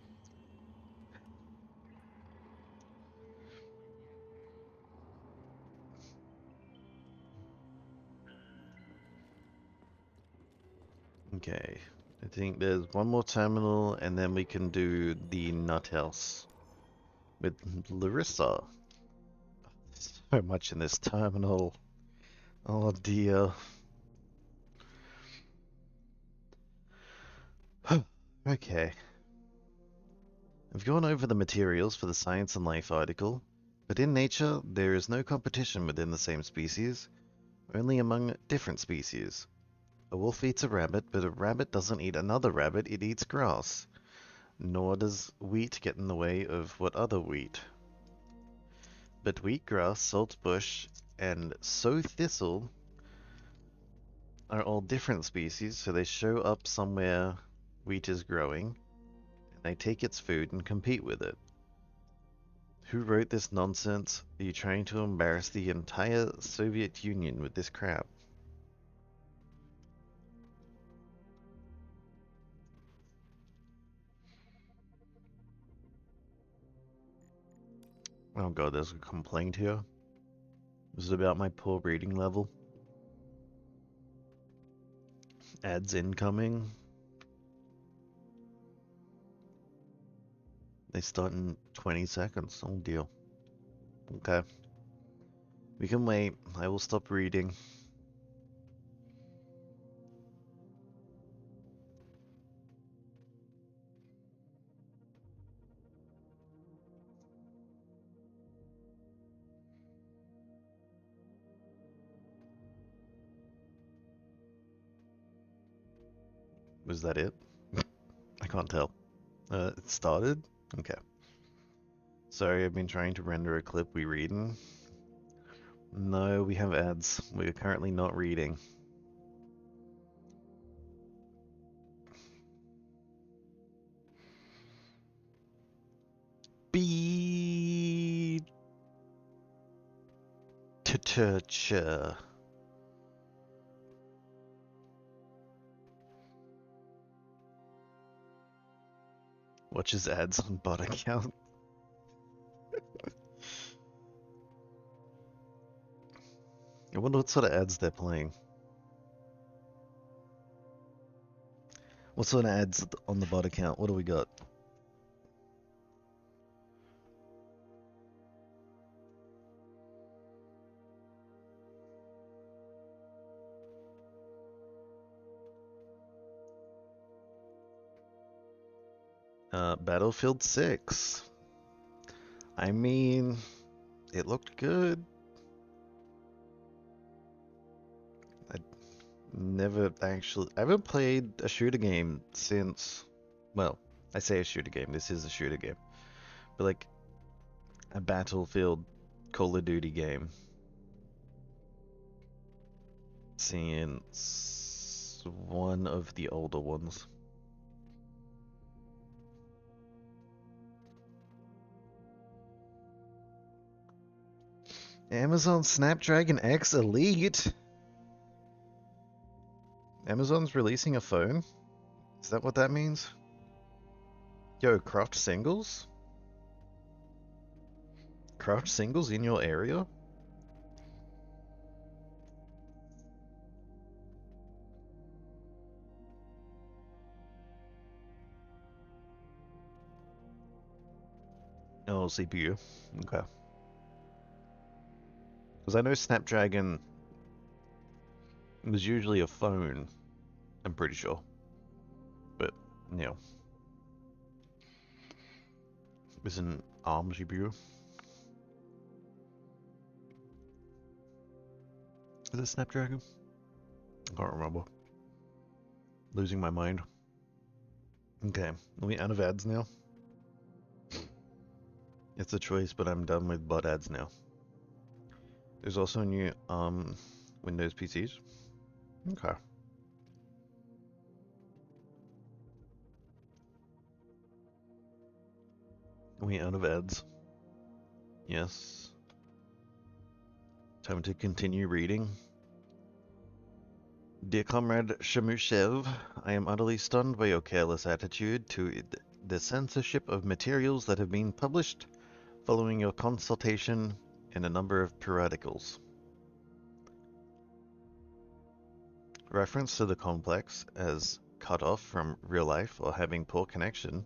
Okay. I think there's one more terminal and then we can do the nut house with Larissa. So much in this terminal. Oh dear. Okay. I've gone over the materials for the Science and Life article, but in nature there is no competition within the same species, only among different species. A wolf eats a rabbit, but a rabbit doesn't eat another rabbit, it eats grass. Nor does wheat get in the way of what other wheat. But wheatgrass, saltbush, and sow thistle are all different species, so they show up somewhere wheat is growing, and they take its food and compete with it. Who wrote this nonsense? Are you trying to embarrass the entire Soviet Union with this crap? Oh god, there's a complaint here. This is about my poor reading level. Ads incoming. They start in 20 seconds. Oh deal. Okay. We can wait. I will stop reading. Was that it? I can't tell. It started? Okay. Sorry, I've been trying to render a clip we reading. No, we have ads. We're currently not reading. Be cha. Watches ads on bot account. I wonder what sort of ads they're playing. What sort of ads on the bot account? What do we got? Battlefield 6. I mean, it looked good. I haven't played a shooter game since, well, I say a shooter game, this is a shooter game, but like a Battlefield Call of Duty game since one of the older ones. Amazon Snapdragon X Elite? Amazon's releasing a phone? Is that what that means? Yo, craft singles? Craft singles in your area? Oh, CPU. Okay. Because I know Snapdragon was usually a phone, I'm pretty sure. But, you know. It was an ARM GPU. Is it Snapdragon? I can't remember. Losing my mind. Okay, are we out of ads now? It's a choice, but I'm done with bot ads now. There's also new Windows PCs. Okay. Are we out of ads? Yes. Time to continue reading. Dear Comrade Shamushev, I am utterly stunned by your careless attitude to the censorship of materials that have been published following your consultation in a number of periodicals. Reference to the complex as cut off from real life or having poor connection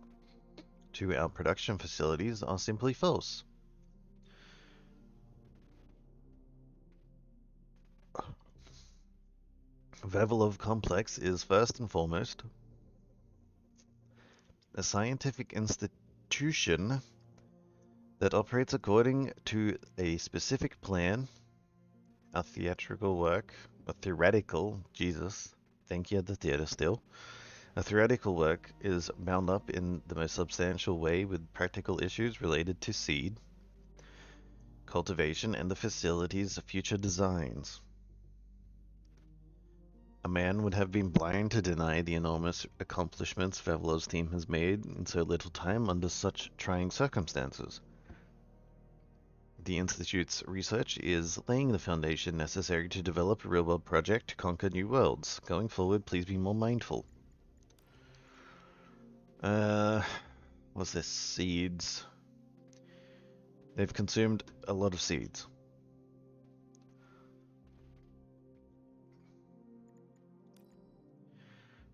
to our production facilities are simply false. Vavilov Complex is first and foremost a scientific institution that operates according to a specific plan. A theoretical, Jesus, thank you, the theater still. A theoretical work is bound up in the most substantial way with practical issues related to seed, cultivation, and the facility's future designs. A man would have been blind to deny the enormous accomplishments Vavilov's team has made in so little time under such trying circumstances. The Institute's research is laying the foundation necessary to develop a real-world project to conquer new worlds. Going forward, please be more mindful. What's this? Seeds. They've consumed a lot of seeds.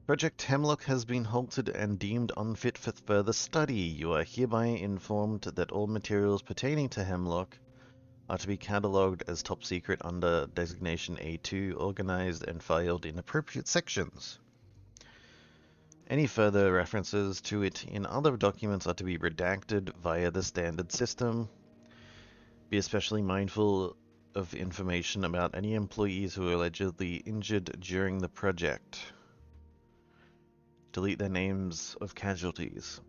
Project Hemlock has been halted and deemed unfit for further study. You are hereby informed that all materials pertaining to Hemlock are to be catalogued as top secret under designation A2, organized and filed in appropriate sections. Any further references to it in other documents are to be redacted via the standard system. Be especially mindful of information about any employees who were allegedly injured during the project. Delete their names of casualties.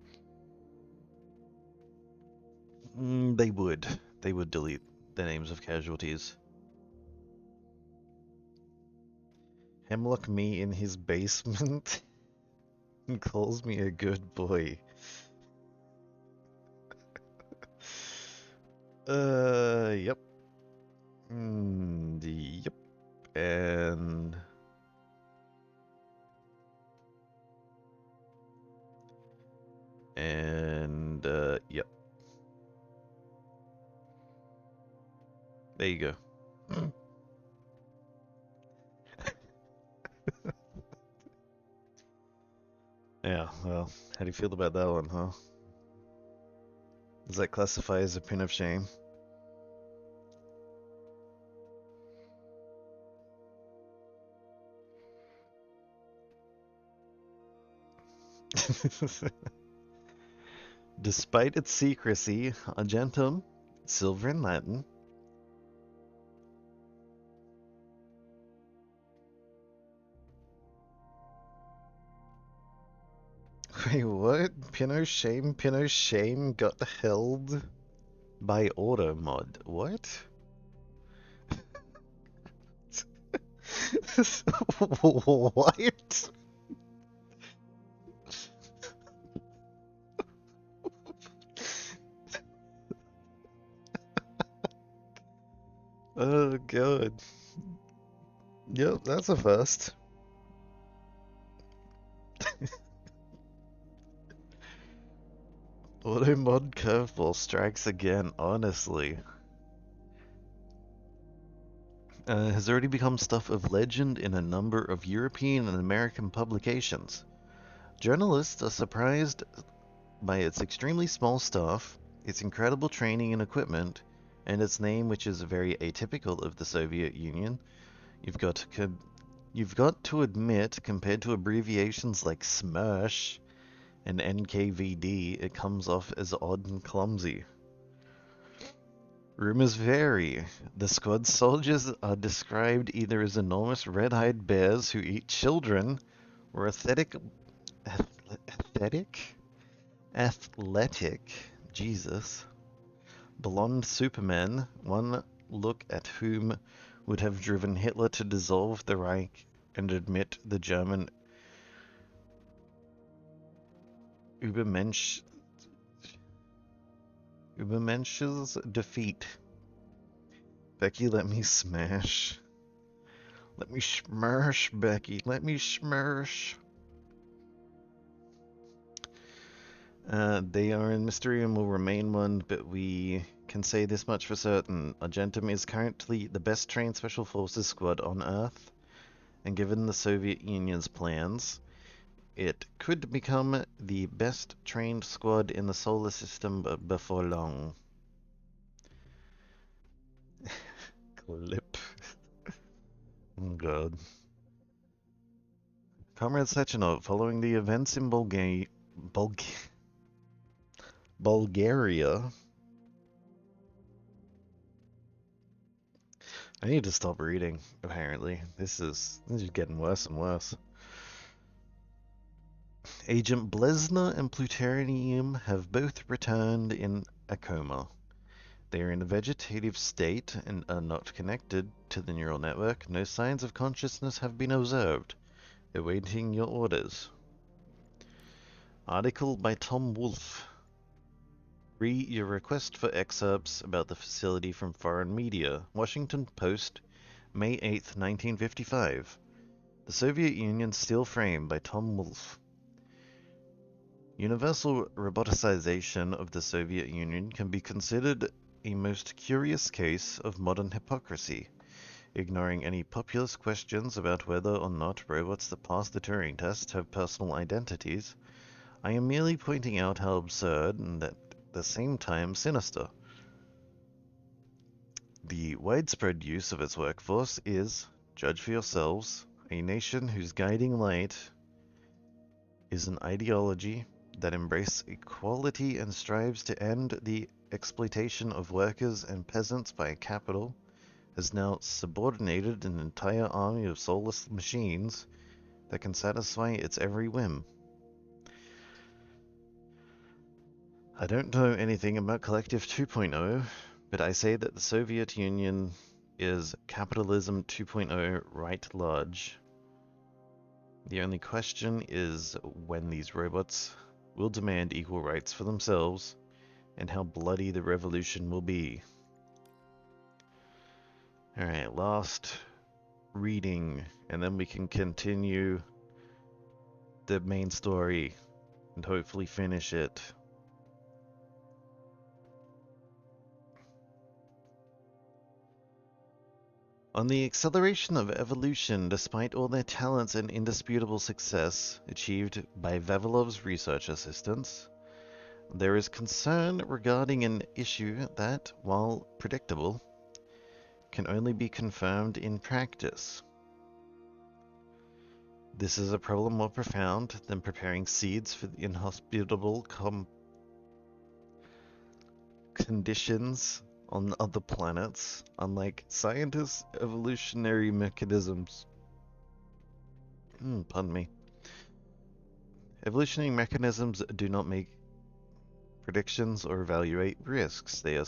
They would delete the names of casualties. Hemlock me in his basement and calls me a good boy. Yep. Yep. And yep. There you go. Yeah, well, how do you feel about that one, huh? Does that classify as a pin of shame? Despite its secrecy, Argentum, silver in Latin. Wait, what? Pinot Shame got held by Auto Mod. What? What? Oh god. Yep, that's a first. Auto Mod curveball strikes again, honestly. Has already become stuff of legend in a number of European and American publications. Journalists are surprised by its extremely small staff, its incredible training and equipment, and its name, which is very atypical of the Soviet Union. You've got to admit, compared to abbreviations like SMERSH and NKVD, it comes off as odd and clumsy. Rumors vary. The squad's soldiers are described either as enormous red-eyed bears who eat children, or athletic, Jesus, blonde supermen, one look at whom would have driven Hitler to dissolve the Reich and admit the German Übermensch's defeat. Becky, let me smash. Let me smash, Becky. Let me smash. They are in mystery and will remain one, but we can say this much for certain. Argentum is currently the best trained Special Forces squad on Earth, and given the Soviet Union's plans, it could become the best trained squad in the solar system before long. Clip. Oh god. Comrade Sechenov, following the events in Bulgaria, I need to stop reading, apparently. This is getting worse and worse. Agent Blesner and Plutonium have both returned in a coma. They are in a vegetative state and are not connected to the neural network. No signs of consciousness have been observed. Awaiting your orders. Article by Tom Wolfe. Read your request for excerpts about the facility from foreign media. Washington Post, May 8, 1955. The Soviet Union Steel Frame by Tom Wolfe. Universal roboticization of the Soviet Union can be considered a most curious case of modern hypocrisy. Ignoring any populist questions about whether or not robots that pass the Turing test have personal identities, I am merely pointing out how absurd and at the same time sinister. The widespread use of its workforce is, judge for yourselves, a nation whose guiding light is an ideology that embraces equality and strives to end the exploitation of workers and peasants by capital, has now subordinated an entire army of soulless machines that can satisfy its every whim. I don't know anything about Collective 2.0, but I say that the Soviet Union is Capitalism 2.0 right large. The only question is when these robots will demand equal rights for themselves, and how bloody the revolution will be. Alright, last reading, and then we can continue the main story and hopefully finish it. On the acceleration of evolution, despite all their talents and indisputable success achieved by Vavilov's research assistants, there is concern regarding an issue that, while predictable, can only be confirmed in practice. This is a problem more profound than preparing seeds for the inhospitable conditions on other planets. Unlike scientists, evolutionary mechanisms... pardon me. Evolutionary mechanisms do not make predictions or evaluate risks. They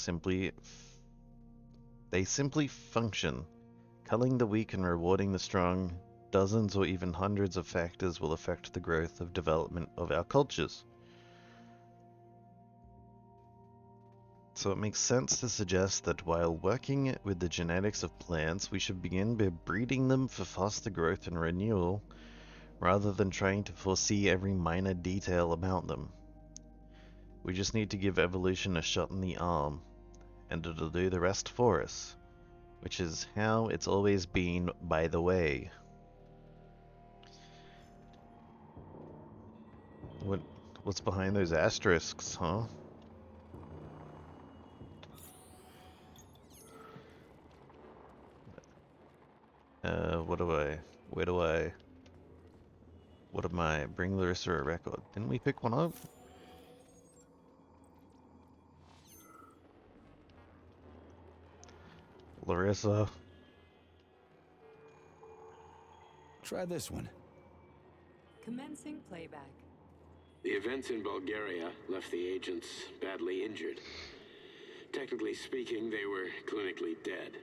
simply function. Culling the weak and rewarding the strong, dozens or even hundreds of factors will affect the growth of development of our cultures. So it makes sense to suggest that while working with the genetics of plants, we should begin by breeding them for faster growth and renewal, rather than trying to foresee every minor detail about them. We just need to give evolution a shot in the arm, and it'll do the rest for us, which is how it's always been, by the way. What's behind those asterisks, huh? What am I? Bring Larissa a record. Didn't we pick one up? Larissa. Try this one. Commencing playback. The events in Bulgaria left the agents badly injured. Technically speaking, they were clinically dead.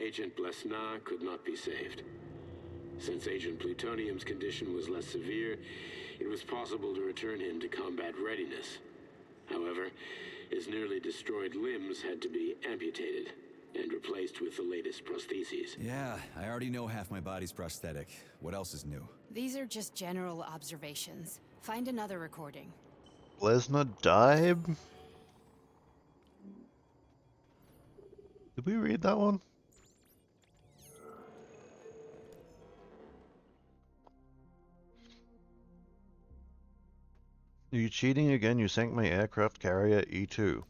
Agent Blesna could not be saved. Since Agent Plutonium's condition was less severe, it was possible to return him to combat readiness. However, his nearly destroyed limbs had to be amputated and replaced with the latest prostheses. Yeah, I already know half my body's prosthetic. What else is new? These are just general observations. Find another recording. Blesna died? Did we read that one? Are you cheating again? You sank my aircraft carrier E2.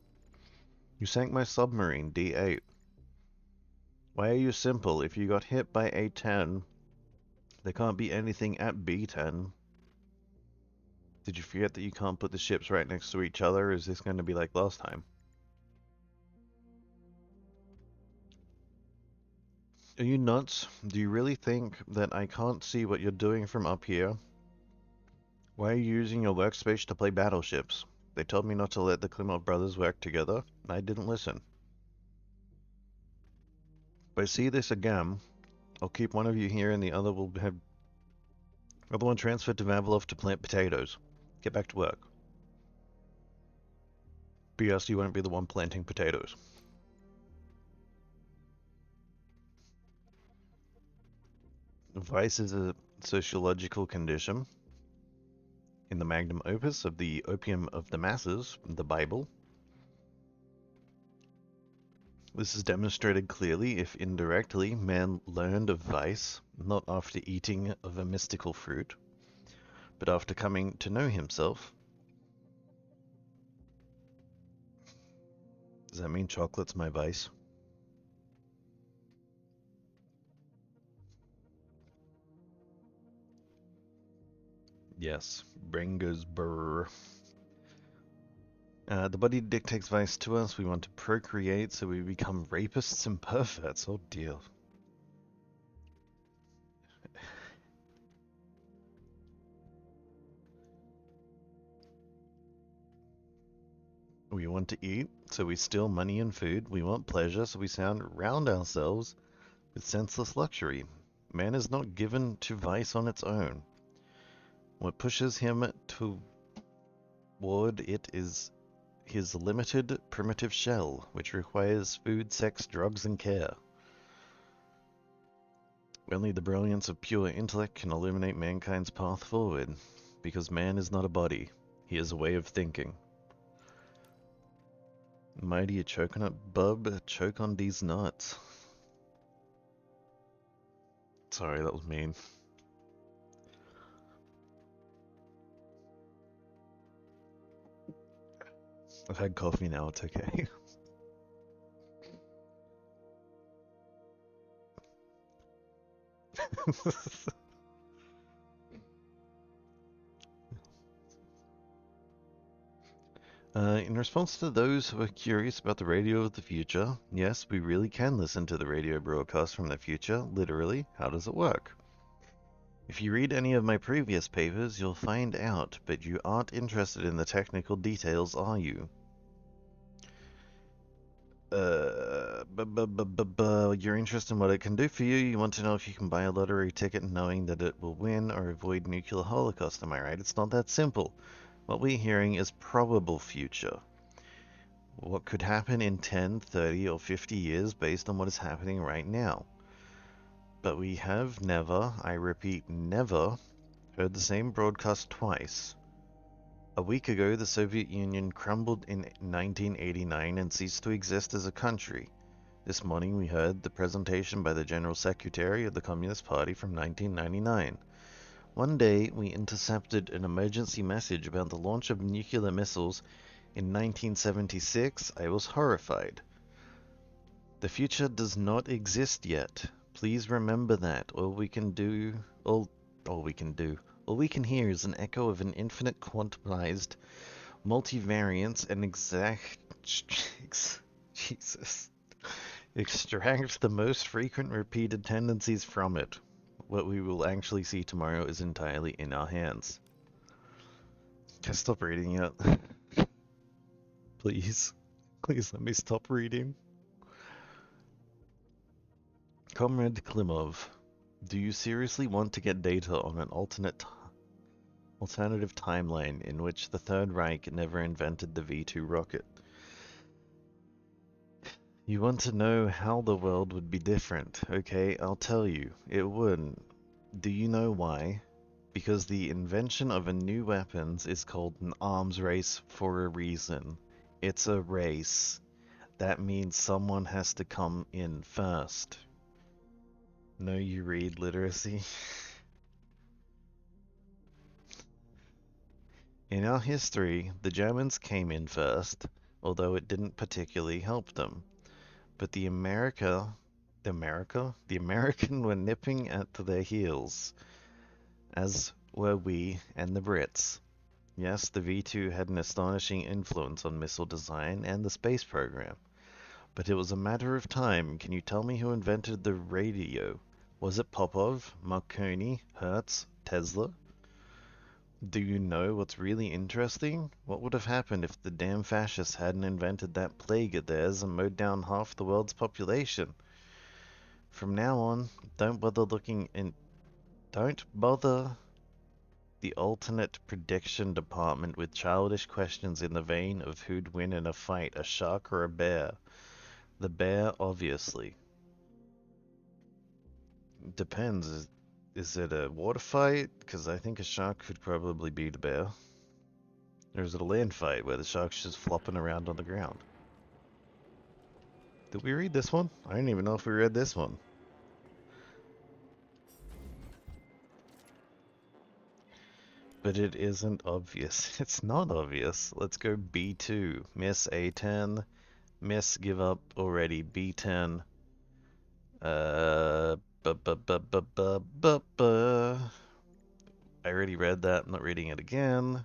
You sank my submarine D8. Why are you simple? If you got hit by A10, there can't be anything at B10. Did you forget that you can't put the ships right next to each other? Is this going to be like last time? Are you nuts? Do you really think that I can't see what you're doing from up here? Why are you using your workspace to play battleships? They told me not to let the Klimov brothers work together, and I didn't listen. If I see this again, I'll keep one of you here and the other will have... other one transferred to Vavilov to plant potatoes. Get back to work. P.S. You won't be the one planting potatoes. Vice is a sociological condition. In the magnum opus of the Opium of the Masses, the Bible. This is demonstrated clearly, if indirectly, man learned of vice, not after eating of a mystical fruit, but after coming to know himself. Does that mean chocolate's my vice? Yes, brain goes brrr. The body dictates vice to us. We want to procreate, so we become rapists and perverts. Oh dear. We want to eat, so we steal money and food. We want pleasure, so we surround ourselves with senseless luxury. Man is not given to vice on its own. What pushes him toward it is his limited primitive shell, which requires food, sex, drugs, and care. Only the brilliance of pure intellect can illuminate mankind's path forward, because man is not a body, he is a way of thinking. Mighty a coconut bub, choke on these nuts. Sorry, that was mean. I've had coffee now, it's okay. In response to those who are curious about the radio of the future, yes, we really can listen to the radio broadcast from the future, literally. How does it work? If you read any of my previous papers, you'll find out, but you aren't interested in the technical details, are you? You're interested in what it can do for you. You want to know if you can buy a lottery ticket knowing that it will win or avoid nuclear holocaust, am I right? It's not that simple. What we're hearing is probable future. What could happen in 10, 30, or 50 years based on what is happening right now. But we have never, I repeat, never, heard the same broadcast twice. A week ago, the Soviet Union crumbled in 1989 and ceased to exist as a country. This morning we heard the presentation by the General Secretary of the Communist Party from 1999. One day, we intercepted an emergency message about the launch of nuclear missiles in 1976. I was horrified. The future does not exist yet. Please remember that. All we can hear is an echo of an infinite quantized multivariance and exact... Jesus. Extract the most frequent repeated tendencies from it. What we will actually see tomorrow is entirely in our hands. Can I stop reading it? Please. Please let me stop reading. Comrade Klimov, do you seriously want to get data on an alternative timeline in which the Third Reich never invented the V2 rocket? You want to know how the world would be different? Okay, I'll tell you. It wouldn't. Do you know why? Because the invention of a new weapons is called an arms race for a reason. It's a race. That means someone has to come in first. Know you read literacy? In our history, the Germans came in first, although it didn't particularly help them. But the American were nipping at their heels, as were we and the Brits. Yes, the V2 had an astonishing influence on missile design and the space program. But it was a matter of time. Can you tell me who invented the radio? Was it Popov, Marconi, Hertz, Tesla? Do you know what's really interesting? What would have happened if the damn fascists hadn't invented that plague of theirs and mowed down half the world's population? From now on, don't bother the alternate prediction department with childish questions in the vein of who'd win in a fight, a shark or a bear. The bear, obviously. Depends. Is it a water fight? Because I think a shark could probably beat a bear. Or is it a land fight where the shark's just flopping around on the ground? Did we read this one? I don't even know if we read this one. But it isn't obvious. It's not obvious. Let's go B2. Miss A10. Miss give up already. B10. I already read that. I'm not reading it again.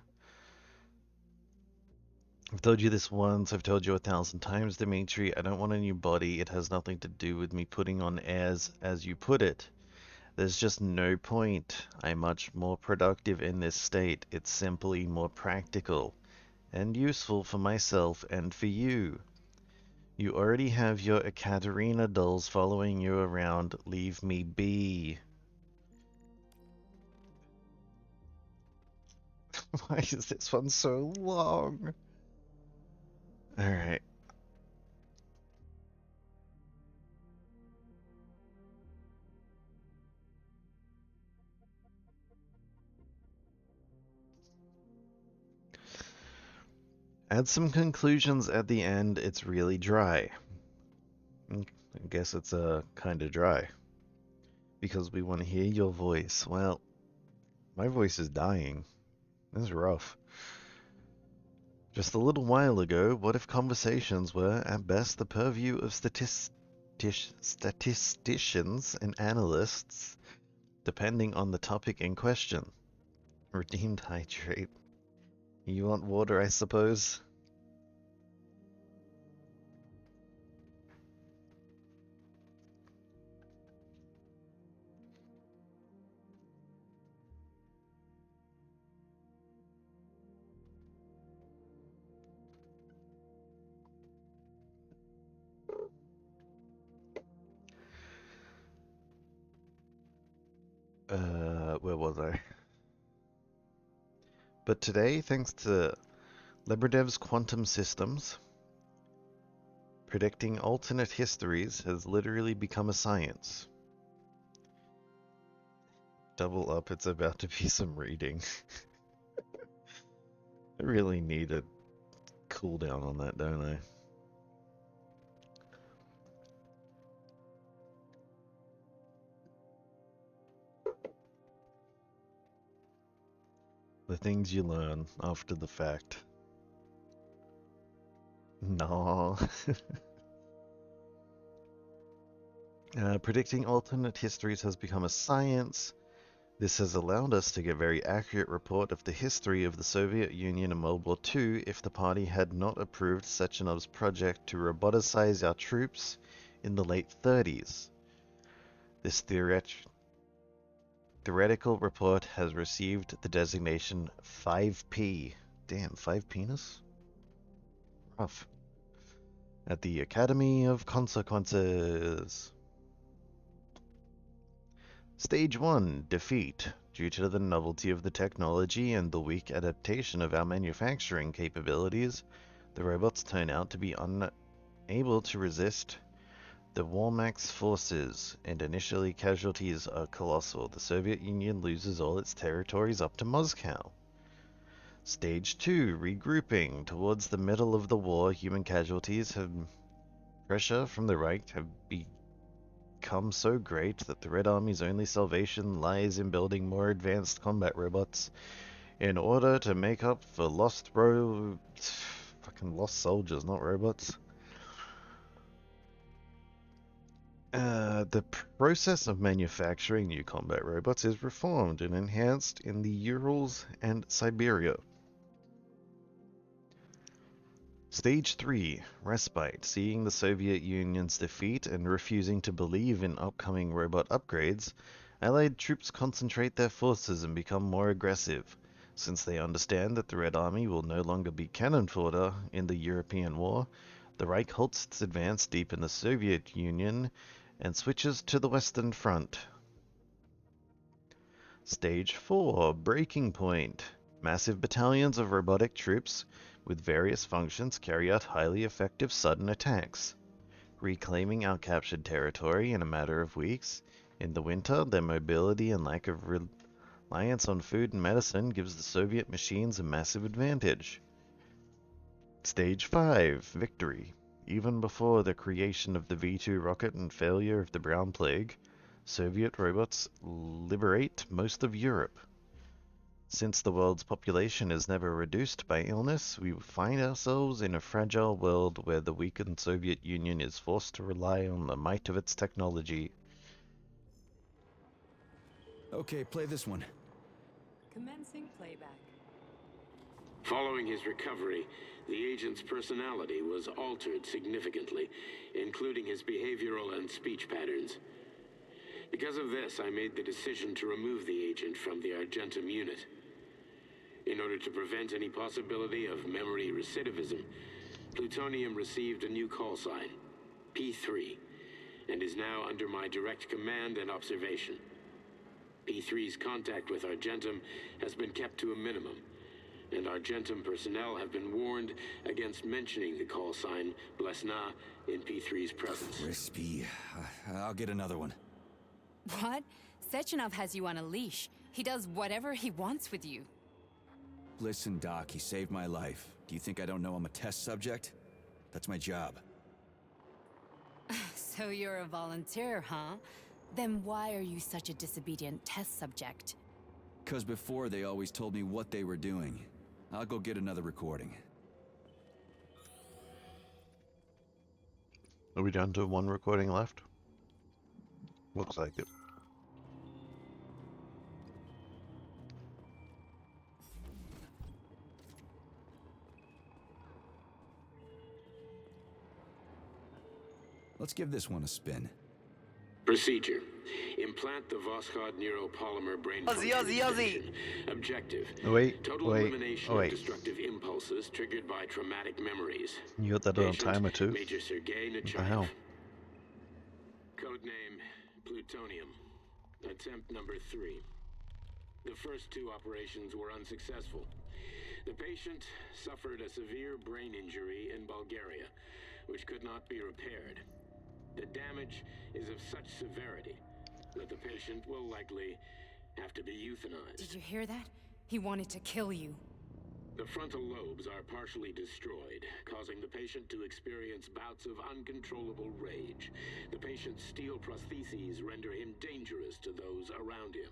I've told you this once. I've told you 1,000 times, Dimitri. I don't want a new body. It has nothing to do with me putting on airs, as you put it. There's just no point. I'm much more productive in this state. It's simply more practical and useful for myself and for you. You already have your Ekaterina dolls following you around. Leave me be. Why is this one so long? Alright. Add some conclusions at the end. It's really dry. I guess it's kind of dry. Because we want to hear your voice. Well, my voice is dying. This is rough. Just a little while ago, what if conversations were, at best, the purview of statisticians and analysts, depending on the topic in question? Redeemed hydrate. You want water, I suppose? Where was I? But today, thanks to Lebedev's quantum systems, predicting alternate histories has literally become a science. Double up, it's about to be some reading. I really need a cooldown on that, don't I? The things you learn after the fact. No. Predicting alternate histories has become a science. This has allowed us to get a very accurate report of the history of the Soviet Union in World War II if the party had not approved Sechenov's project to roboticize our troops in the late 30s. This theoretical report has received the designation 5P. Damn, 5 penis? Rough. At the Academy of Consequences. Stage 1, Defeat. Due to the novelty of the technology and the weak adaptation of our manufacturing capabilities, the robots turn out to be unable to resist the Warmax forces, and initially casualties are colossal. The Soviet Union loses all its territories up to Moscow. Stage 2, Regrouping. Towards the middle of the war, human casualties have pressure from the Reich have become so great that the Red Army's only salvation lies in building more advanced combat robots in order to make up for fucking lost soldiers, not robots. The process of manufacturing new combat robots is reformed and enhanced in the Urals and Siberia. Stage 3, Respite. Seeing the Soviet Union's defeat and refusing to believe in upcoming robot upgrades, Allied troops concentrate their forces and become more aggressive. Since they understand that the Red Army will no longer be cannon fodder in the European war, the Reich halts its advance deep in the Soviet Union and switches to the Western Front. Stage 4, Breaking Point. Massive battalions of robotic troops with various functions carry out highly effective sudden attacks, reclaiming our captured territory in a matter of weeks. In the winter, their mobility and lack of reliance on food and medicine gives the Soviet machines a massive advantage. Stage 5, Victory. Even before the creation of the V-2 rocket and failure of the Brown Plague, Soviet robots liberate most of Europe. Since the world's population is never reduced by illness, we find ourselves in a fragile world where the weakened Soviet Union is forced to rely on the might of its technology. Okay, play this one. Commencing playback. Following his recovery, the agent's personality was altered significantly, including his behavioral and speech patterns. Because of this, I made the decision to remove the agent from the Argentum unit. In order to prevent any possibility of memory recidivism, Plutonium received a new call sign, P3, and is now under my direct command and observation. P3's contact with Argentum has been kept to a minimum, and Argentum personnel have been warned against mentioning the call sign Blesna in P3's presence. Crispy. I'll get another one. What? Sechenov has you on a leash. He does whatever he wants with you. Listen, Doc, he saved my life. Do you think I don't know I'm a test subject? That's my job. So you're a volunteer, huh? Then why are you such a disobedient test subject? 'Cause before they always told me what they were doing. I'll go get another recording. Are we down to one recording left? Looks like it. Let's give this one a spin. Procedure. Implant the Voskhod neuropolymer brain function. Objective. Total elimination of destructive impulses triggered by traumatic memories. You got that on timer too? Major Sergei What the hell? Codename Plutonium. Attempt number 3. The first 2 operations were unsuccessful. The patient suffered a severe brain injury in Bulgaria, which could not be repaired. The damage is of such severity that the patient will likely have to be euthanized. Did you hear that? He wanted to kill you. The frontal lobes are partially destroyed, causing the patient to experience bouts of uncontrollable rage. The patient's steel prostheses render him dangerous to those around him.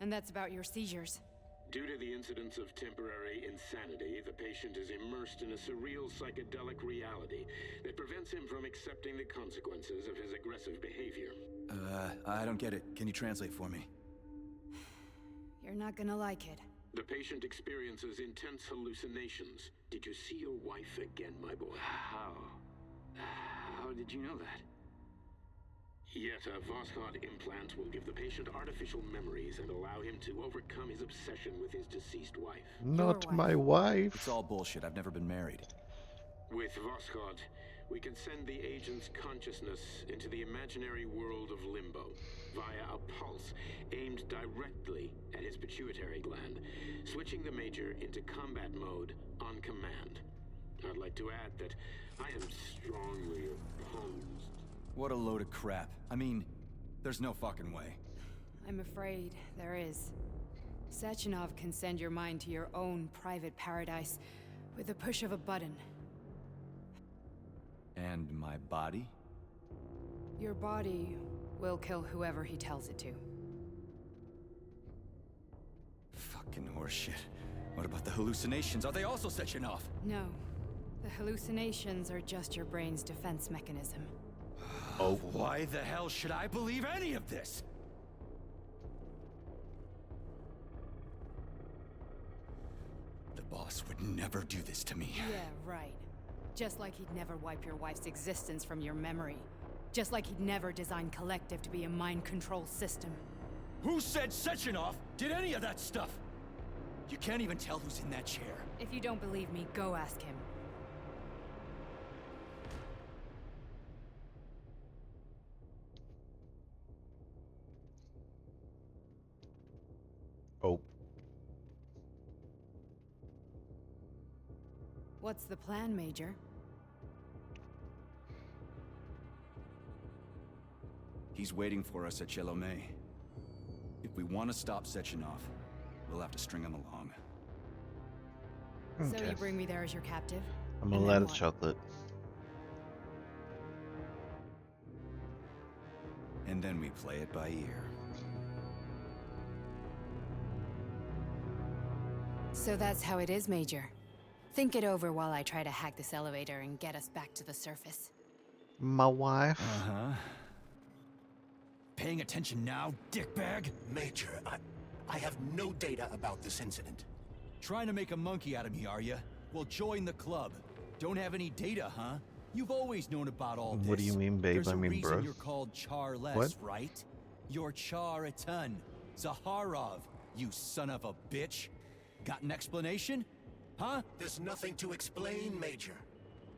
And that's about your seizures. Due to the incidence of temporary insanity, the patient is immersed in a surreal psychedelic reality that prevents him from accepting the consequences of his aggressive behavior. I don't get it. Can you translate for me? You're not gonna like it. The patient experiences intense hallucinations. Did you see your wife again, my boy? How did you know that? Yet a Voskhod implant will give the patient artificial memories and allow him to overcome his obsession with his deceased wife. Not my wife. It's all bullshit. I've never been married. With Voskhod, we can send the agent's consciousness into the imaginary world of limbo via a pulse aimed directly at his pituitary gland, switching the Major into combat mode on command. I'd like to add that I am strongly opposed. What a load of crap. I mean, there's no fucking way. I'm afraid there is. Sechenov can send your mind to your own private paradise with the push of a button. And my body? Your body will kill whoever he tells it to. Fucking horseshit. What about the hallucinations? Are they also Sechenov? No. The hallucinations are just your brain's defense mechanism. Oh, why the hell should I believe any of this? The boss would never do this to me. Yeah, right. Just like he'd never wipe your wife's existence from your memory. Just like he'd never design Collective to be a mind control system. Who said Sechenov did any of that stuff? You can't even tell who's in that chair. If you don't believe me, go ask him. Oh. What's the plan, Major? He's waiting for us at Chelomey. If we want to stop Sechenov, we'll have to string him along. So you bring me there as your captive? I'm a lot of chocolate. And then we play it by ear. So that's how it is, Major. Think it over while I try to hack this elevator and get us back to the surface. My wife? Uh-huh. Paying attention now, dickbag? Major, I have no data about this incident. Trying to make a monkey out of me, are you? Well, join the club. Don't have any data, huh? You've always known about all this. What do you mean, babe? There's I mean, a reason bro. You're called Charless, What? right? You're Char-a-ton. Zaharov, you son of a bitch. Got an explanation? Huh? There's nothing to explain, Major.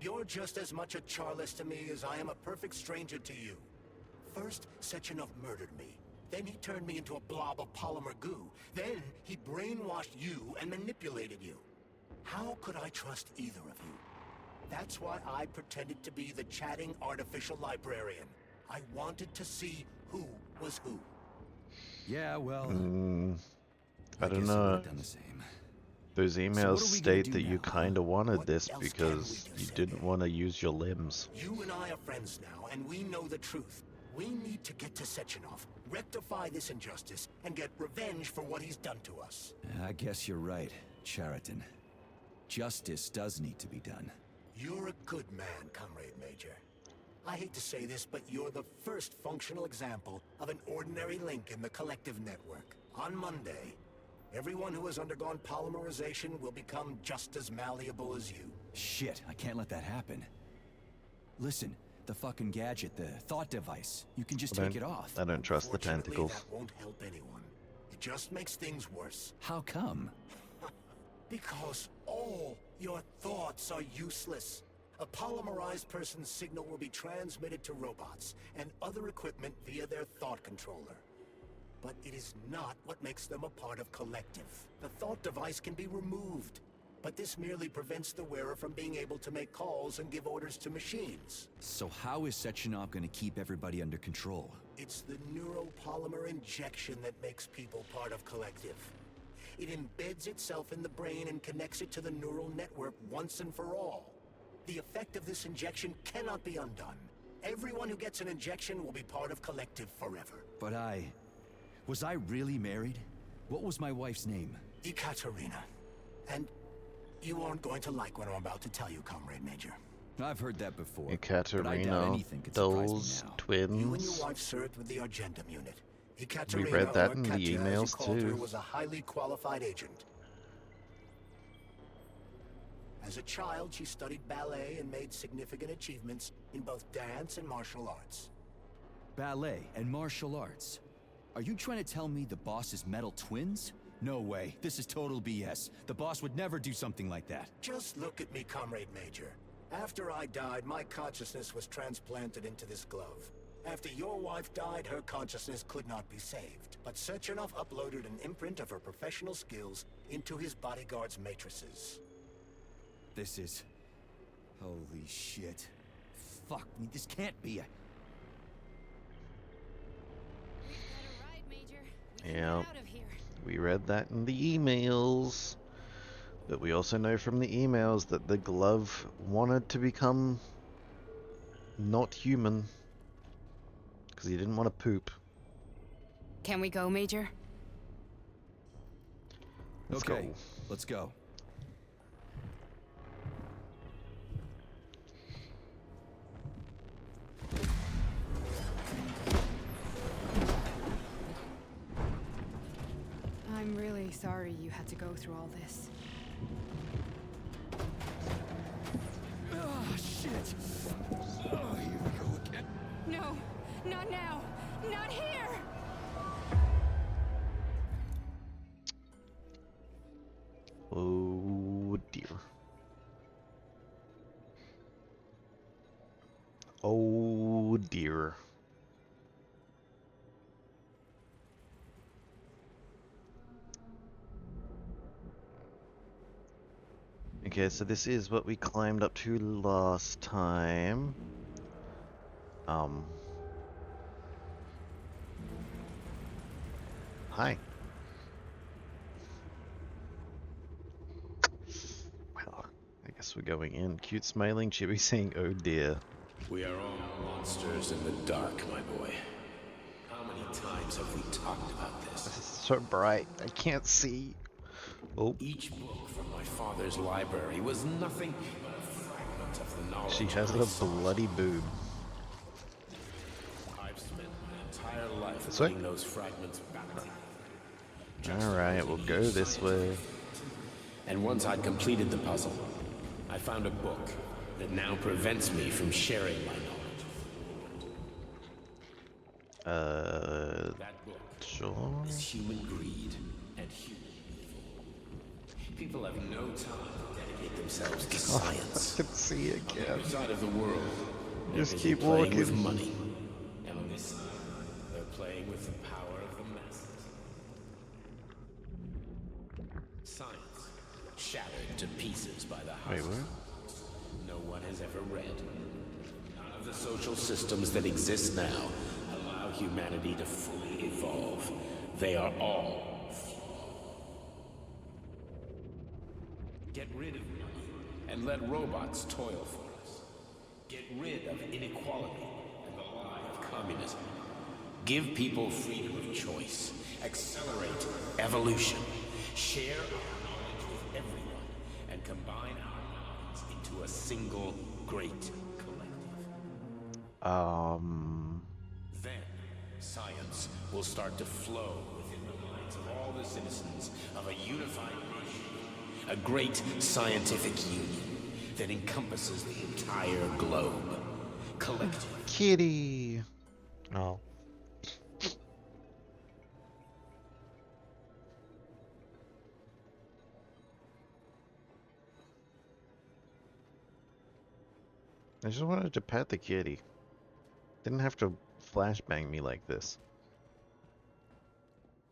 You're just as much a Charless to me as I am a perfect stranger to you. First, Sechenov murdered me. Then he turned me into a blob of polymer goo. Then he brainwashed you and manipulated you. How could I trust either of you? That's why I pretended to be the chatting artificial librarian. I wanted to see who was who. Yeah, well... I don't guess know. we've done the same. Those emails what are we gonna state do that you now? kinda wanted What this else because can we do, you Sergei? didn't want to use your limbs. You and I are friends now, and we know the truth. We need to get to Sechenov, rectify this injustice, and get revenge for what he's done to us. I guess you're right, Chariton. Justice does need to be done. You're a good man, Comrade Major. I hate to say this, but you're the first functional example of an ordinary link in the Collective network. On Monday, everyone who has undergone polymerization will become just as malleable as you. Shit, I can't let that happen. Listen, the fucking gadget, the thought device, you can just I take it off. I don't trust the Fortunately, tentacles. that won't help anyone. It just makes things worse. How come? Because all your thoughts are useless. A polymerized person's signal will be transmitted to robots and other equipment via their thought controller. But it is not what makes them a part of Collective. The thought device can be removed, but this merely prevents the wearer from being able to make calls and give orders to machines. So how is Sechenov gonna keep everybody under control? It's the neuropolymer injection that makes people part of Collective. It embeds itself in the brain and connects it to the neural network once and for all. The effect of this injection cannot be undone. Everyone who gets an injection will be part of Collective forever. But was I really married? What was my wife's name? Ekaterina. And you aren't going to like what I'm about to tell you, Comrade Major. I've heard that before. Ekaterina, but I doubt anything could surprise me those now. You and twins. your wife served with the Argentum unit. Ekaterina, read that or in the Katya, as you emails, called her, too. was a highly qualified agent. As a child, she studied ballet and made significant achievements in both dance and martial arts. ballet, and martial arts. Are you trying to tell me the boss is metal twins? No way. This is total BS. The boss would never do something like that. Just look at me, Comrade Major. After I died, my consciousness was transplanted into this glove. After your wife died, her consciousness could not be saved. But Sechenov uploaded an imprint of her professional skills into his bodyguard's matrices. This is... Holy shit. Fuck me, this can't be a... Yeah, we read that in the emails. But we also know from the emails that the glove wanted to become not human. Because he didn't want to poop. Can we go, Major? Let's okay, go. Let's go. I'm really sorry you had to go through all this. Oh, shit! Oh, here we go again. No, not now! Not here! Oh dear. Oh dear. Okay, so this is what we climbed up to last time. Hi. Well, I guess we're going in. Cute smiling chibi saying, oh dear. We are all monsters in the dark, my boy. How many times have we talked about this? This is so bright, I can't see. Oh. Each book from my father's library was nothing but a fragment of the knowledge. She has a bloody boob. I've spent my entire life This way? putting those fragments back together. Alright, we'll go this way. And once I'd completed the puzzle, I found a book that now prevents me from sharing my knowledge. That book sure. is Human Greed and Human Evil. People have no time to dedicate themselves to science. I can see On the again. other side of the world, Just they're keep playing walking. with money. And on this side, they're playing with the power of the masses. Science shattered to pieces by the Wait, houses what? no one has ever read. None of the social systems that exist now allow humanity to fully evolve. They are all flawed. Get rid of money and let robots toil for us. Get rid of inequality and the lie of communism. Give people freedom of choice. Accelerate evolution. Share our knowledge with everyone and combine our minds into a single great collective. Then, science will start to flow within the minds of all the citizens of a unified nation. A great scientific union that encompasses the entire globe. Collective. Kitty. Oh. I just wanted to pet the kitty. Didn't have to flashbang me like this.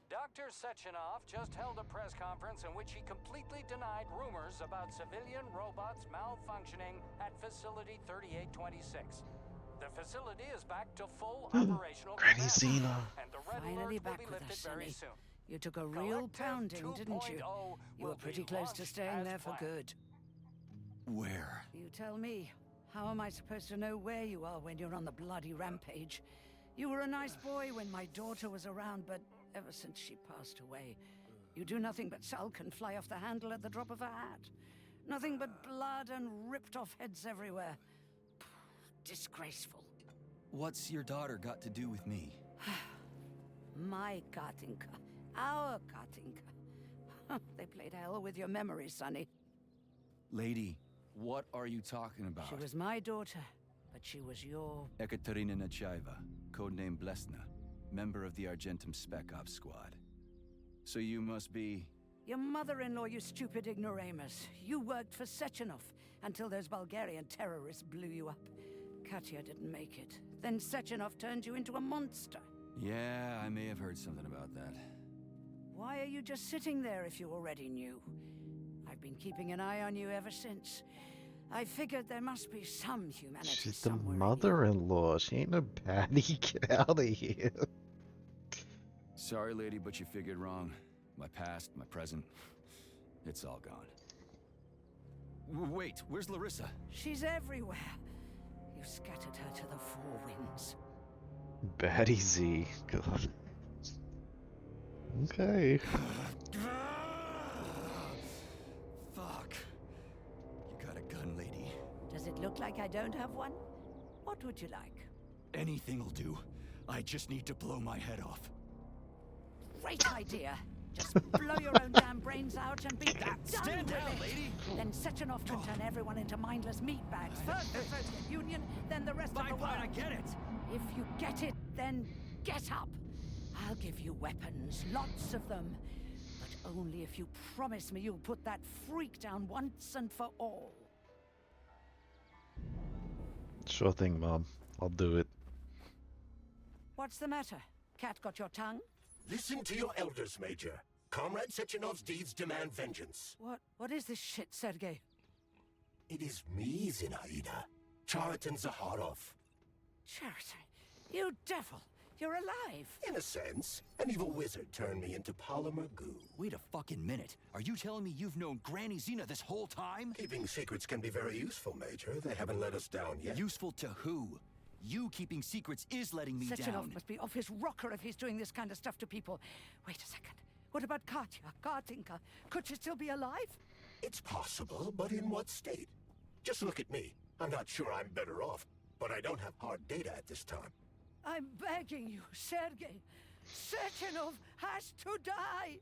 Dr. Sechenov just held a press conference in which he completely denied rumors about civilian robots malfunctioning at Facility 3826. The facility is back to full operational Granny capacity, Xena. and the red Finally alert will back be with lifted us, very Sonny. soon. You took a real pounding, didn't you? 2.0 You were will pretty be close to launched staying as there for planned. good. Where? You tell me. How am I supposed to know where you are when you're on the bloody rampage? You were a nice boy when my daughter was around, but ever since she passed away, you do nothing but sulk and fly off the handle at the drop of a hat. Nothing but blood and ripped off heads everywhere. Disgraceful. What's your daughter got to do with me? My Katinka. Our Katinka. They played hell with your memory, Sonny. Lady, what are you talking about? She was my daughter, but she was your... Ekaterina Nechaeva. codenamed Blesna, member of the Argentum Spec Ops squad. So you must be... Your mother-in-law, you stupid ignoramus. You worked for Sechenov until those Bulgarian terrorists blew you up. Katya didn't make it. Then Sechenov turned you into a monster. Yeah, I may have heard something about that. Why are you just sitting there if you already knew? I've been keeping an eye on you ever since. I figured there must be some humanity She's the somewhere. mother-in-law. She ain't no baddie. Get out of here. Sorry, lady, but you figured wrong. My past, my present, it's all gone. Wait, where's Larissa? She's everywhere. You scattered her to the four winds. Baddie Z. God. Okay. Fuck. You got a gun, lady. Does it look like I don't have one? What would you like? Anything'll do. I just need to blow my head off. Great idea. Just blow your own damn brains out and be done Stand with down, it. lady. Then Sechenov can turn everyone into mindless meatbags. First the Soviet Union, then the rest of the world. I get it. If you get it, then get up. I'll give you weapons, lots of them. But only if you promise me you'll put that freak down once and for all. Sure thing, Mom. I'll do it. What's the matter? Cat got your tongue? Listen to your elders, Major. Comrade Sechenov's deeds demand vengeance. What is this shit, Sergei? It is me, Zinaida. Chariton Zakharov. Chariton, you devil! You're alive! In a sense, an evil wizard turned me into polymer goo. Wait a fucking minute. Are you telling me you've known Granny Zena this whole time? Keeping secrets can be very useful, Major. They haven't let us down yet. Useful to who? You keeping secrets is letting me Sechenov down. must be off his rocker if he's doing this kind of stuff to people. Wait a second. What about Katya, Kartinka? Could she still be alive? It's possible, but in what state? Just look at me. I'm not sure I'm better off, but I don't have hard data at this time. I'm begging you, Sergei. Sechenov has to die!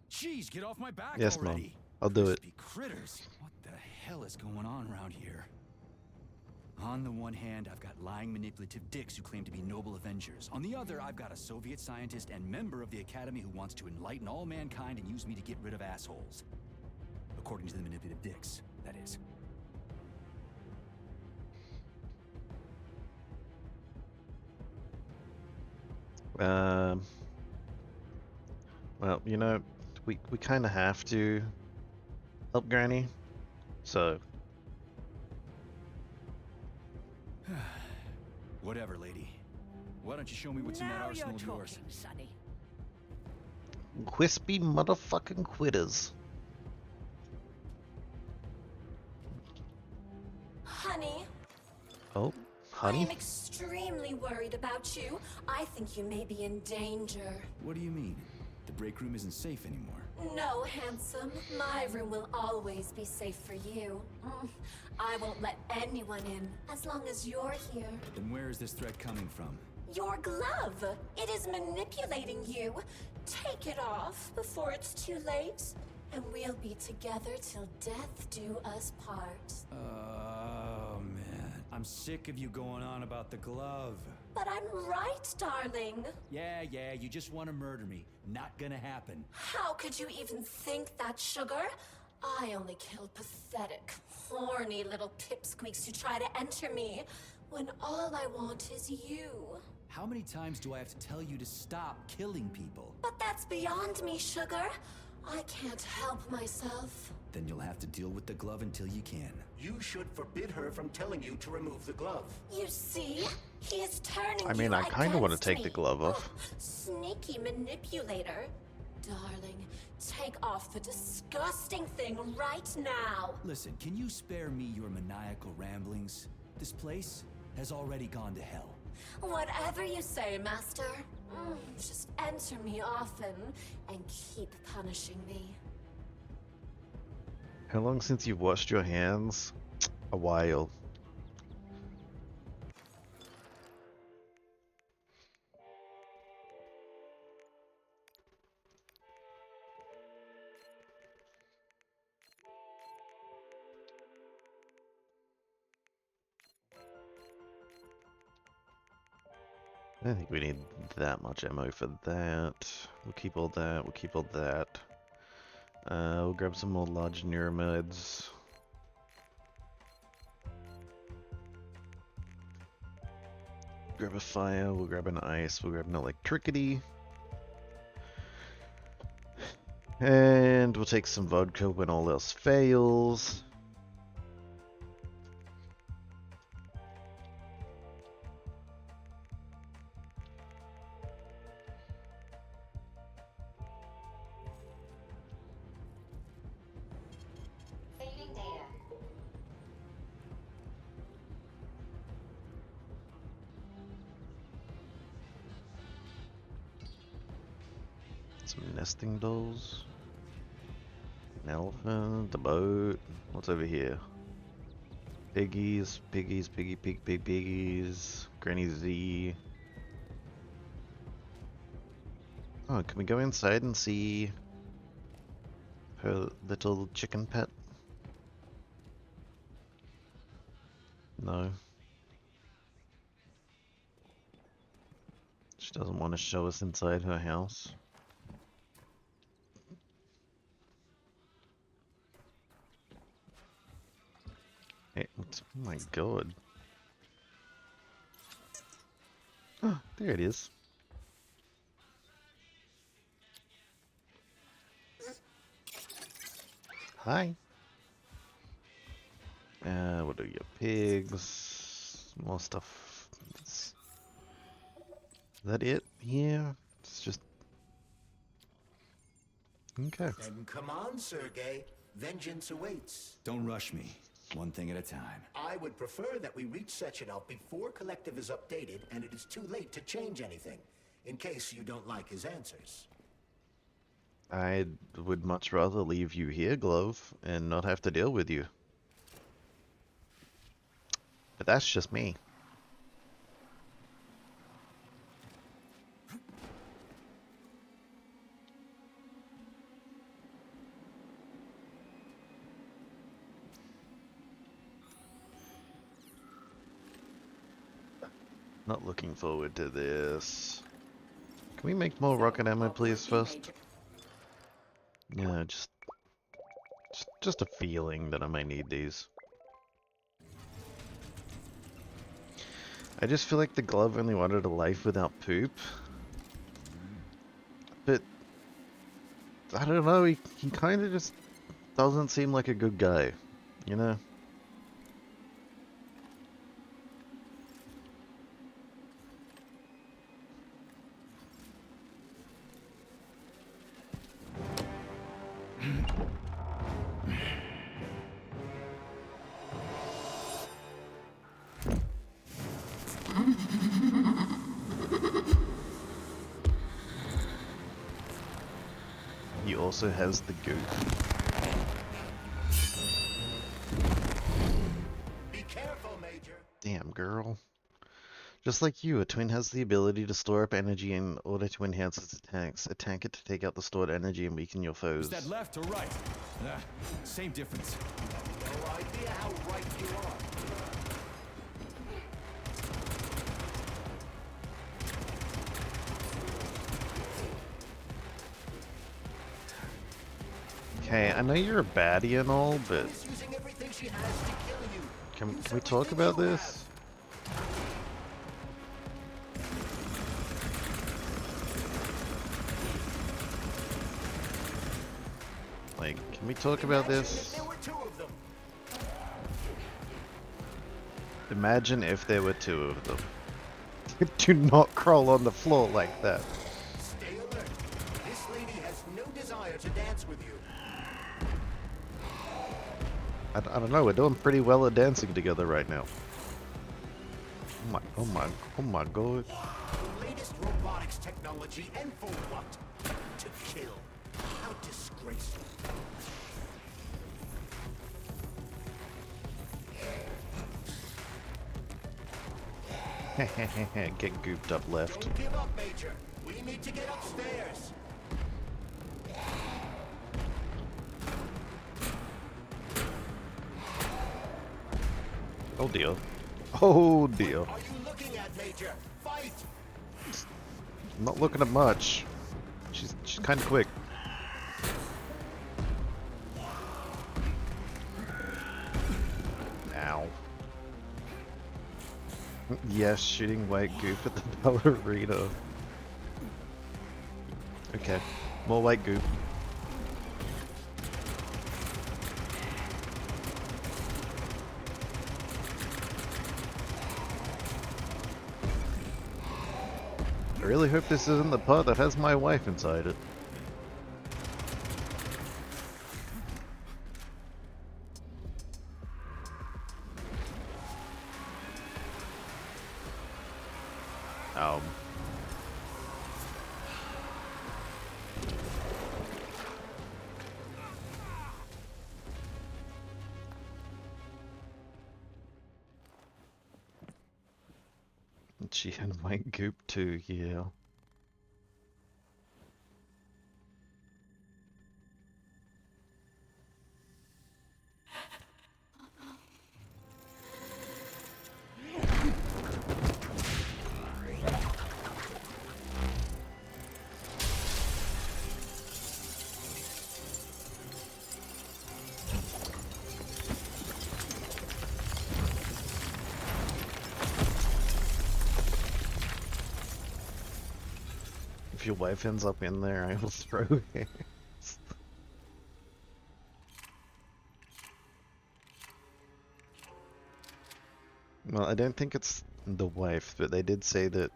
Jeez, get off my back Yes, already. Mom. I'll do it. Crispy critters. What the hell is going on around here? On the one hand, I've got lying, manipulative dicks who claim to be noble avengers. On the other, I've got a Soviet scientist and member of the Academy who wants to enlighten all mankind and use me to get rid of assholes. According to the manipulative dicks, that is. Well, you know, we kind of have to help Granny, so... Whatever, lady. Why don't you show me what's in that Now arsenal you're of yours? talking, Sonny. Wispy motherfucking quitters. Honey, Oh, I honey? am extremely worried about you. I think you may be in danger. What do you mean? The break room isn't safe anymore. No, handsome. My room will always be safe for you. I won't let anyone in as long as you're here. Then where is this threat coming from? Your glove. It is manipulating you. Take it off before it's too late, and we'll be together till death do us part. Oh, man. I'm sick of you going on about the glove. But I'm right, darling. Yeah, you just want to murder me. Not gonna happen. How could you even think that, sugar? I only kill pathetic, horny little pipsqueaks who try to enter me, when all I want is you. How many times do I have to tell you to stop killing people? But that's beyond me, sugar. I can't help myself. Then you'll have to deal with the glove until you can. You should forbid her from telling you to remove the glove. You see? He is turning I mean, you I kind of want to against take me. the glove off. Oh, sneaky manipulator. Darling, take off the disgusting thing right now. Listen, can you spare me your maniacal ramblings? This place has already gone to hell. Whatever you say, Master. Just enter me often and keep punishing me. How long since you've washed your hands? A while. I don't think we need that much ammo for that. We'll keep all that, we'll keep all that. We'll grab some more large neuromeds. Grab a fire, we'll grab an ice, we'll grab an electricity. And we'll take some vodka when all else fails. Some nesting dolls. An elephant, a boat. What's over here? Piggies, piggies, piggies. Granny Z. Oh, can we go inside and see her little chicken pet? No. She doesn't want to show us inside her house. Hey, oh my god. Oh, there it is. Hi. What are your pigs? More stuff. Is that it? Yeah. It's just... Okay. Then come on, Sergei. Vengeance awaits. Don't rush me. One thing at a time. I would prefer that we reach Sechenov before Collective is updated and it is too late to change anything, in case you don't like his answers. I would much rather leave you here, Glove, and not have to deal with you. But that's just me. Not looking forward to this. Can we make more rocket ammo, please, first? Yeah, just a feeling that I might need these. I just feel like the Glove only wanted a life without poop. But I don't know, he kind of just doesn't seem like a good guy, you know? He also has the goof. Be careful, Major. Damn, girl. Just like you, a twin has the ability to store up energy in order to enhance its attacks. Attack it to take out the stored energy and weaken your foes. Is that left or right? Same difference. No idea how right you are. Okay, I know you're a baddie and all, but Using everything she has to kill you. can we talk about this? Like, can we talk about this? There were two of them. Imagine if there were two of them. Do not crawl on the floor like that. Stay alert. This lady has no desire to dance with you. I don't know, we're doing pretty well at dancing together right now. Oh my god. The latest robotics technology, and for what? To kill. How disgraceful. Get gooped up left. Don't give up, Major. We need to get upstairs. Oh dear. Oh dear. What are you looking at, Major? Fight! I'm not looking at much. She's kind of quick. Ow. Yes, shooting white goop at the ballerina. Okay, more white goop. I really hope this isn't the part that has my wife inside it. She had white goop too, yeah. If your wife ends up in there, I will throw hands. Well, I don't think it's the wife, but they did say that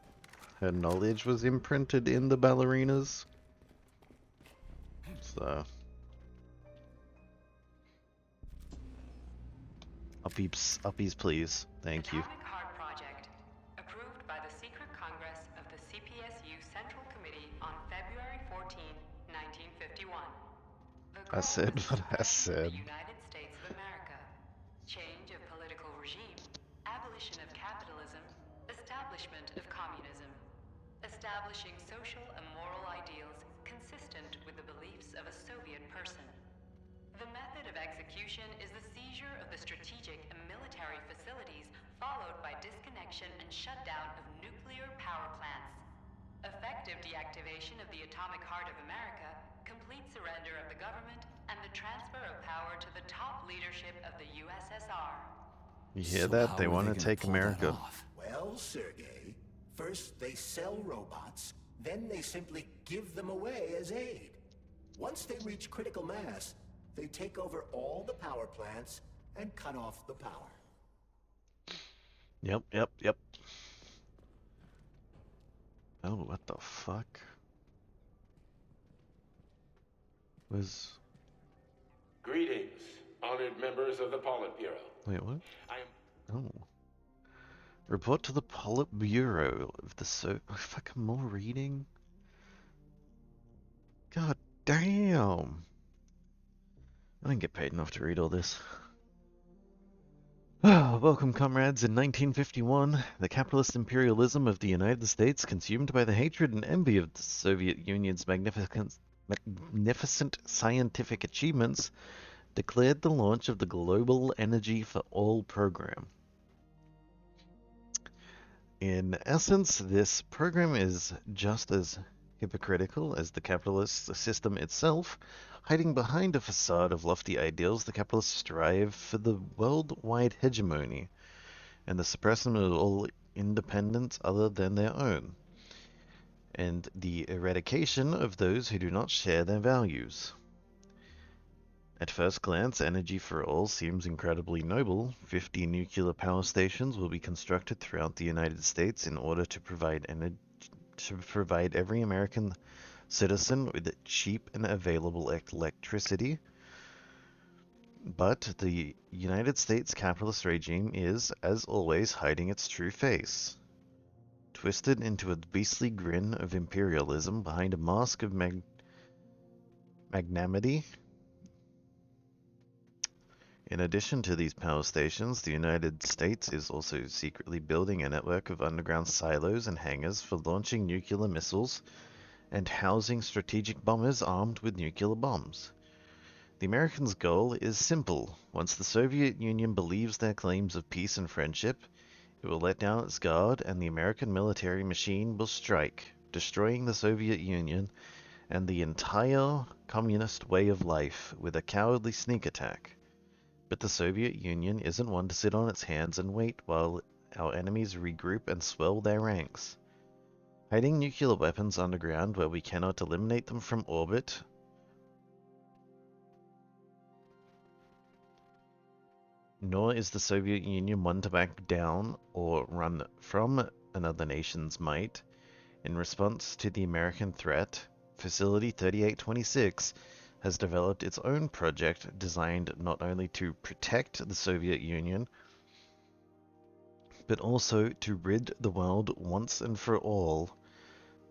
her knowledge was imprinted in the ballerinas. So... Uppies please. Thank you. Atomic Heart Project, approved by the Secret Congress of the CPSU Central Committee on February 14, 1951. I said what I said. The United States of America. Change of political regime. Abolition of capitalism. Establishment of communism. Establishing social and moral ideals consistent with the beliefs of a Soviet person. The method of execution is the seizure of the strategic and military facilities, followed by disconnection and shutdown of nuclear power plants. Effective deactivation of the Atomic Heart of America, complete surrender of the government, and the transfer of power to the top leadership of the USSR. You hear that? They want to take America. Well, Sergei, first they sell robots, then they simply give them away as aid. Once they reach critical mass, they take over all the power plants and cut off the power. Yep. Oh, what the fuck? Greetings, honored members of the Politburo. Wait, what? I am... Oh. Report to the Politburo of the fucking more reading? God damn. I didn't get paid enough to read all this. Welcome, comrades. In 1951, the capitalist imperialism of the United States, consumed by the hatred and envy of the Soviet Union's magnificent scientific achievements, declared the launch of the Global Energy for All program. In essence, this program is just as hypocritical as the capitalist system itself. Hiding behind a facade of lofty ideals, the capitalists strive for the worldwide hegemony and the suppression of all independence other than their own, and the eradication of those who do not share their values. At first glance, Energy for All seems incredibly noble. 50 nuclear power stations will be constructed throughout the United States in order to provide every American citizen with cheap and available electricity. But the United States capitalist regime is, as always, hiding its true face. Twisted into a beastly grin of imperialism behind a mask of magnanimity. In addition to these power stations, the United States is also secretly building a network of underground silos and hangars for launching nuclear missiles and housing strategic bombers armed with nuclear bombs. The Americans' goal is simple. Once the Soviet Union believes their claims of peace and friendship, it It will let down its guard, and the American military machine will strike, destroying the Soviet Union and the entire communist way of life with a cowardly sneak attack. But the Soviet Union isn't one to sit on its hands and wait while our enemies regroup and swell their ranks. Hiding nuclear weapons underground where we cannot eliminate them from orbit nor is the Soviet Union one to back down or run from another nation's might. In response to the American threat, Facility 3826 has developed its own project designed not only to protect the Soviet Union, but also to rid the world once and for all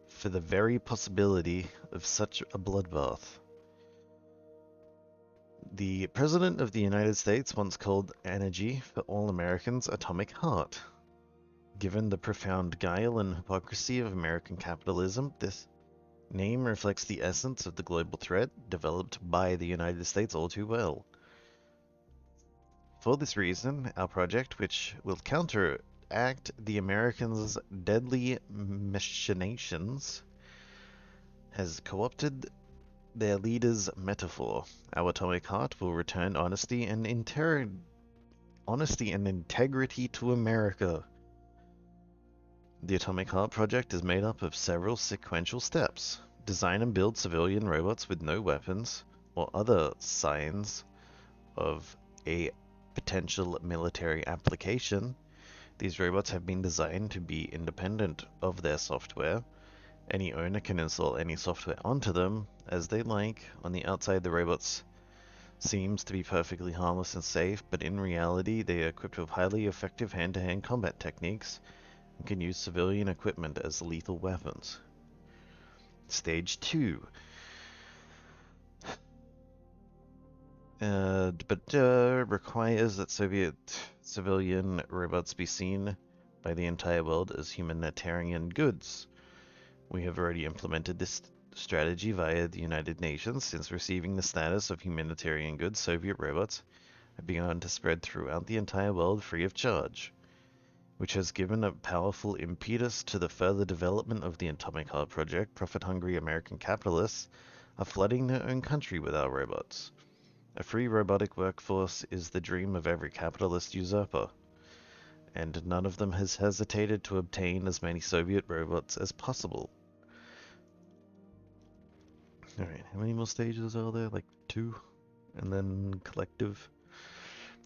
for the very possibility of such a bloodbath. The President of the United States once called energy for all Americans atomic heart. Given the profound guile and hypocrisy of American capitalism, this name reflects the essence of the global threat developed by the United States all too well. For this reason, our project, which will counteract the Americans' deadly machinations, has co-opted their leader's metaphor. Our atomic heart will return honesty and integrity to America. The Atomic Heart project is made up of several sequential steps. Design and build civilian robots with no weapons or other signs of a potential military application. These robots have been designed to be independent of their software. Any owner can install any software onto them as they like. On the outside, the robots seems to be perfectly harmless and safe, but in reality, they are equipped with highly effective hand-to-hand combat techniques and can use civilian equipment as lethal weapons. Stage 2. Requires that Soviet civilian robots be seen by the entire world as humanitarian goods. We have already implemented this strategy via the United Nations. Since receiving the status of humanitarian goods, Soviet robots have begun to spread throughout the entire world free of charge, which has given a powerful impetus to the further development of the Atomic Heart project. Profit-hungry American capitalists are flooding their own country with our robots. A free robotic workforce is the dream of every capitalist usurper, and none of them has hesitated to obtain as many Soviet robots as possible. Alright, how many more stages are there? Like 2? And then collective.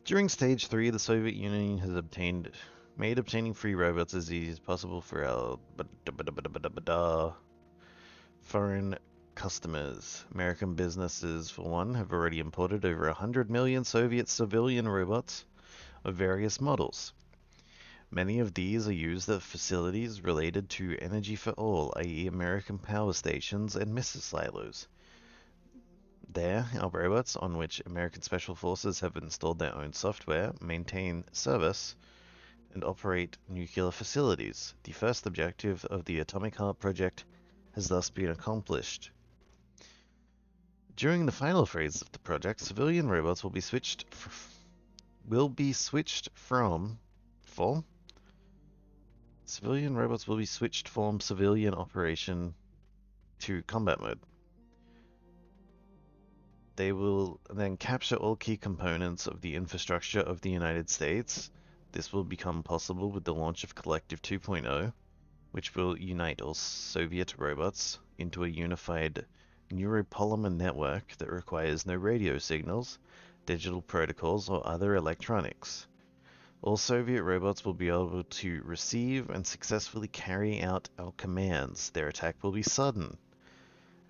During stage 3, the Soviet Union has made obtaining free robots as easy as possible for our foreign customers. American businesses, for one, have already imported over 100 million Soviet civilian robots of various models. Many of these are used at facilities related to Energy for All, i.e. American power stations and missile silos. There, our robots, on which American Special Forces have installed their own software, maintain service and operate nuclear facilities. The first objective of the Atomic Heart project has thus been accomplished. During the final phase of the project, civilian robots will be switched from civilian operation to combat mode. They will then capture all key components of the infrastructure of the United States. This will become possible with the launch of Collective 2.0, which will unite all Soviet robots into a unified neuropolymer network that requires no radio signals, digital protocols, or other electronics. All Soviet robots will be able to receive and successfully carry out our commands. Their attack will be sudden,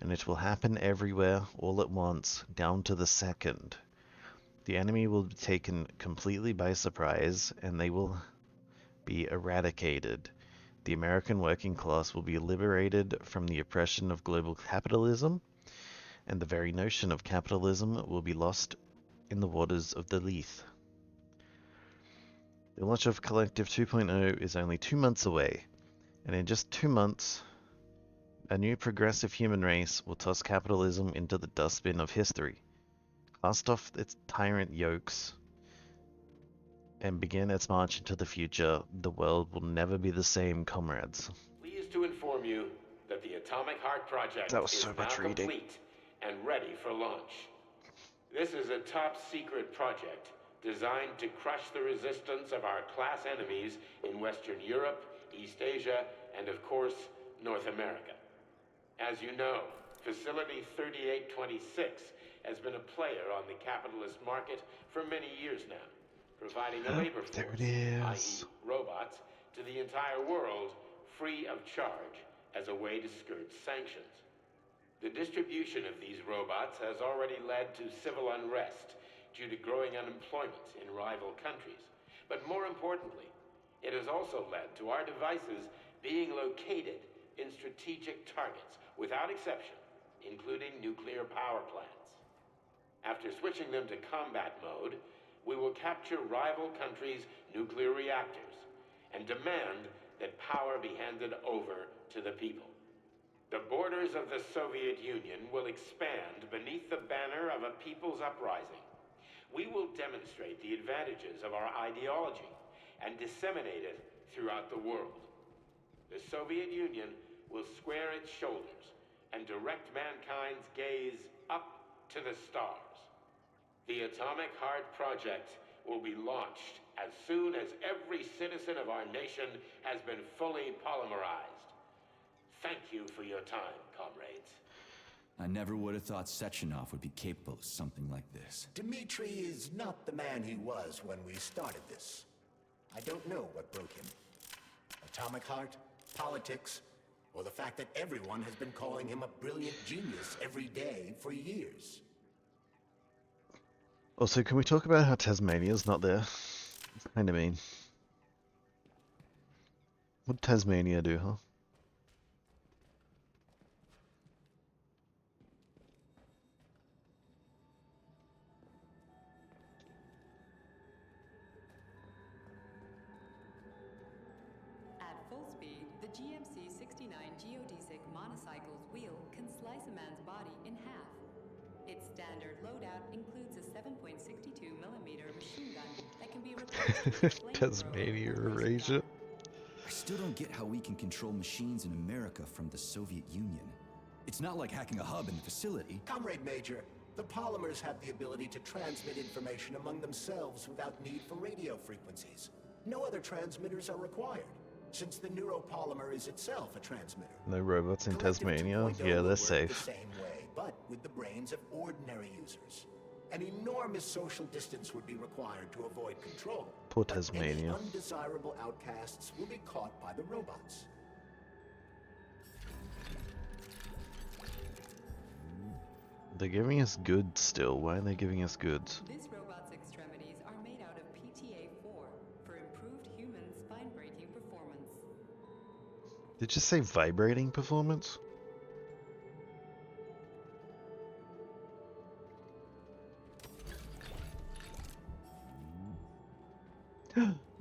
and it will happen everywhere, all at once, down to the second. The enemy will be taken completely by surprise, and they will be eradicated. The American working class will be liberated from the oppression of global capitalism, and the very notion of capitalism will be lost in the waters of the Leith. The launch of Collective 2.0 is only 2 months away, and in just 2 months, a new progressive human race will toss capitalism into the dustbin of history, cast off its tyrant yokes, and begin its march into the future, the world will never be the same, comrades. Pleased to inform you that the Atomic Heart Project That was is so now much reading. complete and ready for launch. This is a top-secret project designed to crush the resistance of our class enemies in Western Europe, East Asia, and of course, North America. As you know, Facility 3826 has been a player on the capitalist market for many years now, providing a labor force, There it is. i.e. robots, to the entire world free of charge as a way to skirt sanctions. The distribution of these robots has already led to civil unrest due to growing unemployment in rival countries. But more importantly, it has also led to our devices being located in strategic targets without exception, including nuclear power plants. After switching them to combat mode, we will capture rival countries' nuclear reactors and demand that power be handed over to the people. The borders of the Soviet Union will expand beneath the banner of a people's uprising. We will demonstrate the advantages of our ideology and disseminate it throughout the world. The Soviet Union will square its shoulders and direct mankind's gaze up to the stars. The Atomic Heart Project will be launched as soon as every citizen of our nation has been fully polymerized. Thank you for your time, comrades. I never would have thought Sechenov would be capable of something like this. Dmitri is not the man he was when we started this. I don't know what broke him. Atomic Heart, politics, or the fact that everyone has been calling him a brilliant genius every day for years. Also, can we talk about how Tasmania's not there? It's kind of mean. What'd Tasmania do, huh? At full speed, the GMC-69 geodesic monocycle's wheel can slice a man's body in half. Its standard loadout includes a 7.62mm machine gun that can be replaced with a flamethrower Tasmania erasure. I still don't get how we can control machines in America from the Soviet Union. It's not like hacking a hub in the facility. Comrade Major, the polymers have the ability to transmit information among themselves without need for radio frequencies. No other transmitters are required, since the neuropolymer is itself a transmitter. No robots in Collective Tasmania? 2.0 Yeah, will they're work safe. the same way, but with the brains of ordinary users. An enormous social distance would be required to avoid control. Poor but any Tasmania. undesirable outcasts will be caught by the robots. They're giving us goods still. Why are they giving us goods? This robot's extremities are made out of PTA-4 for improved human spine-breaking performance. Did you say vibrating performance?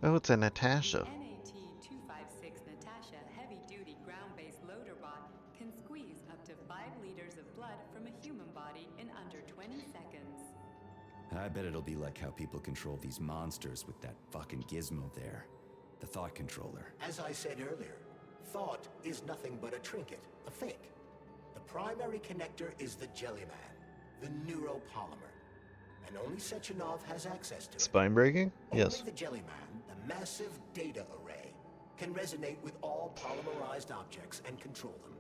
Oh, it's a Natasha. NAT-256 Natasha heavy-duty ground-based loader bot can squeeze up to 5 liters of blood from a human body in under 20 seconds. I bet it'll be like how people control these monsters with that fucking gizmo there. The thought controller. As I said earlier, thought is nothing but a trinket, a fake. The primary connector is the Jellyman, the neuropolymer. And only Sechenov has access to it. Spine breaking? Yes. Only the Jellyman, the massive data array, can resonate with all polymerized objects and control them.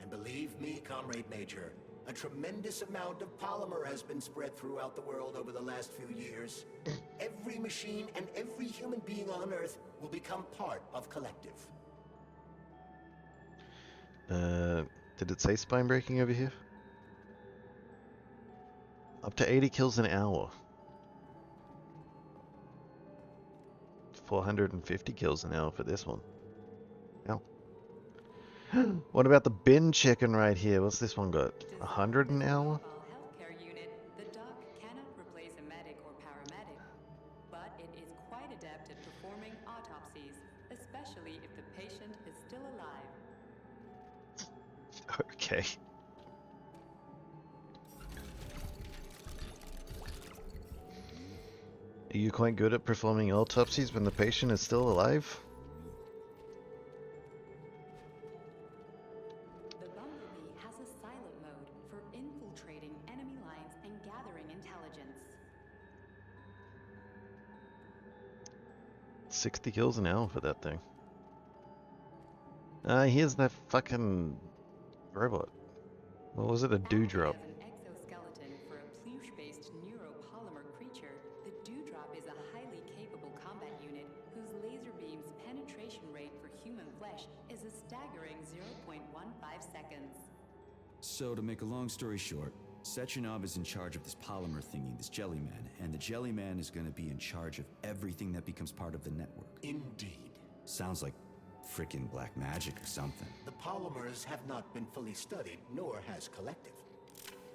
And believe me, Comrade Major, a tremendous amount of polymer has been spread throughout the world over the last few years. Every machine and every human being on Earth will become part of Collective. Did it say spine breaking over here? Up to 80 kills an hour. 450 kills an hour for this one. Ow. What about the bin chicken right here? What's this one got? 100 an hour? Healthcare unit, the doc cannot replace a medic or paramedic, but it is quite adept at performing autopsies, especially if the patient is still alive. Okay. Are you quite good at performing autopsies when the patient is still alive? The Bumblebee has a silent mode for infiltrating enemy lines and gathering intelligence. 60 kills an hour for that thing. Here's that fucking robot. What was it? A dewdrop. As an exoskeleton for a pluche-based neuropolymer creature, the Dewdrop is a highly capable combat unit whose laser beam's penetration rate for human flesh is a staggering 0.15 seconds. So, to make a long story short, Sechenov is in charge of this polymer thingy, this Jellyman, and the Jellyman is going to be in charge of everything that becomes part of the network. Indeed. Sounds like frickin' black magic or something. The polymers have not been fully studied, nor has Collective.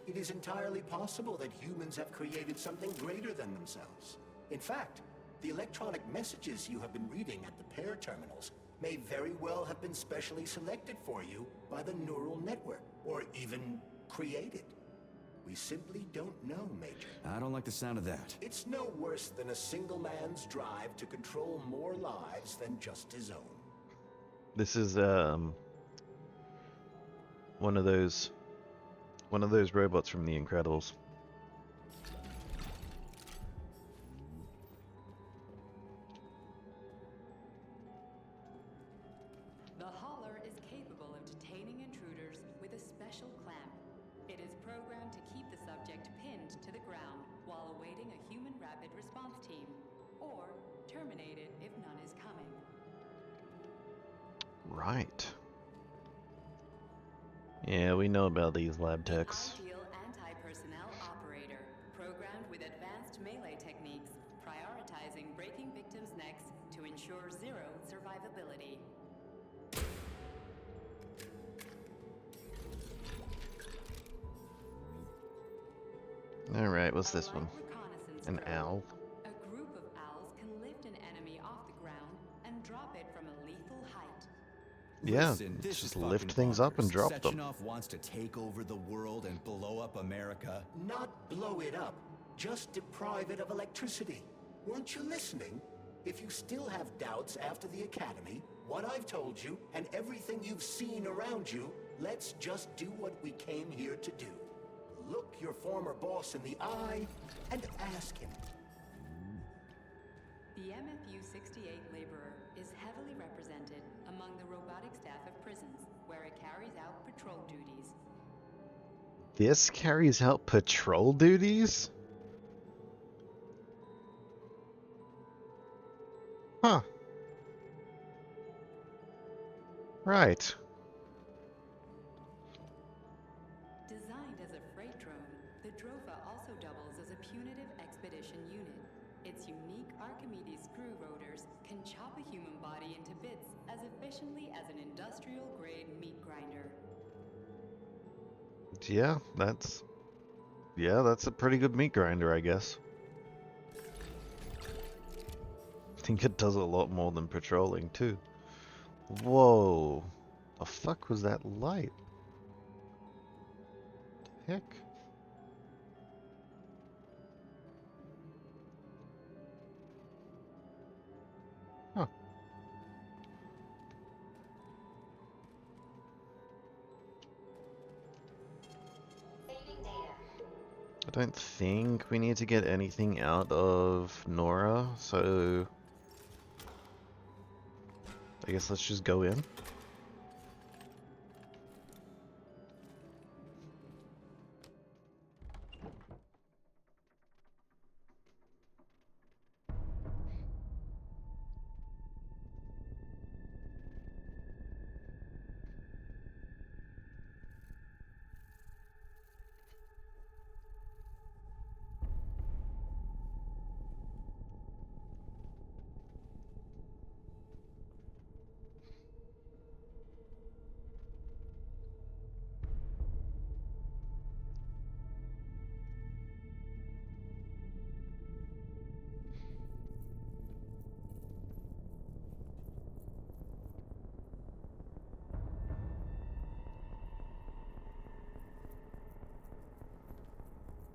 It is entirely possible that humans have created something greater than themselves. In fact, the electronic messages you have been reading at the pair terminals may very well have been specially selected for you by the neural network, or even created. We simply don't know, Major. I don't like the sound of that. It's no worse than a single man's drive to control more lives than just his own. This is one of those robots from The Incredibles. The Hauler is capable of detaining intruders with a special clamp. It is programmed to keep the subject pinned to the ground while awaiting a human rapid response team, or terminate it if none is coming. Right. Yeah, we know about these lab techs. Ideal anti-personnel operator, programmed with advanced melee techniques, prioritizing breaking victims' necks to ensure zero survivability. Alright, what's this one? An owl. A group of owls can lift an enemy off the ground and drop it from a lethal height. Yeah, Listen, this just is lift fucking things up and bonkers. drop them. Sechenov wants to take over the world and blow up America. Not blow it up, just deprive it of electricity. Weren't you listening? If you still have doubts after the Academy, what I've told you, and everything you've seen around you, let's just do what we came here to do. Look your former boss in the eye and ask him. The MFU-68 laborer is heavily represented among the robotic staff of prisons, where it carries out patrol duties. This carries out patrol duties? Huh. Right. Designed as a freight drone, the Drofa also doubles as a punitive expedition unit. Its unique Archimedes screw rotors can chop a human body into bits as efficiently as an industrial-grade meat grinder. Yeah, that's a pretty good meat grinder, I guess. I think it does a lot more than patrolling, too. Whoa. The fuck was that light? The heck? Huh. I don't think we need to get anything out of Nora, so I guess let's just go in.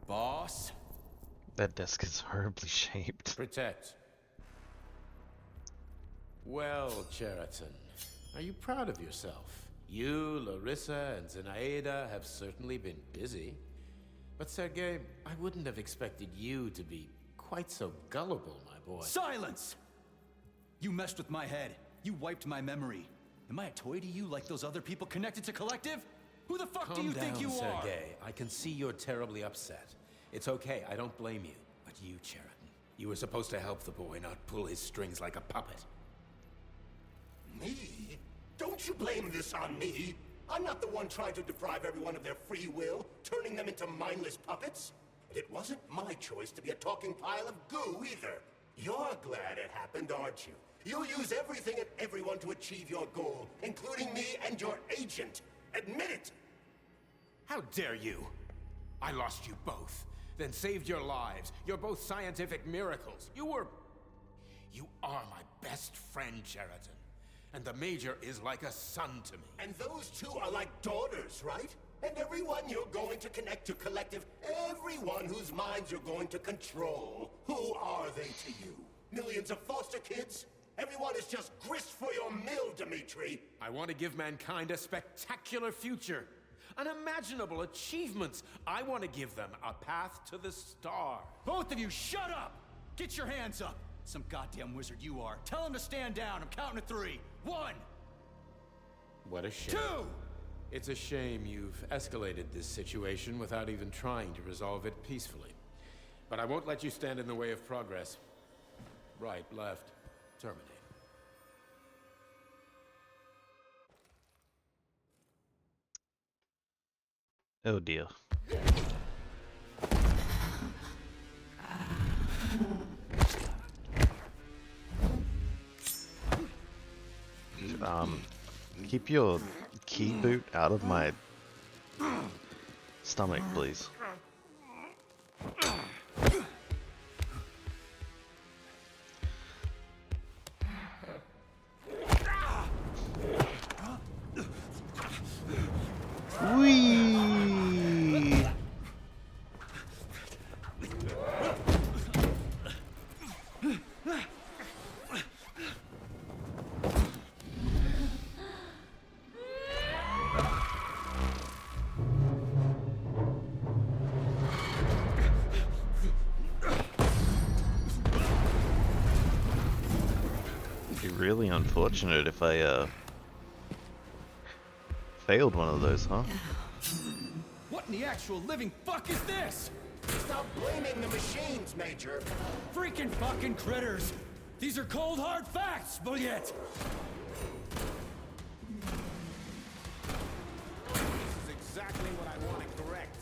Boss? That desk is horribly shaped. Protect. Well, Cheriton, are you proud of yourself? You, Larissa, and Zenaida have certainly been busy. But Sergei, I wouldn't have expected you to be quite so gullible, my boy. Silence! You messed with my head. You wiped my memory. Am I a toy to you like those other people connected to Collective? Who the fuck do you think you are? Sergei. I can see you're terribly upset. It's okay, I don't blame you. But you, Cheriton, you were supposed to help the boy, not pull his strings like a puppet. Me? Don't you blame this on me? I'm not the one trying to deprive everyone of their free will, turning them into mindless puppets. And it wasn't my choice to be a talking pile of goo either. You're glad it happened, aren't you? You'll use everything and everyone to achieve your goal, including me and your agent. Admit it! How dare you? I lost you both, then saved your lives. You're both scientific miracles. You are my best friend, Cheriton. And the Major is like a son to me. And those two are like daughters, right? And everyone you're going to connect to Collective, everyone whose minds you're going to control, who are they to you? Millions of foster kids? Everyone is just grist for your mill, Dimitri. I want to give mankind a spectacular future. Unimaginable achievements. I want to give them a path to the stars. Both of you, shut up! Get your hands up! Some goddamn wizard you are. Tell him to stand down. I'm counting to 3. 1! What a shame. 2! It's a shame you've escalated this situation without even trying to resolve it peacefully. But I won't let you stand in the way of progress. Right, left, terminate. Oh dear. Keep your key boot out of my stomach, please. Whee! It'd be really unfortunate if I failed one of those, huh? What in the actual living fuck is this? Stop blaming the machines, Major. Freaking fucking critters! These are cold hard facts, Bulliet! This is exactly what I want to correct.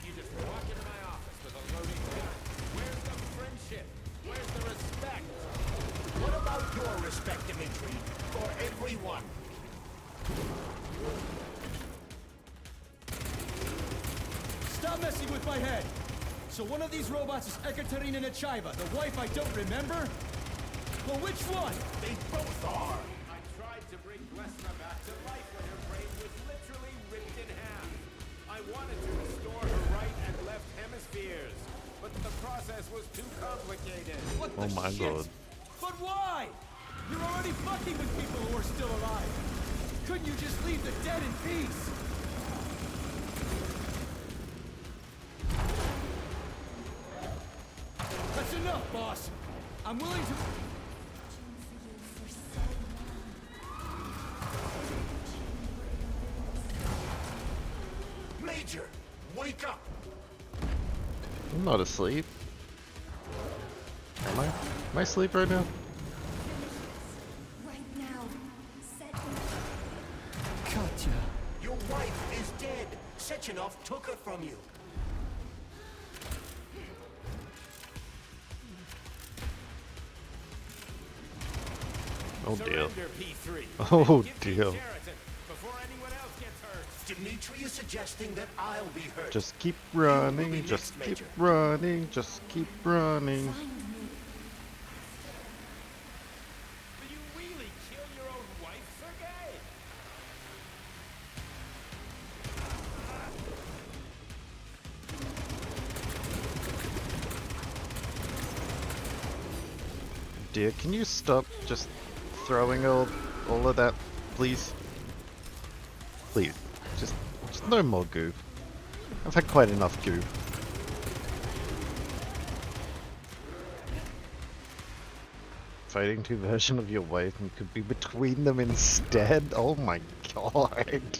You just walk into my office with a loaded gun. Where's the friendship? Where's the respect? What about your respect, Dimitri? For everyone? Stop messing with my head! So one of these robots is Ekaterina Nechaeva, the wife I don't remember? Well, which one? They both are! I tried to bring Glesna back to life when her brain was literally ripped in half. I wanted to restore her right and left hemispheres, but the process was too complicated. What Oh the my shit? god. But why? You're already fucking with people who are still alive. Couldn't you just leave the dead in peace? That's enough, boss. I'm willing to... Major, wake up! I'm not asleep. Am I? Am I asleep right now? Right now, Katya. Your wife is dead. Sechenov took her from you. Oh dear. Surrender, P3. Oh Give me dear. Sheraton before anyone else gets hurt. Dimitri is suggesting that I'll be hurt. Just keep You will running, be just next, keep Major. running, just keep running. Will you really kill your own wife, Sergei? dear, can you stop just throwing all of that, please? Please, just no more goop. I've had quite enough goop. Fighting two version of your wife and could be between them instead? Oh my god.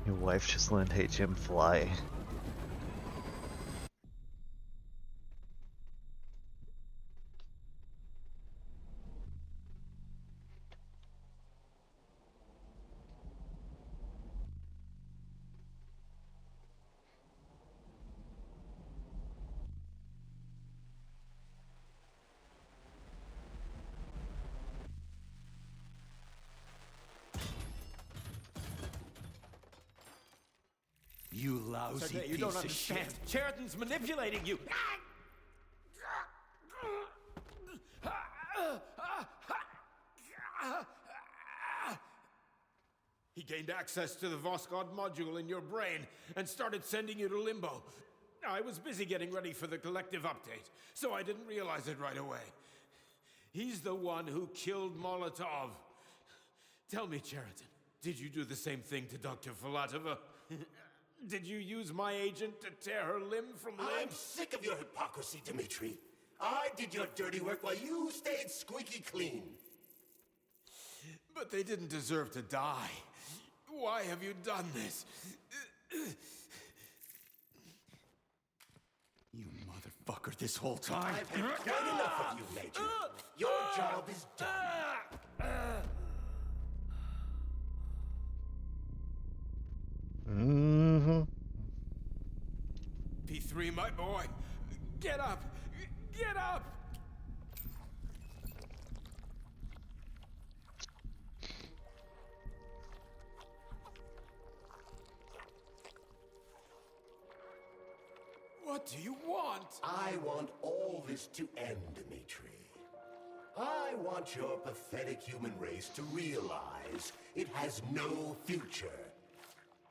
Your wife just learned HM Fly. You lousy Sergei, you piece don't of understand. shit. Cheriton's manipulating you. He gained access to the Voskhod module in your brain and started sending you to Limbo. I was busy getting ready for the collective update, so I didn't realize it right away. He's the one who killed Molotov. Tell me, Cheriton, did you do the same thing to Dr. Filatova? Did you use my agent to tear her limb from limb? I'm sick of your hypocrisy, Dmitri. I did your dirty work while you stayed squeaky clean. But they didn't deserve to die. Why have you done this? You motherfucker, this whole time. I've had quite enough of you, Major. Your job is done. Mm-hmm. P3, my boy, get up! Get up! What do you want? I want all this to end, Dmitri. I want your pathetic human race to realize it has no future.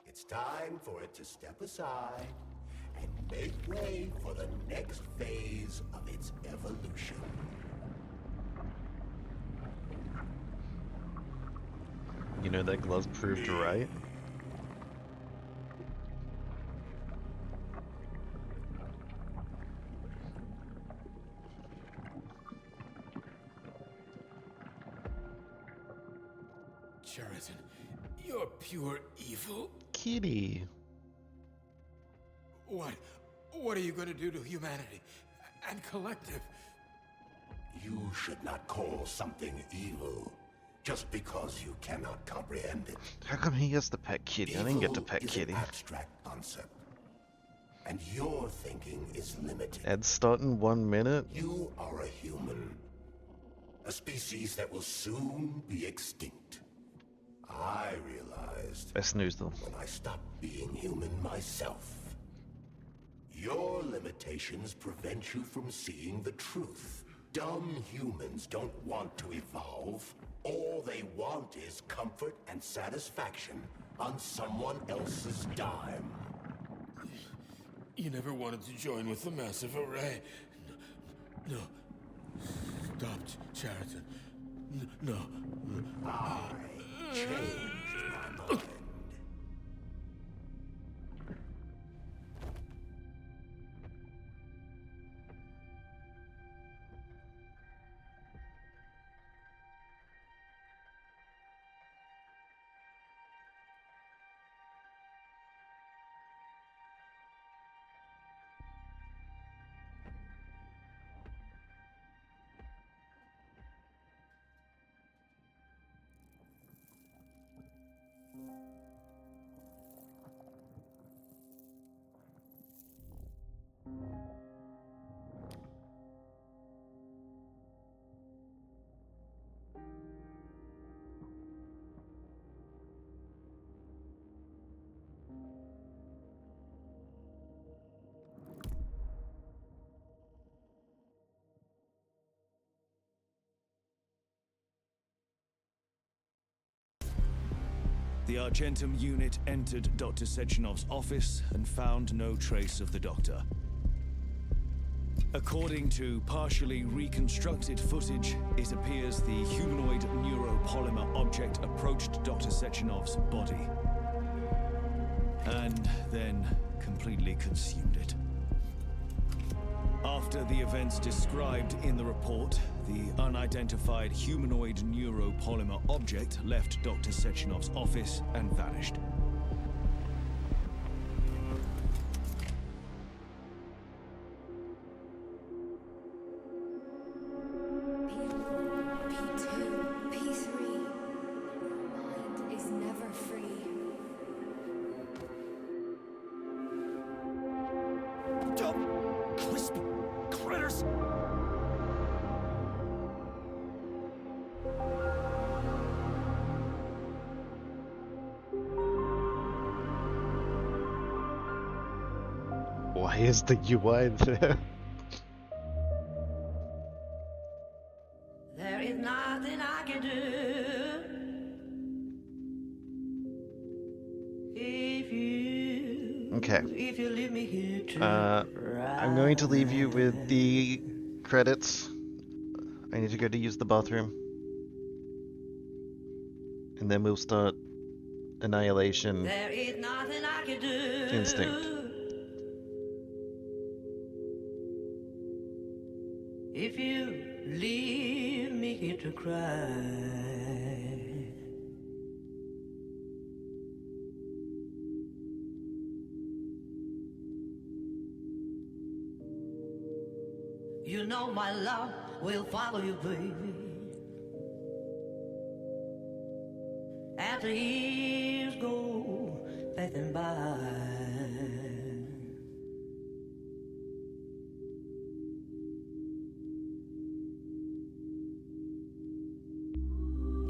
It's time for it to step aside and make way for the next phase of its evolution. You know that glove proved right? Cheriton, you're pure evil. Kitty. What are you going to do to humanity and collective? You should not call something evil just because you cannot comprehend it. How come he gets to pet Kitty? I didn't get to pet Evil is Kitty. an abstract concept, and your thinking is limited. Ed start in 1 minute? You are a human, a species that will soon be extinct. I realized Best news though. when I stopped being human myself. Your limitations prevent you from seeing the truth. Dumb humans don't want to evolve. All they want is comfort and satisfaction on someone else's dime. You never wanted to join with the massive array. No. Stop, Cheriton. No. I changed my mind. The Argentum unit entered Dr. Sechenov's office and found no trace of the doctor. According to partially reconstructed footage, it appears the humanoid neuropolymer object approached Dr. Sechenov's body and then completely consumed it. After the events described in the report, the unidentified humanoid neuropolymer object left Dr. Sechenov's office and vanished. P2, P3. Your mind is never free. Dumb, crispy critters! Why is the UI there? There is nothing I can do if you leave me here to I'm going to leave you with the credits. I need to go to use the bathroom. And then we'll start Annihilation There is nothing I can do. Instinct. If you leave me here to cry. You know my love will follow you, baby. As the years go passing by.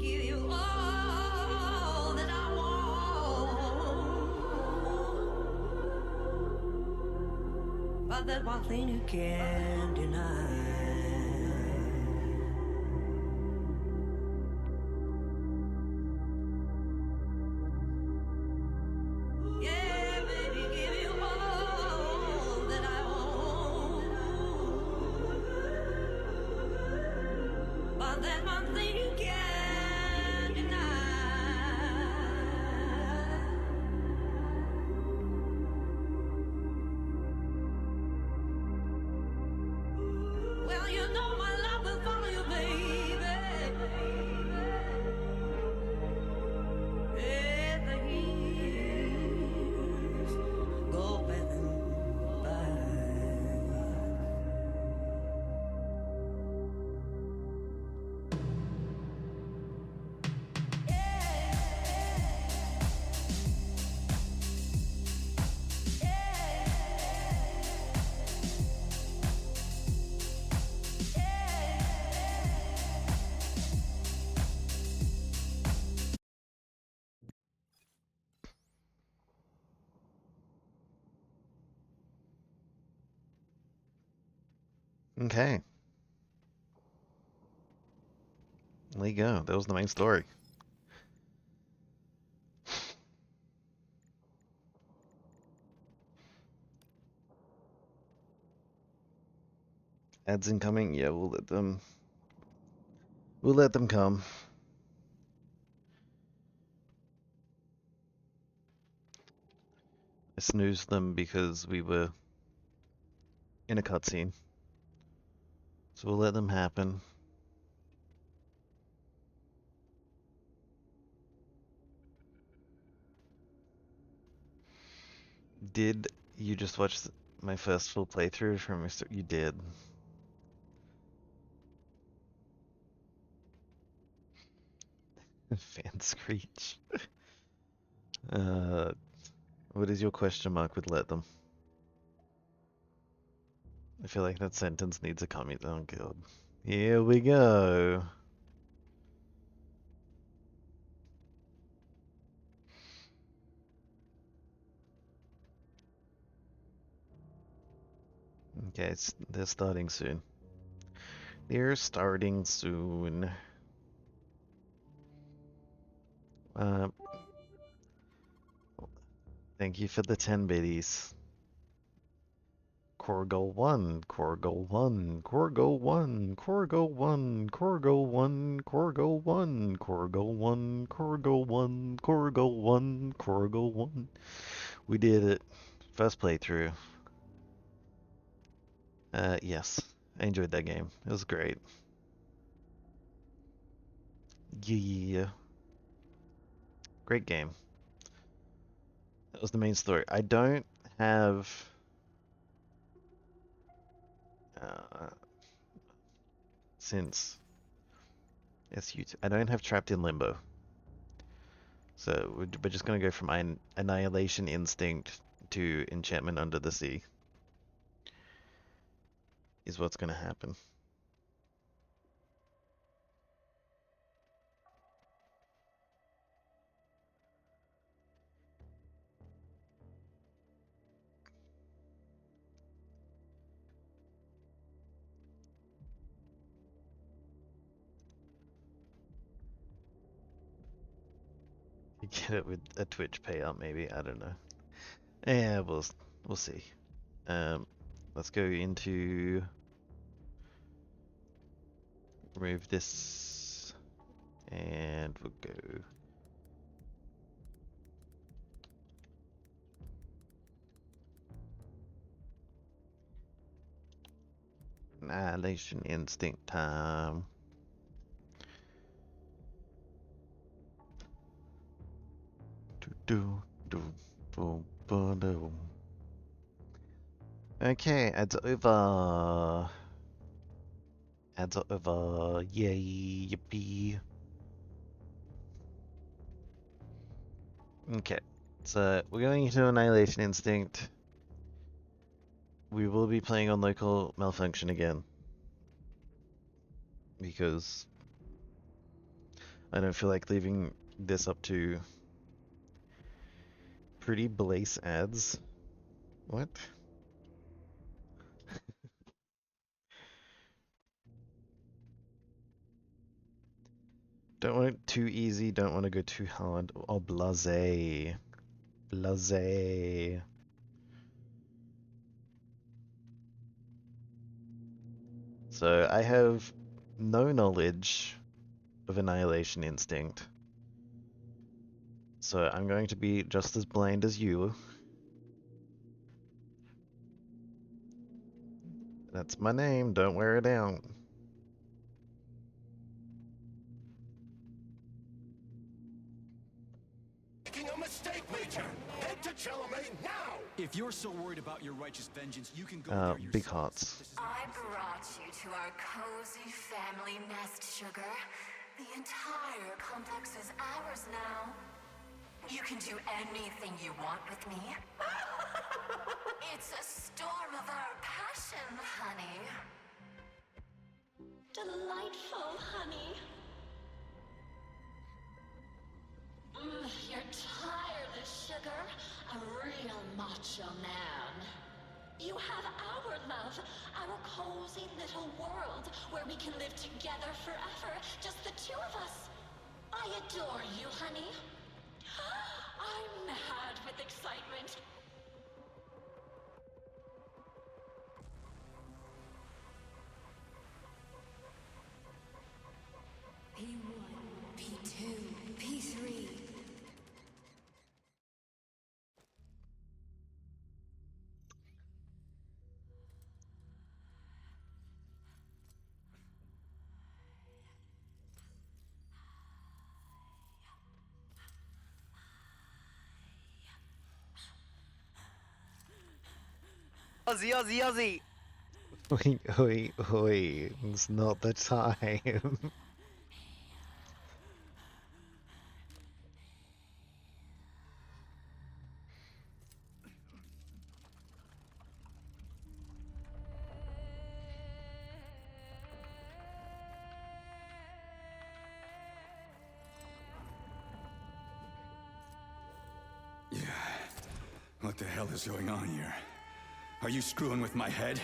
Give you all that I want, but there's one thing you can't deny. Yeah, baby, give you all that I want, but there's one thing you can't deny. Well, you know my love will follow you, baby. As the years go passing by. Okay. There you go. That was the main story. Ads incoming? Yeah, we'll let them come. I snoozed them because we were in a cutscene. So we'll let them happen. Did you just watch my first full playthrough from Mr. You did. Fan screech. What is your question mark with let them? I feel like that sentence needs a comment. Oh god. Here we go. Okay, they're starting soon. They're starting soon. Thank you for the 10 biddies. Corgo 1, Corgo 1, Corgo 1, Corgo 1, Corgo 1, Corgo 1, Corgo 1, Corgo 1, Corgo 1, Corgo 1. We did it. First playthrough. Yes. I enjoyed that game. It was great. Yeah. Great game. That was the main story. I don't have... since SU2, I don't have Trapped in Limbo. So we're just going to go from Annihilation Instinct to Enchantment Under the Sea. Is what's going to happen. You get it with a Twitch payout, maybe. I don't know. Yeah, we'll see. Let's go into remove this, and we'll go. Annihilation Instinct time. Okay, ads over. Ads over. Yay, yippee. Okay, so we're going into Annihilation Instinct. We will be playing on local malfunction again. Because I don't feel like leaving this up to Pretty Blaze ads. What? Don't want it too easy, don't want to go too hard. Oh, blasé. Blasé. So I have no knowledge of Annihilation Instinct. So I'm going to be just as blind as you. That's my name, don't wear it out. Making a mistake, Major! Head to Chalamet now! If you're so worried about your righteous vengeance, you can go there yourself. Big hearts. I brought you to our cozy family nest, Sugar. The entire complex is ours now. You can do anything you want with me. It's a storm of our passion, honey. Delightful, honey. You're tireless, Sugar. A real macho man. You have our love, our cozy little world where we can live together forever, just the two of us. I adore you, honey. I'm mad with excitement. P1, P2, P3. Ozzy, Ozzy, Ozzy! Oi, oi, oi. It's not the time. What the hell is going on here? Are you screwing with my head?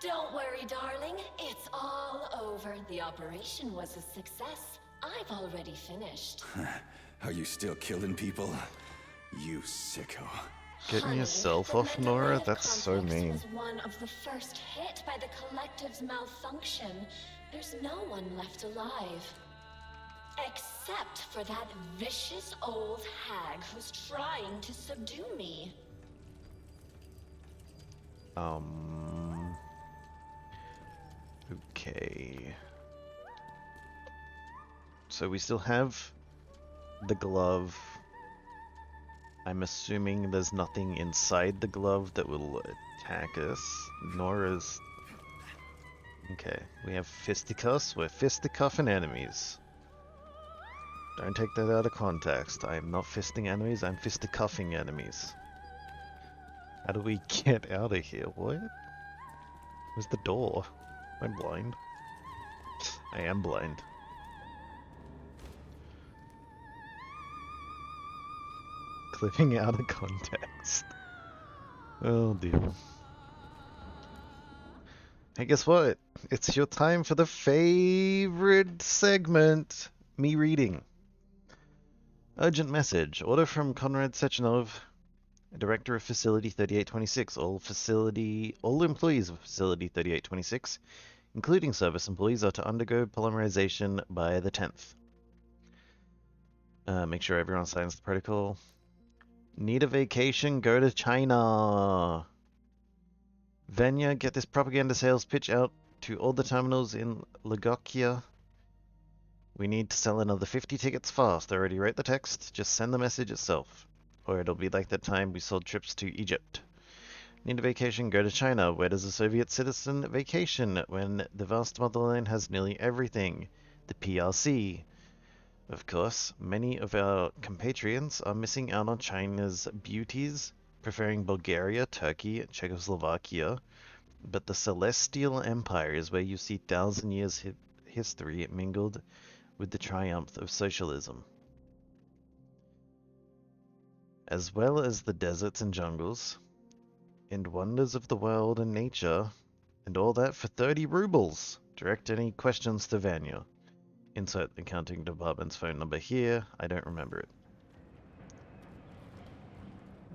Don't worry, darling. It's all over. The operation was a success. I've already finished. Are you still killing people? You sicko. Getting yourself off, Nora? That's so mean. Was one of the first hit by the collective's malfunction. There's no one left alive. Except for that vicious old hag who's trying to subdue me. Okay. So we still have the glove. I'm assuming there's nothing inside the glove that will attack us. Nora's... Okay, we have fisticuffs. We're fisticuffing enemies. Don't take that out of context. I am not fisting enemies, I'm fisticuffing enemies. How do we get out of here? What? Where's the door? Am I blind? I am blind. Clipping out of context. Oh dear. Hey, guess what? It's your time for the favorite segment. Me reading. Urgent message. Order from Konrad Sechenov, Director of Facility 3826. All employees of Facility 3826, including service employees, are to undergo polymerization by the 10th. Make sure everyone signs the protocol. Need a vacation? Go to China. Venya, get this propaganda sales pitch out to all the terminals in Lagocchia. We need to sell another 50 tickets fast. I already wrote the text. Just send the message itself. Or it'll be like that time we sold trips to Egypt. Need a vacation? Go to China. Where does a Soviet citizen vacation when the vast motherland has nearly everything? The PRC. Of course, many of our compatriots are missing out on China's beauties, preferring Bulgaria, Turkey, Czechoslovakia, but the Celestial Empire is where you see 1,000 years history mingled with the triumph of socialism. As well as the deserts and jungles, and wonders of the world and nature, and all that for 30 rubles. Direct any questions to Vanya. Insert the accounting department's phone number here. I don't remember it.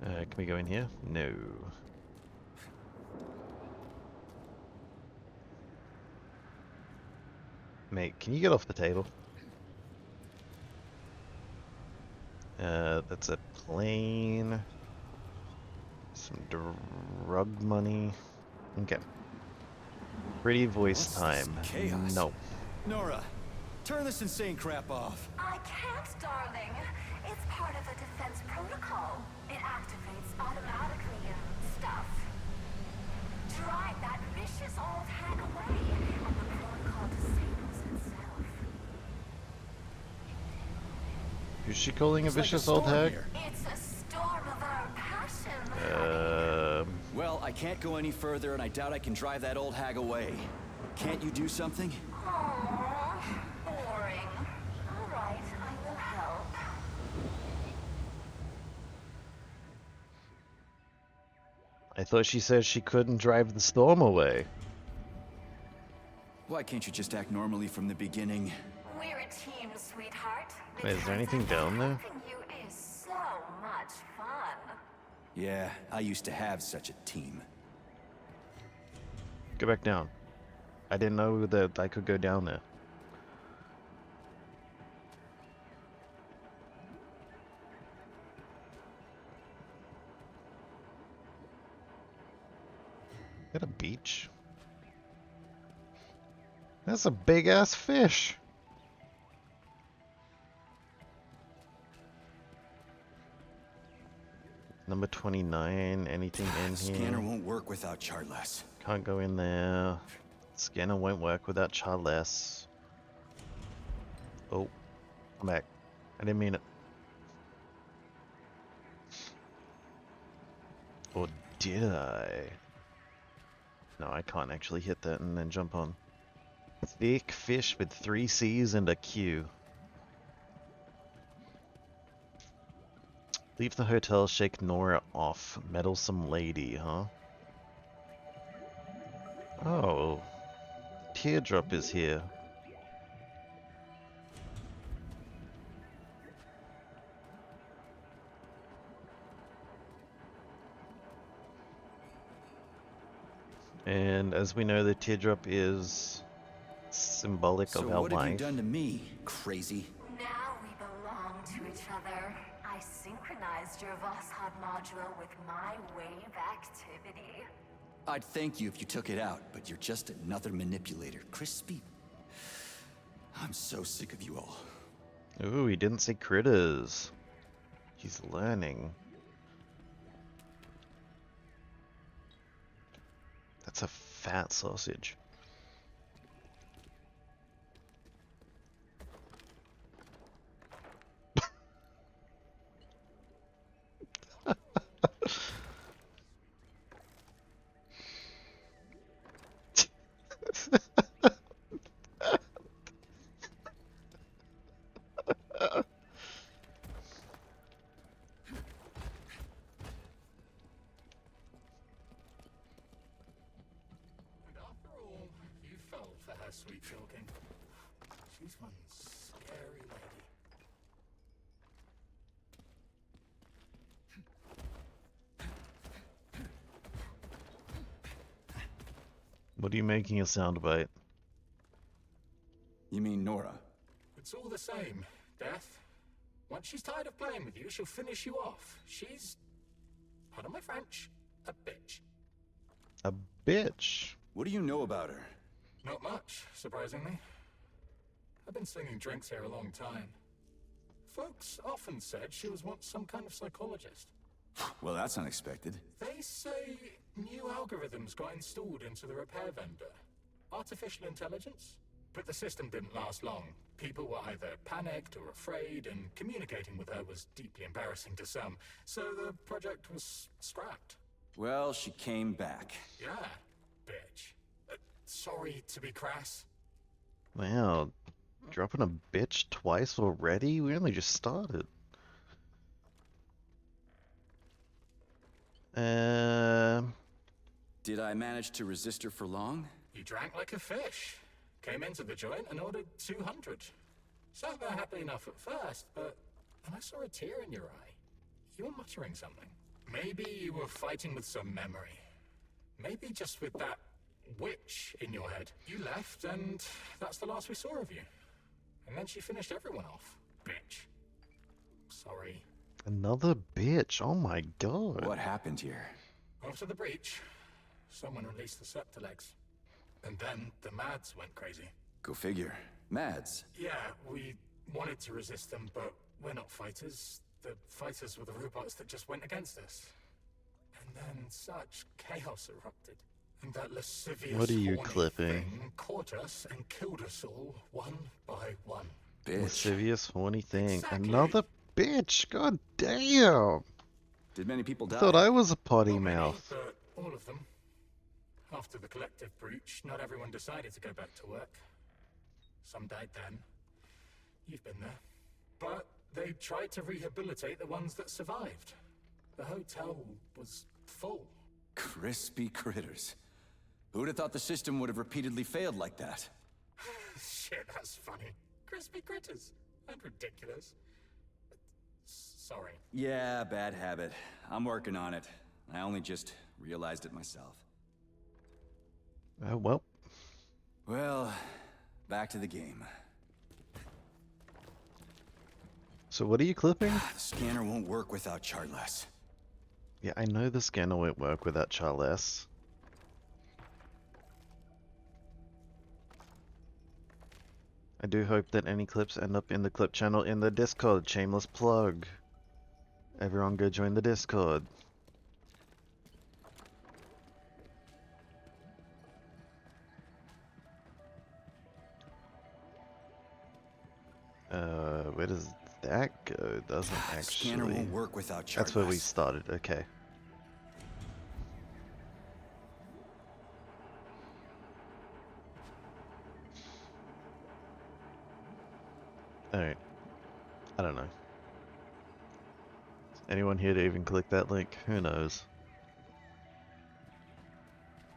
Can we go in here? No. Mate, can you get off the table? That's a plane. Some drug money. Okay. Pretty voice time. Chaos? No. Nora, turn this insane crap off. I can't, darling. It's part of the defense protocol. It activates automatically and stuff. Drive that vicious old hag away, and the protocol disables itself. Who's she calling a vicious old hag? It's a storm of our passion. Well, I can't go any further, and I doubt I can drive that old hag away. Can't you do something? Aww, boring. All right, I will help. I thought she said she couldn't drive the storm away. Why can't you just act normally from the beginning? We're a team, sweetheart. Wait, is there anything down there? Helping you is so much fun. Yeah, I used to have such a team. Go back down. I didn't know that I could go down there. Is that a beach? That's a big ass fish. Number 29, anything in here? Scanner won't work without Charles. Can't go in there. Scanner won't work without Charles. Oh, I'm back. I didn't mean it. Or did I? No, I can't actually hit that and then jump on. Thick fish with 3 C's and a Q. Leave the hotel, shake Nora off. Meddlesome lady, huh? Oh. Teardrop is here. And as we know, the teardrop is symbolic So of our what have you life. done to me, crazy? Now we belong to each other. I synchronized your Voskhod module with my wave activity. I'd thank you if you took it out, but you're just another manipulator. Crispy. I'm so sick of you all. Ooh, he didn't say critters. He's learning. That's a fat sausage. You fell for her sweet talking. She's one scary lady. What are you making a soundbite? You mean Nora? It's all the same, Death. Once she's tired of playing with you, she'll finish you off. She's, pardon my French, a bitch. A bitch? What do you know about her? Not much, surprisingly. I've been slinging drinks here a long time. Folks often said she was once some kind of psychologist. Well, that's unexpected. They say new algorithms got installed into the repair vendor. Artificial intelligence? But the system didn't last long. People were either panicked or afraid, and communicating with her was deeply embarrassing to some. So the project was scrapped. Well, she came back. Yeah, bitch. Sorry to be crass. Wow, dropping a bitch twice already? We only just started. Did I manage to resist her for long? You drank like a fish. Came into the joint and ordered 200. Sat there happy enough at first, but then I saw a tear in your eye. You were muttering something. Maybe you were fighting with some memory. Maybe just with that witch in your head. You left, and that's the last we saw of you. And then she finished everyone off. Bitch. Sorry. Another bitch, oh my god. What happened here? After the breach, someone released the Septilegs. And then the Mads went crazy. Go figure. Mads. Yeah, we wanted to resist them, but we're not fighters. The fighters were the robots that just went against us. And then such chaos erupted. And that lascivious What are you horny clipping? thing caught us and killed us all, one by one. Lascivious horny thing. Exactly. Another bitch, god damn. Did many people I die? thought I was a potty Not many, mouth. but all of them. After the collective breach, not everyone decided to go back to work. Some died then. You've been there. But they tried to rehabilitate the ones that survived. The hotel was full. Crispy critters. Who'd have thought the system would have repeatedly failed like that? Shit, that's funny. Crispy critters. And ridiculous. Sorry. Yeah, bad habit. I'm working on it. I only just realized it myself. Well. Well, back to the game. So what are you clipping? The scanner won't work without Chartless. Yeah, I know the scanner won't work without Charles. I do hope that any clips end up in the clip channel in the Discord. Shameless plug. Everyone go join the Discord. Where does that go? It doesn't The actually. scanner won't work without Chartless. That's where we started. Okay. Alright. I don't know. Is anyone here to even click that link? Who knows?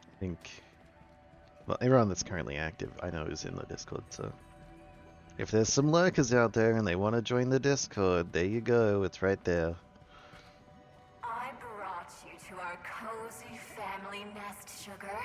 I think... Well, everyone that's currently active I know is in the Discord, so... If there's some lurkers out there and they want to join the Discord, there you go, it's right there. I brought you to our cozy family nest, Sugar.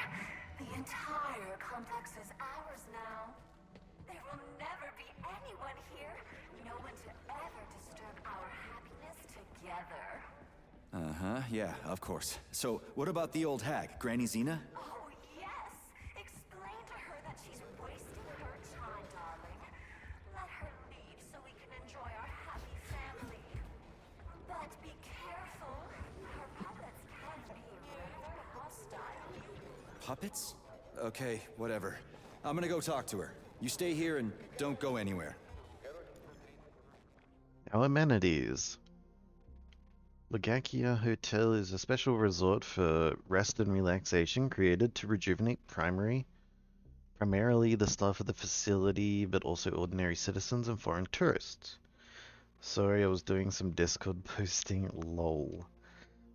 together. Uh-huh, yeah, of course. So, what about the old hag, Granny Xena? Oh, yes. Explain to her that she's wasting her time, darling. Let her leave so we can enjoy our happy family. But be careful. Her puppets can be rather hostile. Puppets? Okay, whatever. I'm gonna go talk to her. You stay here and don't go anywhere. Our amenities. Lagakia Hotel is a special resort for rest and relaxation created to rejuvenate primarily the staff of the facility, but also ordinary citizens and foreign tourists. Sorry, I was doing some Discord posting, lol.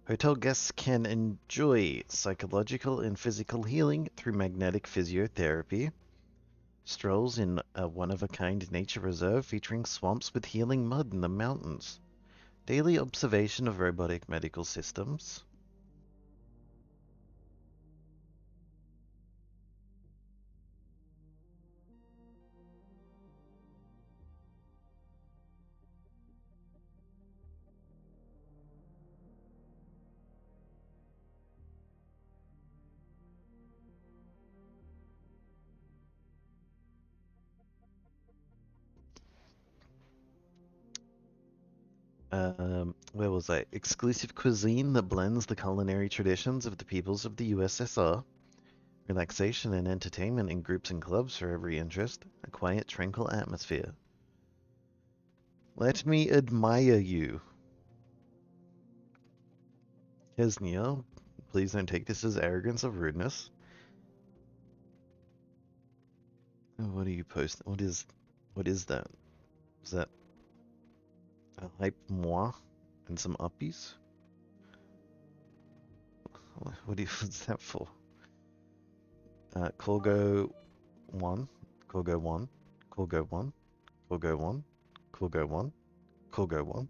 Hotel guests can enjoy psychological and physical healing through magnetic physiotherapy, strolls in a one-of-a-kind nature reserve featuring swamps with healing mud in the mountains, daily observation of robotic medical systems, where was I? Exclusive cuisine that blends the culinary traditions of the peoples of the USSR. Relaxation and entertainment in groups and clubs for every interest. A quiet, tranquil atmosphere. Let me admire you. Kesnia, please don't take this as arrogance or rudeness. What are you posting? What is that? Is that a hype moi and some uppies? What's that for? Corgo 1, Corgo 1, Corgo 1, Corgo 1, Corgo 1, Corgo 1,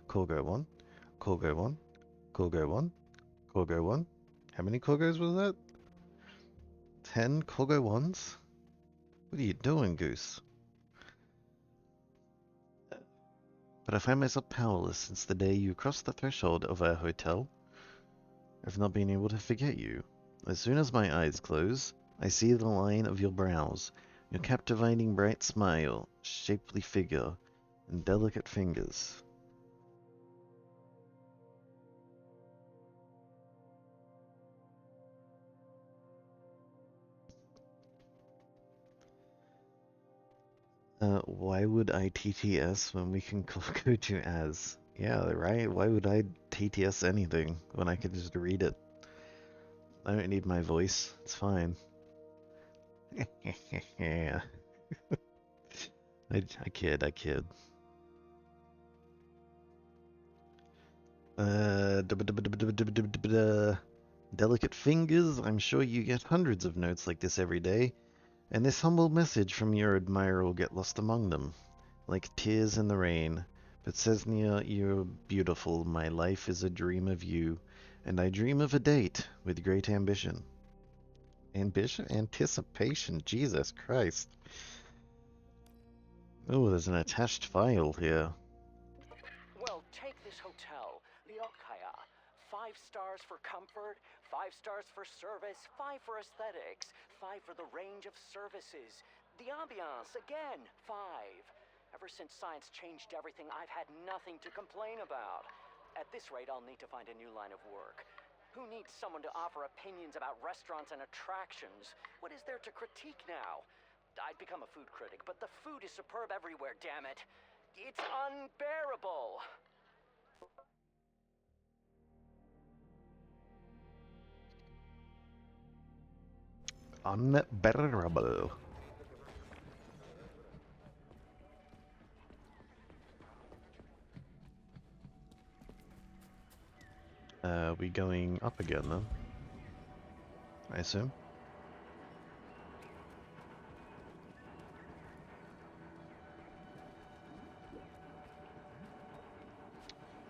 Corgo 1, Corgo 1, Corgo 1, Corgo 1. How many Corgos was that? 10 Corgo 1s? What are you doing, Goose? But I find myself powerless since the day you crossed the threshold of our hotel. I've not been able to forget you. As soon as my eyes close, I see the line of your brows, your captivating bright smile, shapely figure, and delicate fingers. Why would I TTS when we can go to as? Yeah, right? Why would I TTS anything when I could just read it? I don't need my voice. It's fine. Yeah. I kid. Delicate fingers. I'm sure you get hundreds of notes like this every day. And this humble message from your admirer will get lost among them, like tears in the rain. But Cesnia, you're beautiful. My life is a dream of you, and I dream of a date with great ambition. Ambition? Anticipation? Jesus Christ. Oh, there's an attached file here. Well, take this hotel, the Okaya. 5 stars for comfort, 5 stars for service, 5 for aesthetics, 5 for the range of services. The ambiance, again, 5. Ever since science changed everything, I've had nothing to complain about. At this rate, I'll need to find a new line of work. Who needs someone to offer opinions about restaurants and attractions? What is there to critique now? I'd become a food critic, but the food is superb everywhere, damn it. It's unbearable. Unbearable. We going up again then? I assume.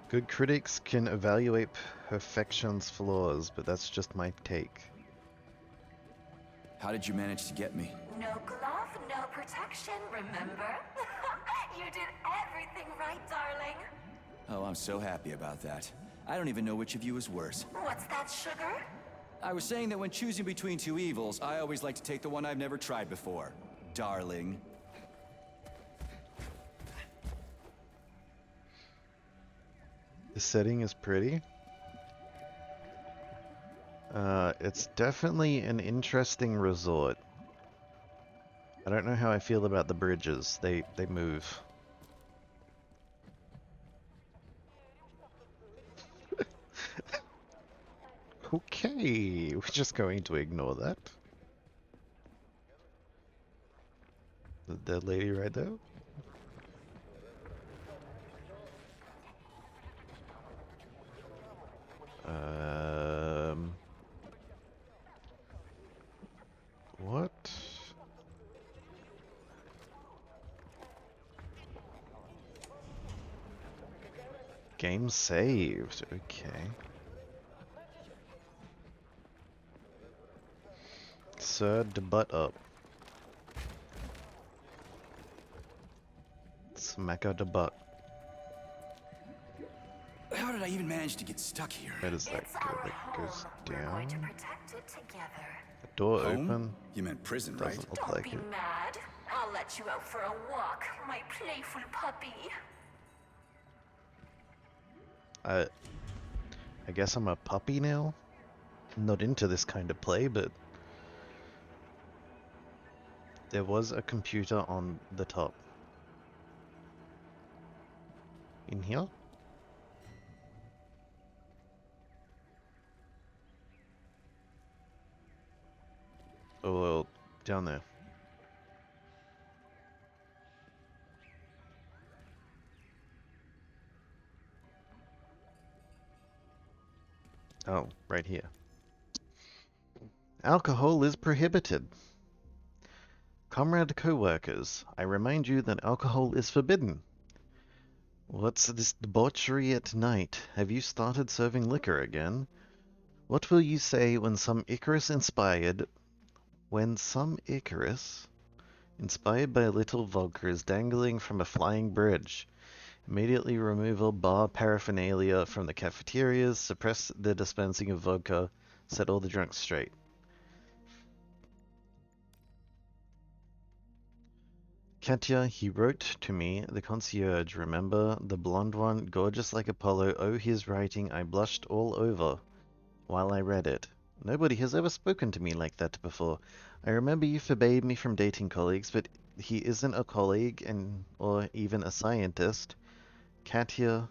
Good critics can evaluate perfection's flaws, but that's just my take. How did you manage to get me? No glove, no protection, remember? You did everything right, darling. Oh, I'm so happy about that. I don't even know which of you is worse. What's that, sugar? I was saying that when choosing between two evils, I always like to take the one I've never tried before. Darling. The setting is pretty. It's definitely an interesting resort. I don't know how I feel about the bridges. They move. Okay, we're just going to ignore that. The dead lady right there. What? Game saved. Okay. Sir, the butt up. Smack out the butt. How did I even manage to get stuck here? Where does that go? That goes down. Protect it together. The door Home? open. You meant prison, right? Doesn't look Don't like be it. mad. I'll let you out for a walk, my playful puppy. I guess I'm a puppy now. I'm not into this kind of play, but there was a computer on the top. In here? Oh, well, down there. Oh, right here. Alcohol is prohibited. Comrade co-workers, I remind you that alcohol is forbidden. What's this debauchery at night? Have you started serving liquor again? What will you say when some Icarus inspired by little vodka is dangling from a flying bridge? Immediately remove all bar paraphernalia from the cafeterias, suppress the dispensing of vodka, set all the drunks straight. Katya, he wrote to me, the concierge, remember? The blonde one, gorgeous like Apollo. Oh, his writing, I blushed all over while I read it. Nobody has ever spoken to me like that before. I remember you forbade me from dating colleagues, but he isn't a colleague or even a scientist. Katya,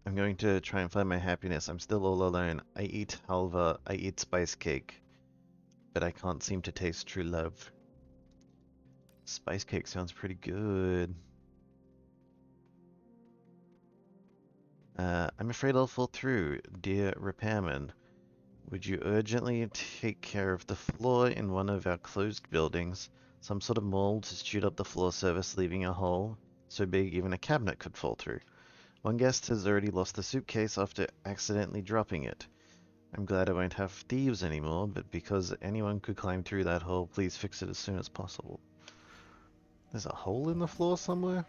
I'm going to try and find my happiness. I'm still all alone. I eat halva, I eat spice cake, but I can't seem to taste true love. Spice cake sounds pretty good. I'm afraid I'll fall through, dear repairman. Would you urgently take care of the floor in one of our closed buildings? Some sort of mold has chewed up the floor surface, leaving a hole so big even a cabinet could fall through. One guest has already lost the suitcase after accidentally dropping it. I'm glad I won't have thieves anymore, but because anyone could climb through that hole, please fix it as soon as possible. There's a hole in the floor somewhere?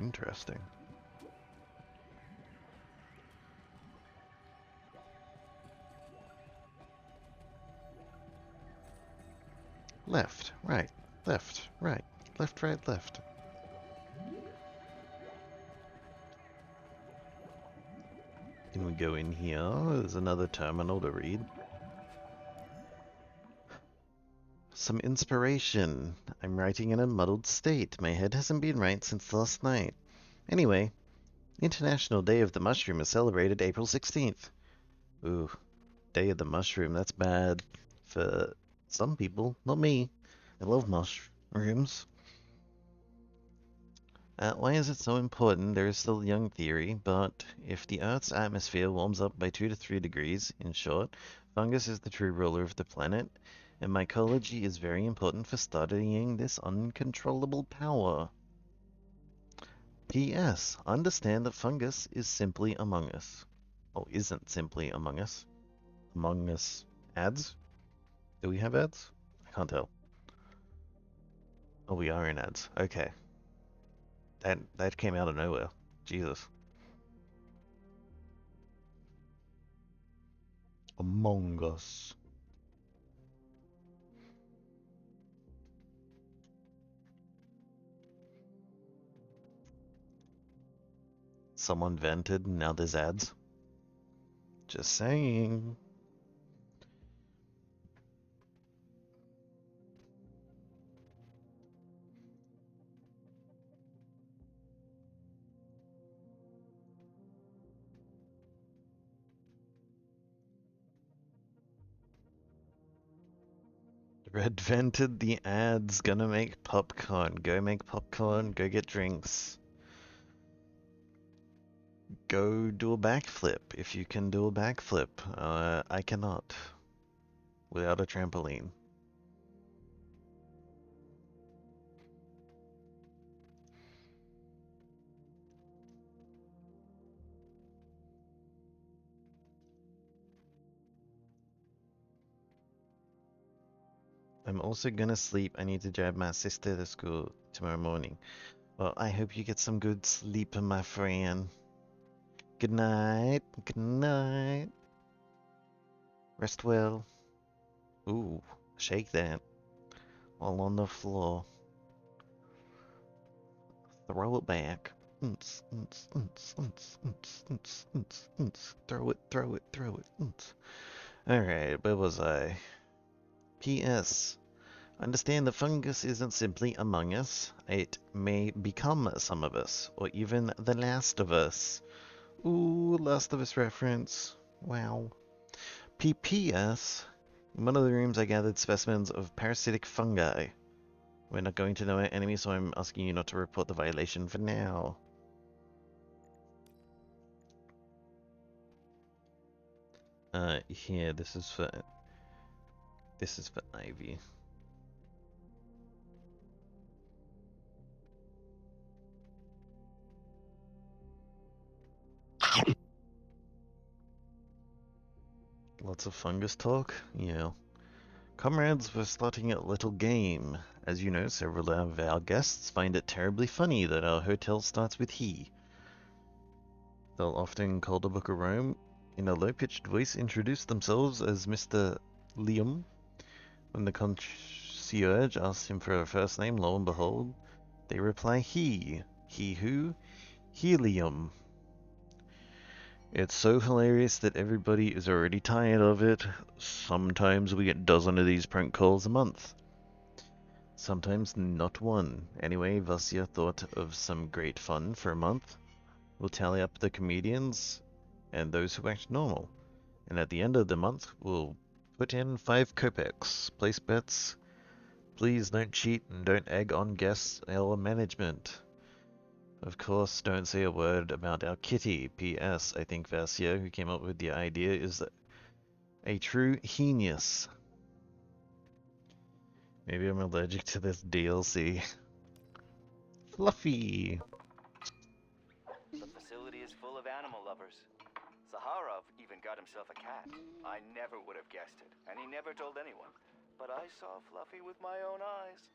Interesting. Left, right, left, right, left, right, left. Can we go in here? There's another terminal to read. Some inspiration. I'm writing in a muddled state. My head hasn't been right since last night. Anyway, International Day of the Mushroom is celebrated April 16th. Ooh, Day of the Mushroom, that's bad for some people, not me. I love mushrooms. Why is it so important? There is still young theory, but if the Earth's atmosphere warms up by 2 to 3 degrees, in short, fungus is the true ruler of the planet, and mycology is very important for studying this uncontrollable power. P.S. Understand that fungus is simply among us. Oh, isn't simply among us. Among us ads? Do we have ads? I can't tell. Oh, we are in ads. Okay. That came out of nowhere. Jesus. Among Us. Someone vented, and now there's ads. Just saying. Red vented the ads. Gonna make popcorn. Go make popcorn. Go get drinks. Go do a backflip if you can do a backflip. I cannot. Without a trampoline. I'm also gonna sleep. I need to drive my sister to school tomorrow morning. Well, I hope you get some good sleep, my friend. Good night. Good night. Rest well. Ooh, shake that. All on the floor. Throw it back. Throw it, throw it, throw it. Alright, where was I? P.S. Understand the fungus isn't simply among us. It may become some of us, or even the Last of Us. Ooh, Last of Us reference. Wow. P.P.S. In one of the rooms I gathered specimens of parasitic fungi. We're not going to know our enemy, so I'm asking you not to report the violation for now. Here, this is for Ivy. Lots of fungus talk? Yeah. Comrades, we're starting a little game. As you know, several of our guests find it terribly funny that our hotel starts with he. They'll often call the Book of Rome in a low-pitched voice, introduce themselves as Mr. Liam. When the concierge asks him for a first name, lo and behold, they reply he. He who? Helium. It's so hilarious that everybody is already tired of it. Sometimes we get a dozen of these prank calls a month. Sometimes not one. Anyway, Vasya thought of some great fun for a month. We'll tally up the comedians and those who act normal. And at the end of the month, we'll put in 5 kopecks. Place bets. Please don't cheat and don't egg on guests or management. Of course, don't say a word about our kitty. P.S. I think Vasya, who came up with the idea, is a true genius. Maybe I'm allergic to this DLC. Fluffy! The facility is full of animal lovers. Zaharov even got himself a cat. I never would have guessed it, and he never told anyone. But I saw Fluffy with my own eyes.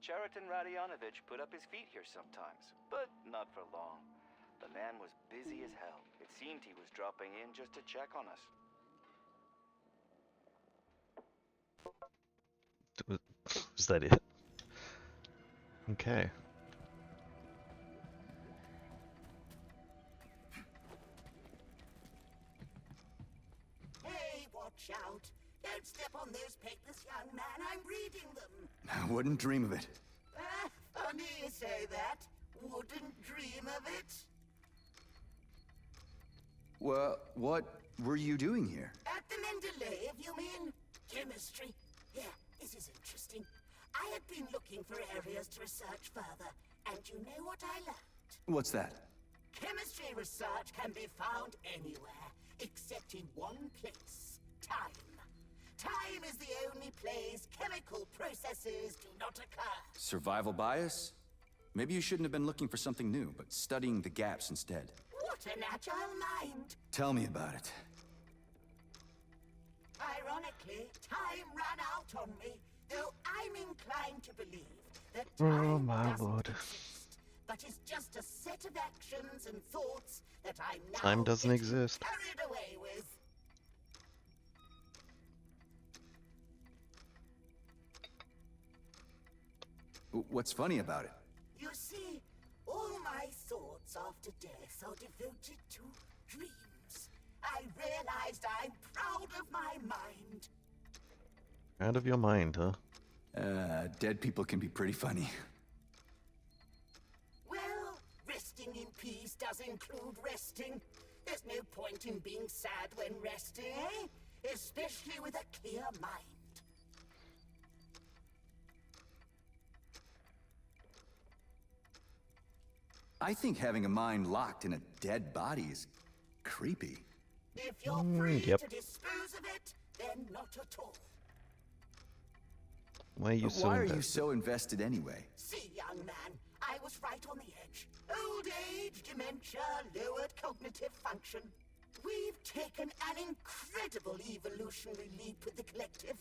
Cheriton Radionovich put up his feet here sometimes, but not for long. The man was busy as hell. It seemed he was dropping in just to check on us. Was that it? Okay. Hey, watch out! Don't step on those papers, young man. I'm reading them. I wouldn't dream of it. Funny you say that. Wouldn't dream of it. Well, what were you doing here? At the Mendeleev, you mean? Chemistry. Yeah, this is interesting. I had been looking for areas to research further, and you know what I learned? What's that? Chemistry research can be found anywhere, except in one place. Time. Time is the only place chemical processes do not occur. Survival bias? Maybe you shouldn't have been looking for something new, but studying the gaps instead. What an agile mind! Tell me about it. Ironically, time ran out on me, though I'm inclined to believe that Oh time my doesn't lord. exist, but is just a set of actions and thoughts that I'm now Time doesn't getting exist. carried away with. What's funny about it? You see, all my thoughts after death are devoted to dreams. I realized I'm proud of my mind. Out of your mind, huh? Dead people can be pretty funny. Well, resting in peace does include resting. There's no point in being sad when resting, eh? Especially with a clear mind. I think having a mind locked in a dead body is creepy. If you're free yep. to dispose of it, then not at all. Why are you so Why are you invested? so invested anyway? See, young man, I was right on the edge. Old age, dementia, lowered cognitive function. We've taken an incredible evolutionary leap with the collective.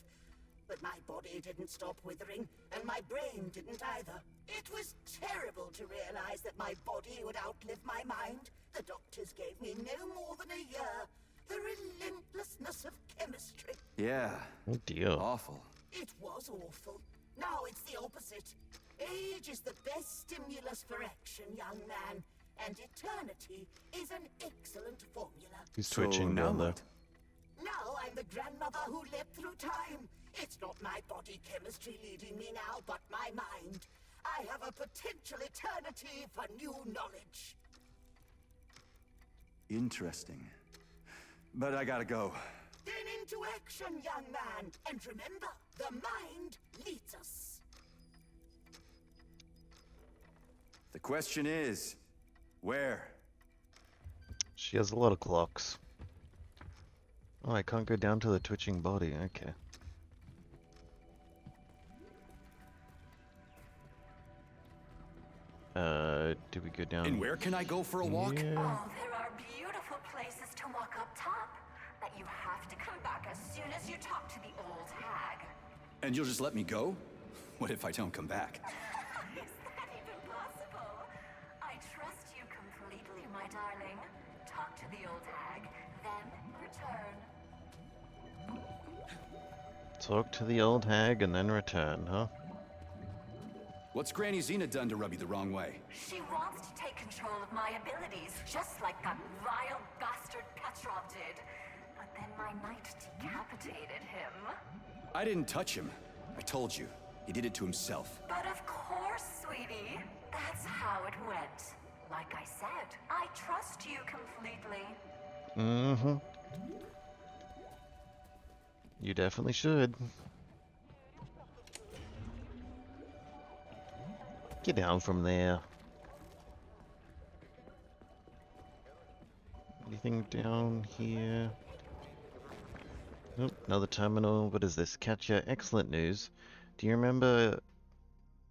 But my body didn't stop withering, and my brain didn't either. It was terrible to realize that my body would outlive my mind. The doctors gave me no more than a year. The relentlessness of chemistry. Yeah. Oh dear. Awful. It was awful. Now it's the opposite. Age is the best stimulus for action, young man. And eternity is an excellent formula. He's twitching down there. Now I'm the grandmother who lived through time. It's not my body chemistry leading me now, but my mind. I have a potential eternity for new knowledge. Interesting. But I gotta go. Then into action, young man. And remember, the mind leads us. The question is, where? She has a lot of clocks. Oh, I can't go down to the twitching body. Okay. Do we go down? And where can I go for a walk? Yeah. Oh, there are beautiful places to walk up top, but you have to come back as soon as you talk to the old hag. And you'll just let me go? What if I don't come back? Is that even possible? I trust you completely, my darling. Talk to the old hag, then return. Talk to the old hag and then return, huh? What's Granny Xena done to rub you the wrong way? She wants to take control of my abilities, just like that vile bastard Petrov did. But then my knight decapitated him. I didn't touch him. I told you. He did it to himself. But of course, sweetie. That's how it went. Like I said, I trust you completely. Mm-hmm. You definitely should. Get down from there. Anything down here? Nope, another terminal. What is this? Katya, excellent news. Do you remember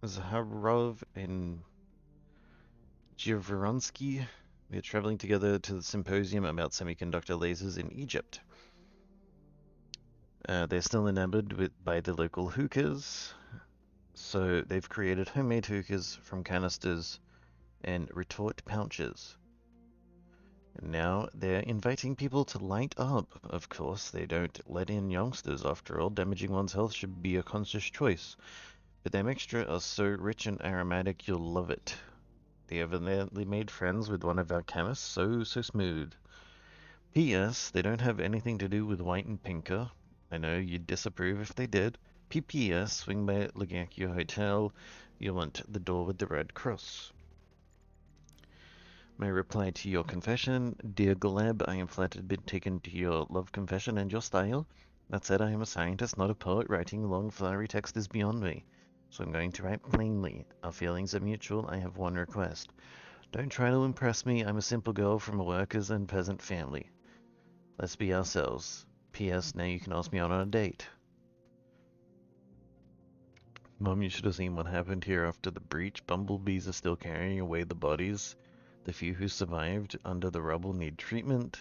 Zaharov and Givronsky? We are traveling together to the symposium about semiconductor lasers in Egypt. They're still enamored by the local hookahs, so they've created homemade hookahs from canisters and retort pouches. And now they're inviting people to light up. Of course, they don't let in youngsters after all. Damaging one's health should be a conscious choice. But their mixture are so rich and aromatic you'll love it. They evidently made friends with one of our chemists, so smooth. P.S. They don't have anything to do with White and Pinker. I know you'd disapprove if they did. P.P.S. Swing by at Lagakio Hotel. You'll want the door with the red cross. My reply to your confession. Dear Gleb, I am flattered been taken to your love confession and your style. That said, I am a scientist, not a poet. Writing long, flowery text is beyond me. So I'm going to write plainly. Our feelings are mutual. I have one request. Don't try to impress me. I'm a simple girl from a workers' and peasant family. Let's be ourselves. P.S. Now you can ask me out on a date. Mom, you should have seen what happened here after the breach. Bumblebees are still carrying away the bodies. The few who survived under the rubble need treatment.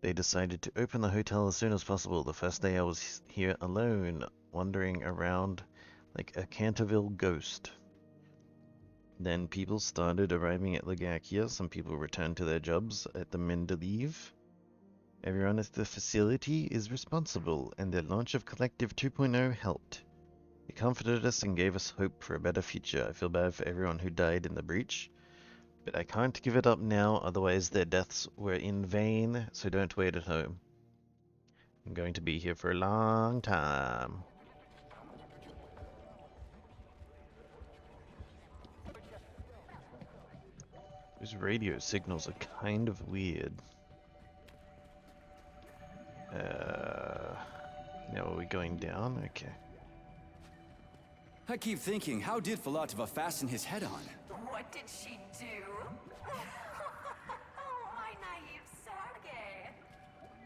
They decided to open the hotel as soon as possible. The first day I was here alone, wandering around like a Canterville ghost. Then people started arriving at Lagakia. Some people returned to their jobs at the Mendeleev. Everyone at the facility is responsible, and the launch of Collective 2.0 helped. It comforted us and gave us hope for a better future. I feel bad for everyone who died in the breach, but I can't give it up now, otherwise their deaths were in vain, so don't wait at home. I'm going to be here for a long time. These radio signals are kind of weird. Now are we going down? Okay. I keep thinking, how did Filatova fasten his head on? What did she do? My naive Sergei.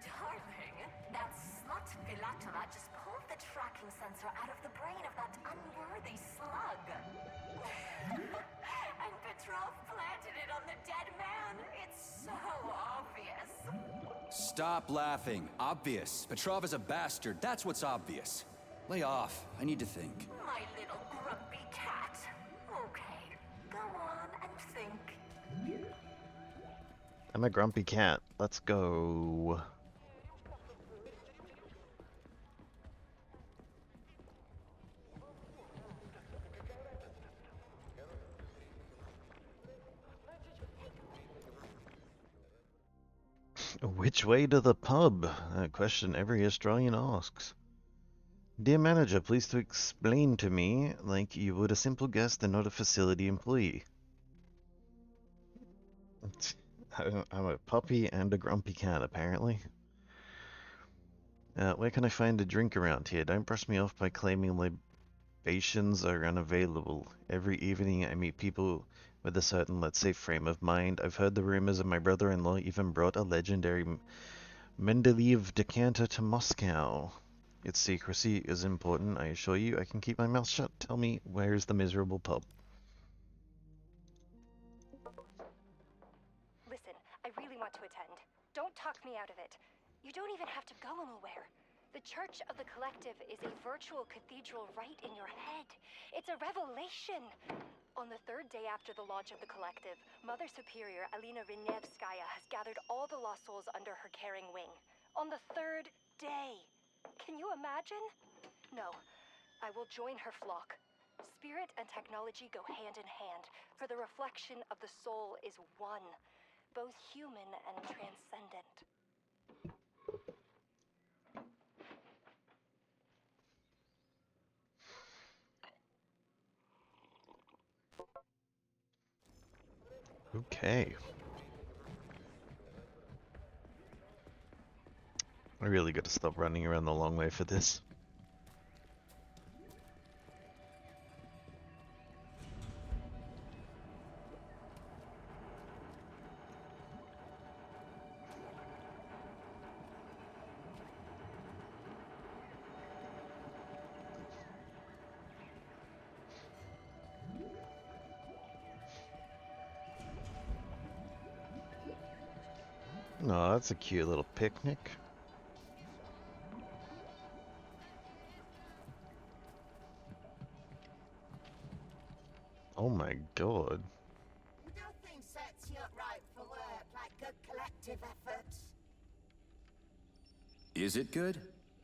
Darling, that slut Filatova just pulled the tracking sensor out of the brain of that unworthy slug. And Petrov planted it on the dead man. It's so obvious. Stop laughing. Obvious. Petrov is a bastard. That's what's obvious. Lay off. I need to think. My little grumpy cat. Okay, go on and think. I'm a grumpy cat. Let's go. Which way to the pub? A question every Australian asks. Dear manager, please to explain to me like you would a simple guest and not a facility employee. I'm a puppy and a grumpy cat, apparently. Where can I find a drink around here? Don't brush me off by claiming libations are unavailable. Every evening I meet people with a certain, let's say, frame of mind. I've heard the rumors of my brother-in-law even brought a legendary Mendeleev decanter to Moscow. Its secrecy is important, I assure you. I can keep my mouth shut. Tell me, where's the miserable pub? Listen, I really want to attend. Don't talk me out of it. You don't even have to go anywhere. The Church of the Collective is a virtual cathedral right in your head. It's a revelation. On the third day after the launch of the Collective, Mother Superior Alina Rinevskaya has gathered all the lost souls under her caring wing. On the third day. Can you imagine? No, I will join her flock. Spirit and technology go hand in hand, for the reflection of the soul is one, both human and transcendent. Okay. I really got to stop running around the long way for this. No, that's a cute little picnic. Oh my god. Nothing sets you up right for work like good collective efforts. Is it good?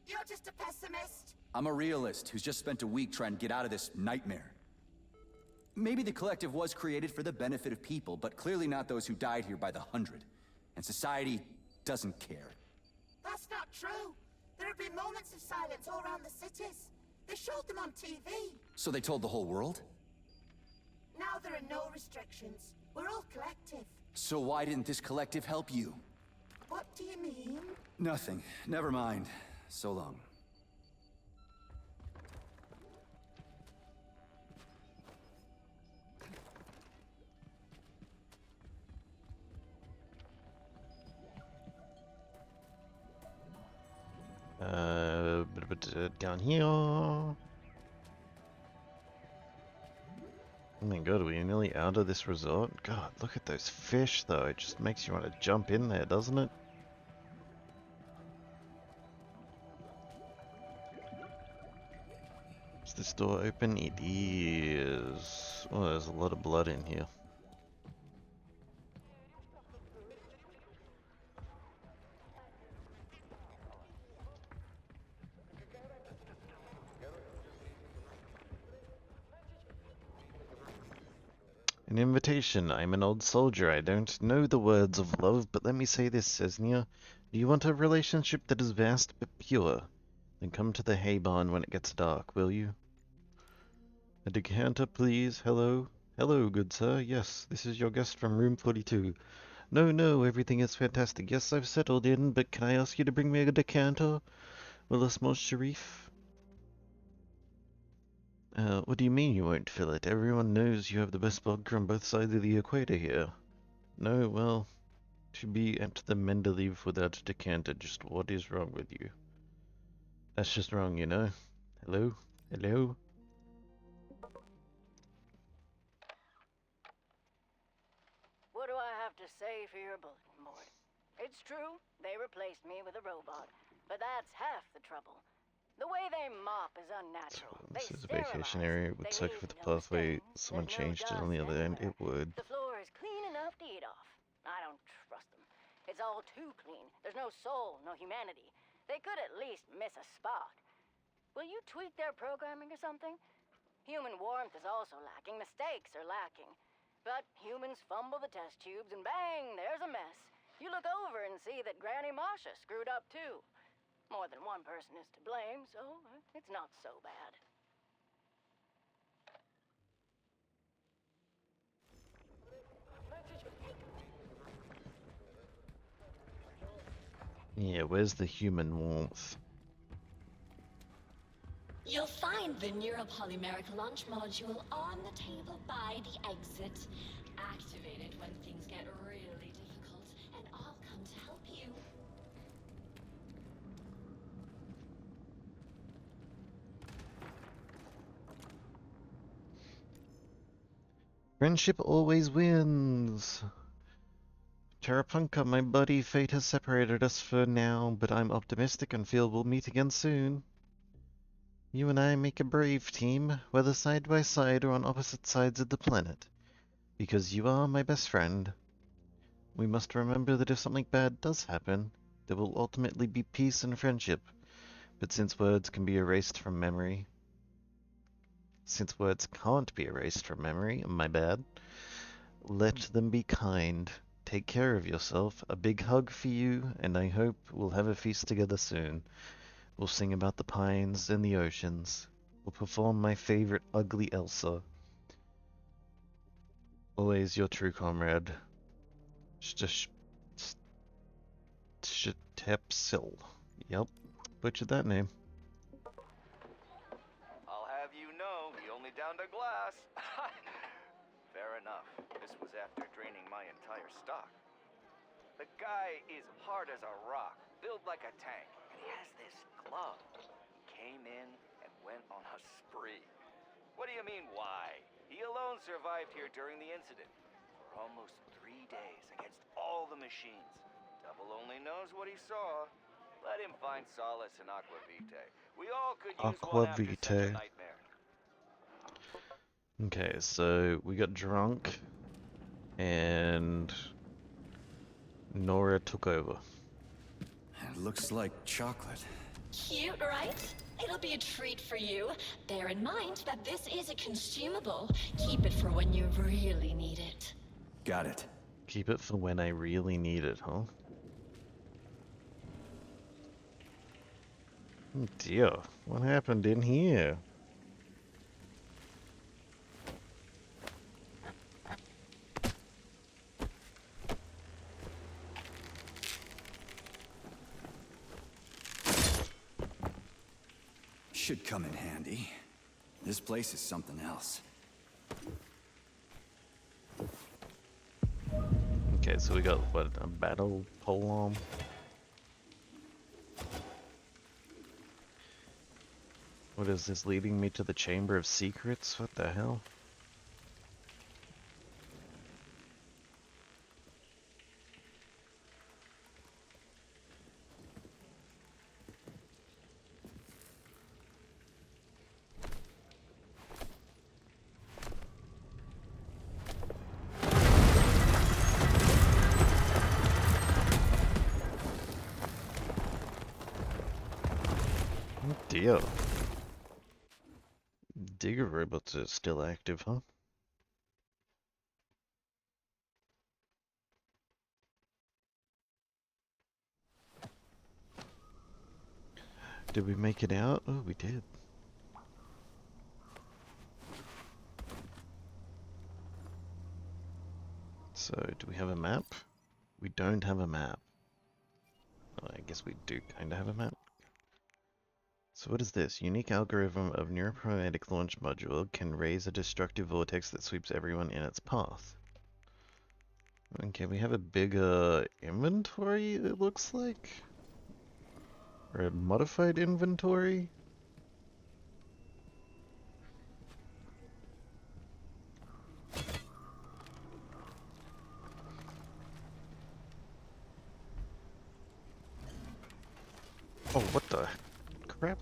You're just a pessimist. I'm a realist who's just spent a week trying to get out of this nightmare. Maybe the Collective was created for the benefit of people, but clearly not those who died here by the hundred. And society doesn't care. That's not true. There have been moments of silence all around the cities. They showed them on TV. So they told the whole world? Now there are no restrictions. We're all collective. So why didn't this Collective help you? What do you mean? Nothing. Never mind. So long. Down here. Oh my god, are we nearly out of this resort? God, look at those fish though. It just makes you want to jump in there, doesn't it? Is this door open? It is. Oh, there's a lot of blood in here. An invitation. I'm an old soldier. I don't know the words of love, but let me say this, Cesnia. Do you want a relationship that is vast but pure? Then come to the hay barn when it gets dark, will you? A decanter, please. Hello? Hello, good sir. Yes, this is your guest from room 42. No, everything is fantastic. Yes, I've settled in, but can I ask you to bring me a decanter? Will a small sharif? What do you mean you won't fill it? Everyone knows you have the best vodka on both sides of the equator here. No, well, to be at the Mendeleev without a decanter, just what is wrong with you? That's just wrong, you know? Hello? Hello? What do I have to say for your bulletin board? It's true, they replaced me with a robot, but that's half the trouble. The way they mop is unnatural. This is a vacation area. It would suck if the pathway someone changed it on the other end. It would. The floor is clean enough to eat off. I don't trust them. It's all too clean. There's no soul, no humanity. They could at least miss a spot. Will you tweak their programming or something? Human warmth is also lacking. Mistakes are lacking. But humans fumble the test tubes and bang, there's a mess. You look over and see that Granny Masha screwed up too. More than one person is to blame, so it's not so bad. Yeah, where's the human warmth? You'll find the neuropolymeric launch module on the table by the exit. Activate it when things get really difficult, and I'll come to help you. Friendship always wins. Tarapunka, my buddy, fate has separated us for now, but I'm optimistic and feel we'll meet again soon. You and I make a brave team, whether side by side or on opposite sides of the planet. Because you are my best friend. We must remember that if something bad does happen, there will ultimately be peace and friendship. But since words can be erased from memory... Since words can't be erased from memory, my bad, let them be kind. Take care of yourself. A big hug for you, and I hope we'll have a feast together soon. We'll sing about the pines and the oceans. We'll perform my favorite ugly Elsa. Always your true comrade. Shtepsil. Yep, butchered that name. I'll have you know, he only downed a glass. Fair enough. This was after draining my entire stock. The guy is hard as a rock, built like a tank, and he has this glove. He came in and went on a spree. What do you mean, why? He alone survived here during the incident for almost 3 days against all the machines. Devil only knows what he saw. Let him find solace in Aqua Vitae. We all could use one after such a nightmare. Okay, so we got drunk, and Nora took over. It looks like chocolate. Cute, right? It'll be a treat for you. Bear in mind that this is a consumable. Keep it for when you really need it. Got it. Keep it for when I really need it, huh? Oh dear, what happened in here? Should come in handy. This place is something else. Okay, so we got, what, a battle polearm? What is this, leading me to the Chamber of Secrets? What the hell? Oh dear. Digger robots are still active, huh? Did we make it out? Oh, we did. So, do we have a map? We don't have a map. Well, I guess we do kind of have a map. So what is this? Unique algorithm of neuropragmatic launch module can raise a destructive vortex that sweeps everyone in its path. Okay, we have a bigger inventory, it looks like. Or a modified inventory. Oh, what the crap?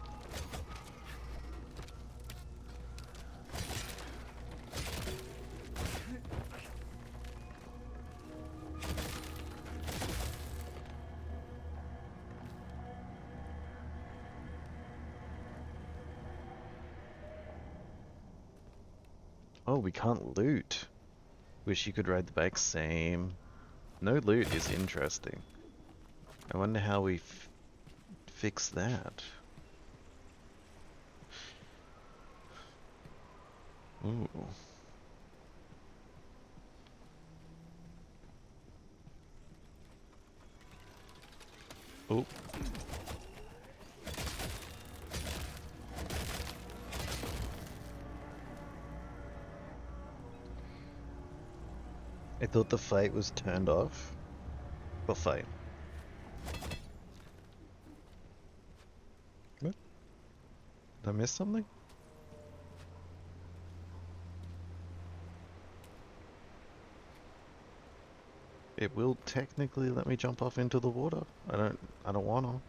Oh, we can't loot. Wish you could ride the bike. Same. No loot is interesting. I wonder how we fix that. Ooh. Oh. I thought the fight was turned off. What fight? What? Did I miss something? It will technically let me jump off into the water. I don't wanna.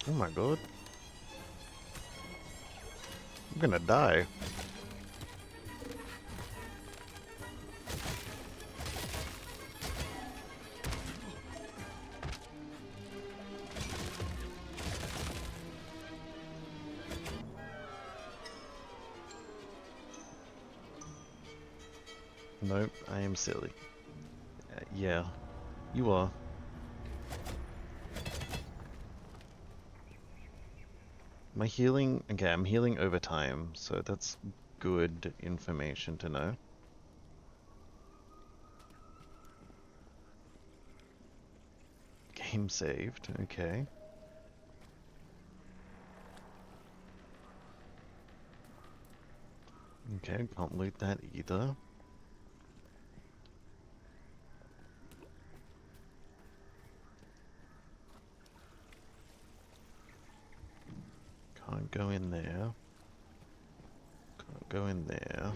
Oh my god. I'm gonna die. Nope, I am silly. Yeah, you are. My healing, okay, I'm healing over time, so that's good information to know. Game saved, okay. Okay, can't loot that either. Can't go in there. Can't go in there.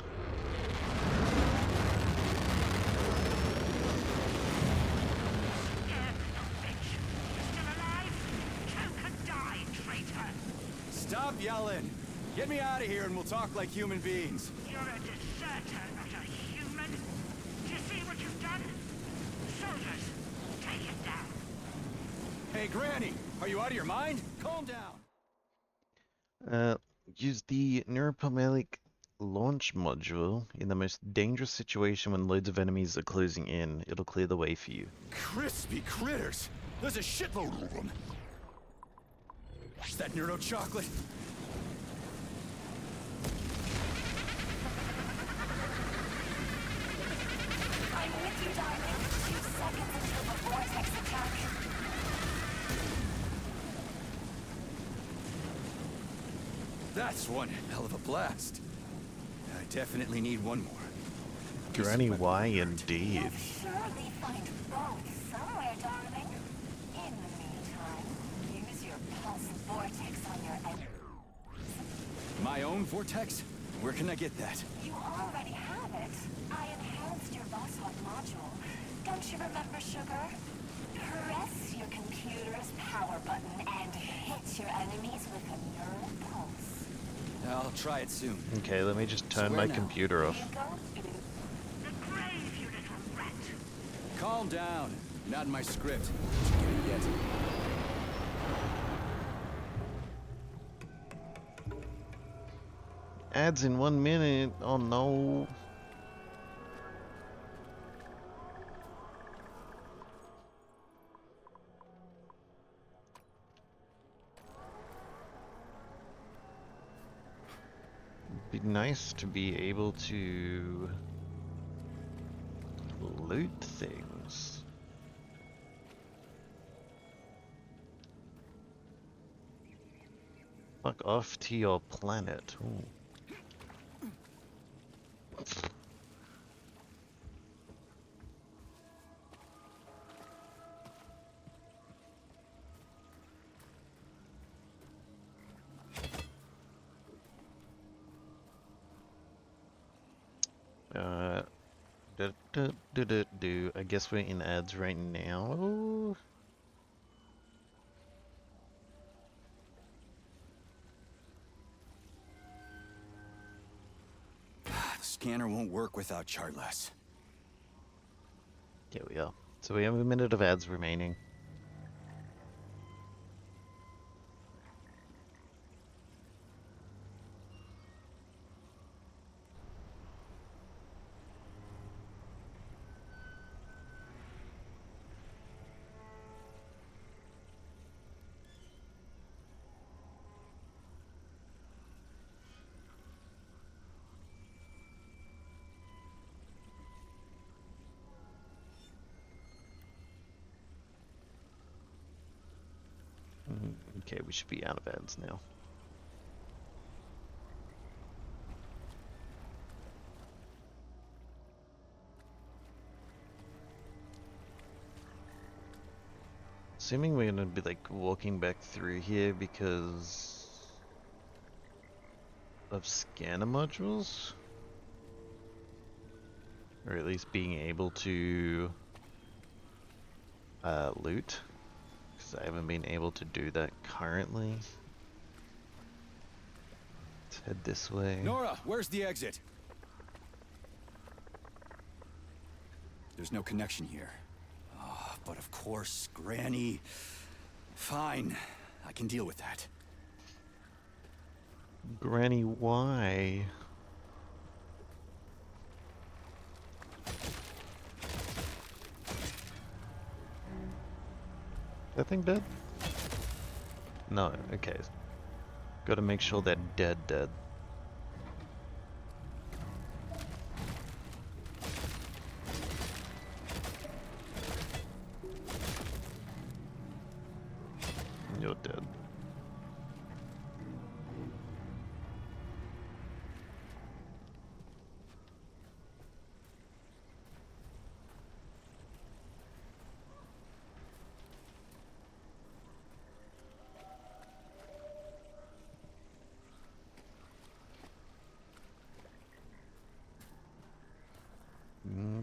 Stop yelling! Get me out of here and we'll talk like human beings. You're a deserter, not a human. Do you see what you've done? Soldiers, take it down. Hey, Granny! Are you out of your mind? Calm down! Use the neuropomelic launch module in the most dangerous situation when loads of enemies are closing in. It'll clear the way for you. Crispy critters! There's a shitload of them! Is that Neuro chocolate? I'm with you, darling. 2 seconds until the vortex attack. That's one hell of a blast. I definitely need one more. Granny Y indeed. You'll surely find both somewhere, darling. In the meantime, use your pulse vortex on your end. My own vortex? Where can I get that? You already have it. I enhanced your Voswat module. Don't you remember, Sugar? Press your computer's power button and hit your enemies with a neural pulse. I'll try it soon. Okay, let me just turn Swear my now. computer off. Calm down. Not in my script. What you gonna get? Ads in 1 minute. Oh no. Be nice to be able to loot things. Fuck off to your planet. Ooh. I guess we're in ads right now. The scanner won't work without Chartless. Here we are. So we have a minute of ads remaining. Okay, we should be out of ads now. Assuming we're gonna be like walking back through here because of scanner modules? Or at least being able to loot. Because I haven't been able to do that currently. Let's head this way. Nora, where's the exit? There's no connection here. Oh, but of course, Granny. Fine, I can deal with that. Granny, why? That thing dead? No, okay. Gotta make sure they're dead. You're dead.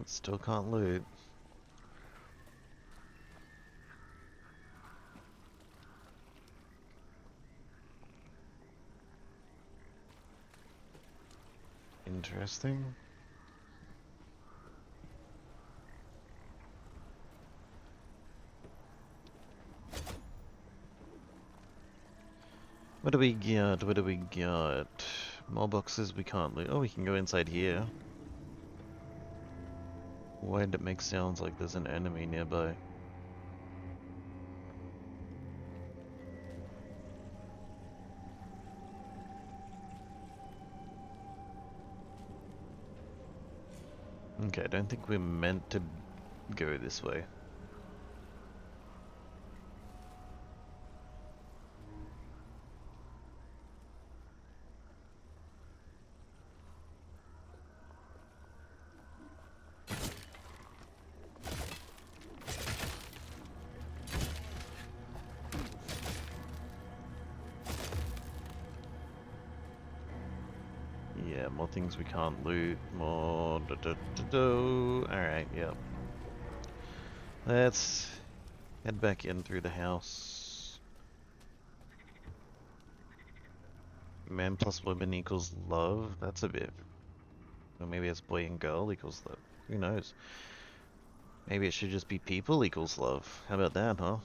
Still can't loot. Interesting. What do we got? What do we got? More boxes we can't loot. Oh, we can go inside here. Why did it make sounds like there's an enemy nearby? Okay, I don't think we're meant to go this way. Yeah, more things we can't loot, more Alright, yep. Let's head back in through the house. Man plus woman equals love. That's a bit. Or maybe it's boy and girl equals love. Who knows? Maybe it should just be people equals love. How about that, huh?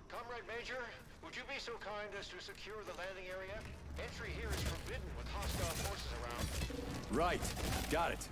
Comrade Major, would you be so kind as to secure the landing area? Entry here is forbidden with hostile forces around. Right. Got it.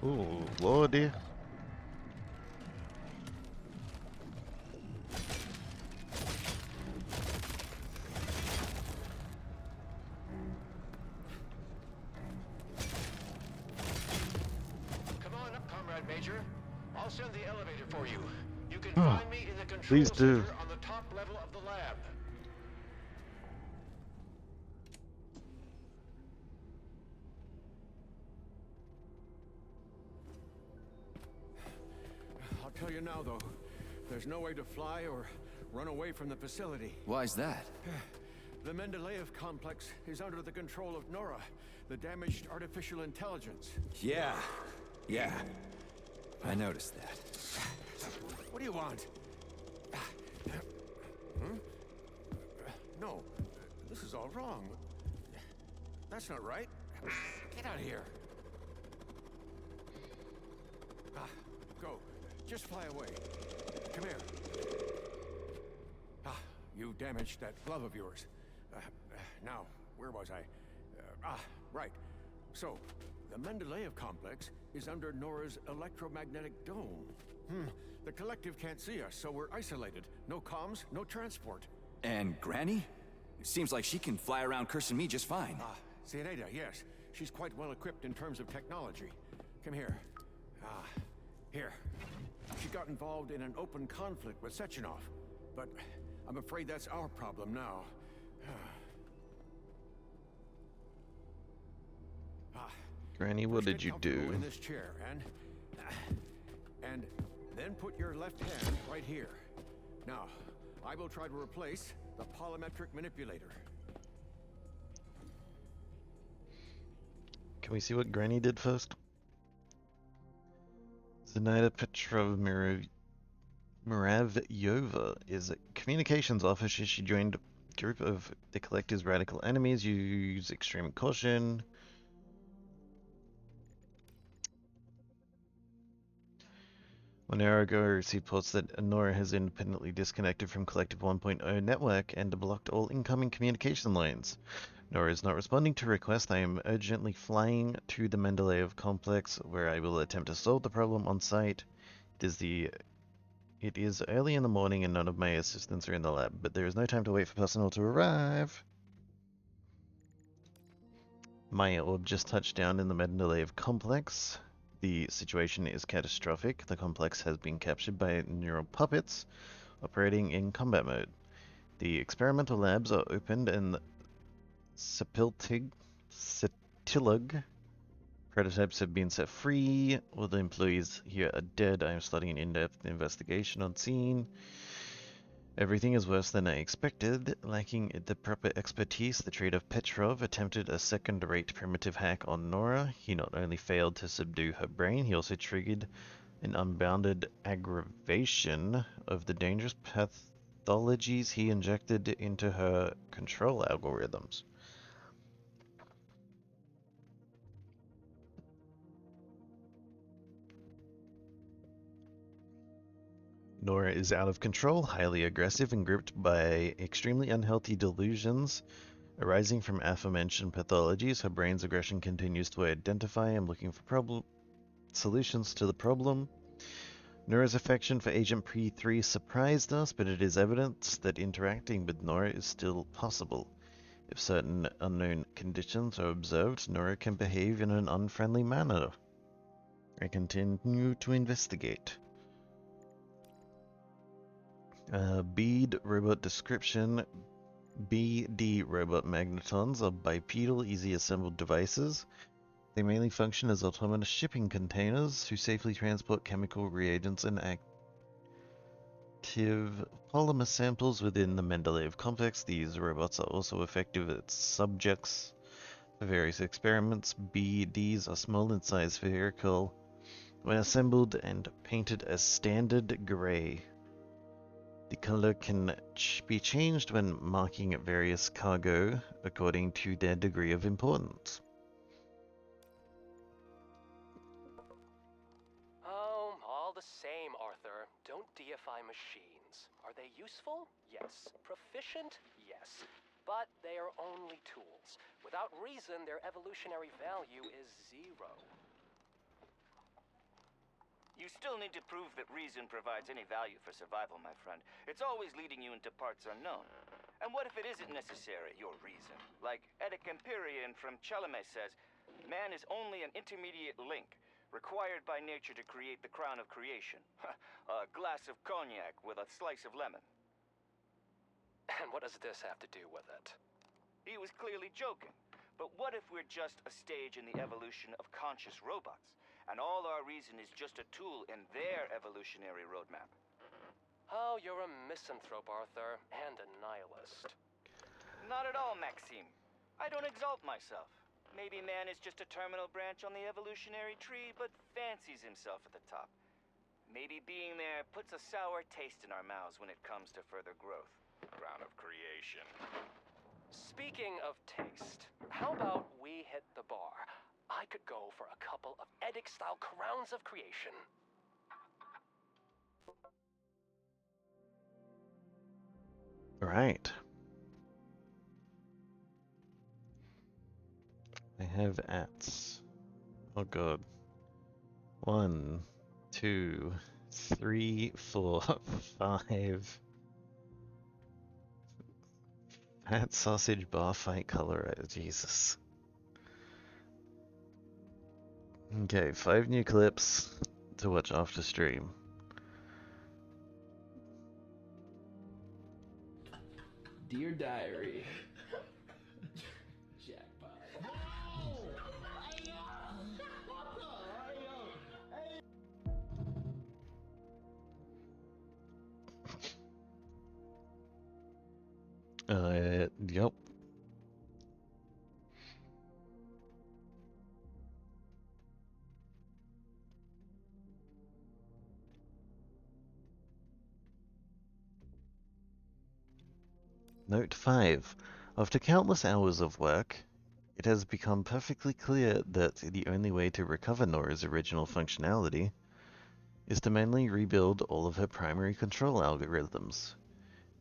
Ooh, lordy. Come on up, Comrade Major. I'll send the elevator for you. You can find me in the control Please do. center on the top level of the lab. I'll tell you now, though. There's no way to fly or run away from the facility. Why's that? The Mendeleev complex is under the control of Nora, the damaged artificial intelligence. Yeah. I noticed that. What do you want? Hmm? No, this is all wrong. That's not right. Get out of here. Go. Just fly away. Come here. You damaged that glove of yours. Now, where was I? Right. So, the Mendeleev complex is under Nora's electromagnetic dome. The collective can't see us, so we're isolated. No comms, no transport. And Granny? It seems like she can fly around cursing me just fine. Zenaida, yes. She's quite well equipped in terms of technology. Come here. Here. She got involved in an open conflict with Sechenov, but I'm afraid that's our problem now. Granny, what did you do? In this chair, and then put your left hand right here. Now, I will try to replace the polymetric manipulator. Can we see what Granny did first? Zenaida Muravyova is a communications officer. She joined a group of the Collective's radical enemies. Use extreme caution. One hour ago, I received reports that Nora has independently disconnected from Collective 1.0 network and blocked all incoming communication lines. Nora is not responding to requests. I am urgently flying to the Mendeleev complex, where I will attempt to solve the problem on site. It is early in the morning and none of my assistants are in the lab, but there is no time to wait for personnel to arrive. My orb just touched down in the Mendeleev complex. The situation is catastrophic. The complex has been captured by neural puppets operating in combat mode. The experimental labs are opened and Sepiltig prototypes have been set free. All the employees here are dead. I am starting an in-depth investigation on scene. Everything is worse than I expected. Lacking the proper expertise, the traitor Petrov attempted a second-rate primitive hack on Nora. He not only failed to subdue her brain, he also triggered an unbounded aggravation of the dangerous pathologies he injected into her control algorithms. Nora is out of control, highly aggressive, and gripped by extremely unhealthy delusions arising from aforementioned pathologies. Her brain's aggression continues to identify and looking for solutions to the problem. Nora's affection for Agent P3 surprised us, but it is evidence that interacting with Nora is still possible. If certain unknown conditions are observed, Nora can behave in an unfriendly manner. I continue to investigate. Bead robot description. BD robot magnetons are bipedal, easy assembled devices. They mainly function as autonomous shipping containers to safely transport chemical reagents and active polymer samples within the Mendeleev complex. These robots are also effective as subjects for various experiments. BDs are small in size vehicle when assembled and painted as standard gray. The color can be changed when marking various cargo according to their degree of importance. Oh, all the same, Arthur. Don't deify machines. Are they useful? Yes. Proficient? Yes. But they are only tools. Without reason, their evolutionary value is zero. You still need to prove that reason provides any value for survival, my friend. It's always leading you into parts unknown. And what if it isn't necessary, your reason? Like Eddic Empyrean from Chalamet says, man is only an intermediate link, required by nature to create the crown of creation. A glass of cognac with a slice of lemon. And what does this have to do with it? He was clearly joking. But what if we're just a stage in the evolution of conscious robots? And all our reason is just a tool in their evolutionary roadmap. Oh, you're a misanthrope, Arthur, and a nihilist. Not at all, Maxime. I don't exalt myself. Maybe man is just a terminal branch on the evolutionary tree, but fancies himself at the top. Maybe being there puts a sour taste in our mouths when it comes to further growth. Crown of creation. Speaking of taste, how about we hit the bar? I could go for a couple of Eddic-style crowns of creation. Right. I have ats. Oh god. 1, 2, 3, 4, 5. Fat sausage bar fight color. Jesus. Okay, 5 new clips to watch after stream. Dear Diary. Jackpot. Yep. Note 5. After countless hours of work, it has become perfectly clear that the only way to recover Nora's original functionality is to manually rebuild all of her primary control algorithms.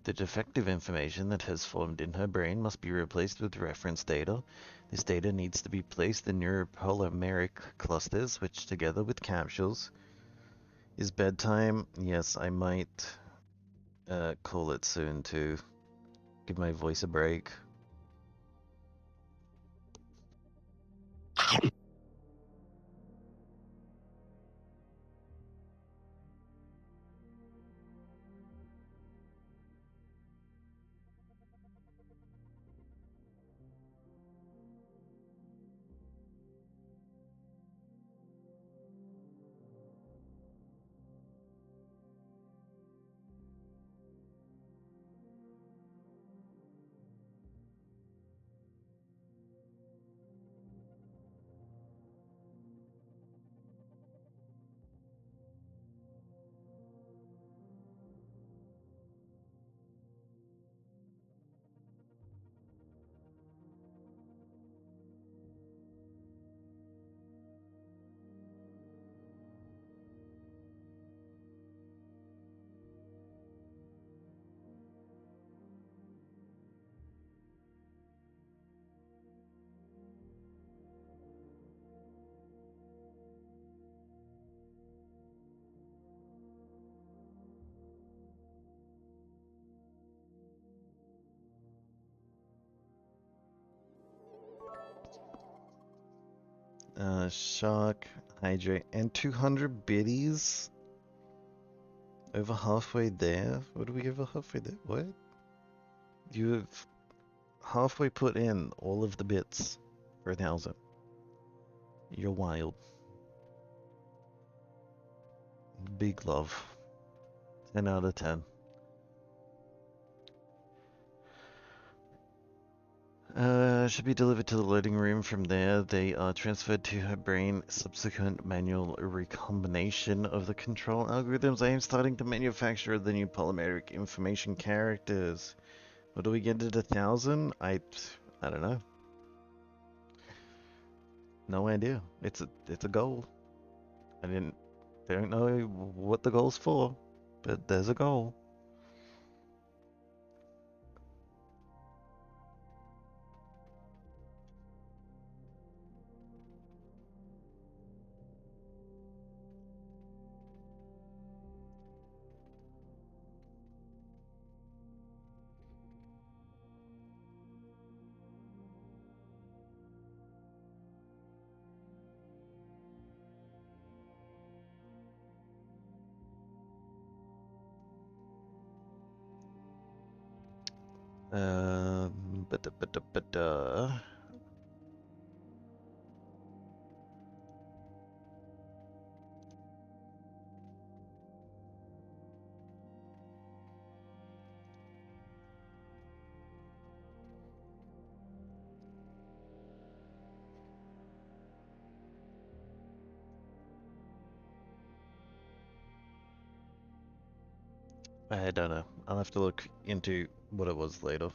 The defective information that has formed in her brain must be replaced with reference data. This data needs to be placed in neuropolymeric clusters, which together with capsules is bedtime. Yes, I might call it soon to give my voice a break. Shark, hydrate, and 200 biddies? Over halfway there? What are we over halfway there? What? You have halfway put in all of the bits for 1,000. You're wild. Big love. 10 out of 10. Should be delivered to the loading room. From there, they are transferred to her brain. Subsequent manual recombination of the control algorithms. I am starting to manufacture the new polymeric information characters. What do we get at 1,000? I don't know. No idea. It's a goal. I don't know what the goal's for, but there's a goal. But I don't know. I'll have to look into what it was later.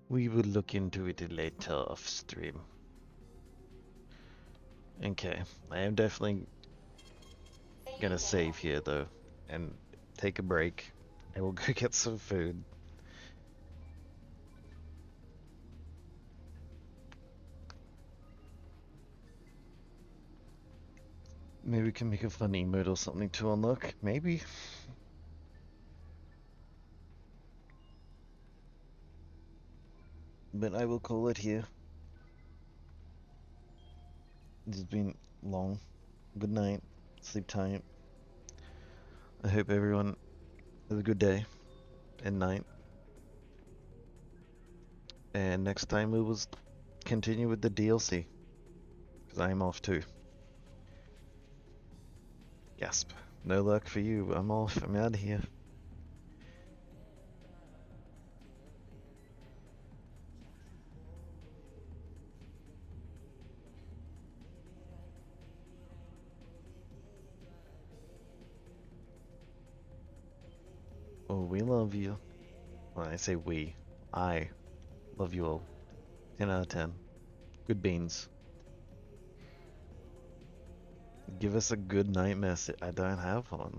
We will look into it later off stream. Okay, I am definitely gonna save here though, and take a break. I will go get some food. Maybe we can make a fun emote or something to unlock, maybe? But I will call it here. It's been long. Good night. Sleep tight. I hope everyone has a good day and night. And next time we will continue with the DLC. Because I am off too. Gasp. No luck for you. I'm off. I'm out of here. Oh, we love you. When I say we, I love you all. 10 out of 10. Good beans. Give us a good night message. I don't have one.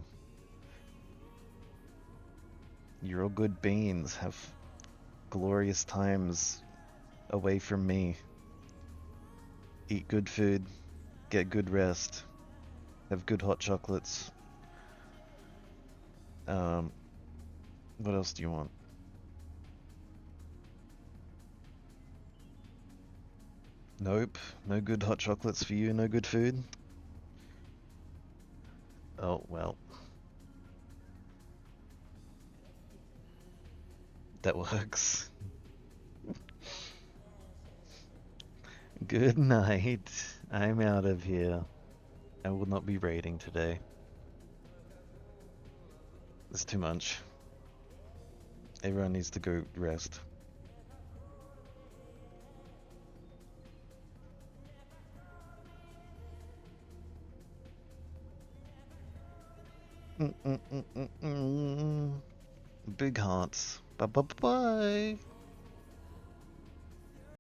You're all good beans. Have glorious times away from me. Eat good food. Get good rest. Have good hot chocolates. What else do you want? Nope. No good hot chocolates for you. No good food. Oh, well. That works. Good night. I'm out of here. I will not be raiding today. It's too much. Everyone needs to go rest. Big hearts. Bye bye bye.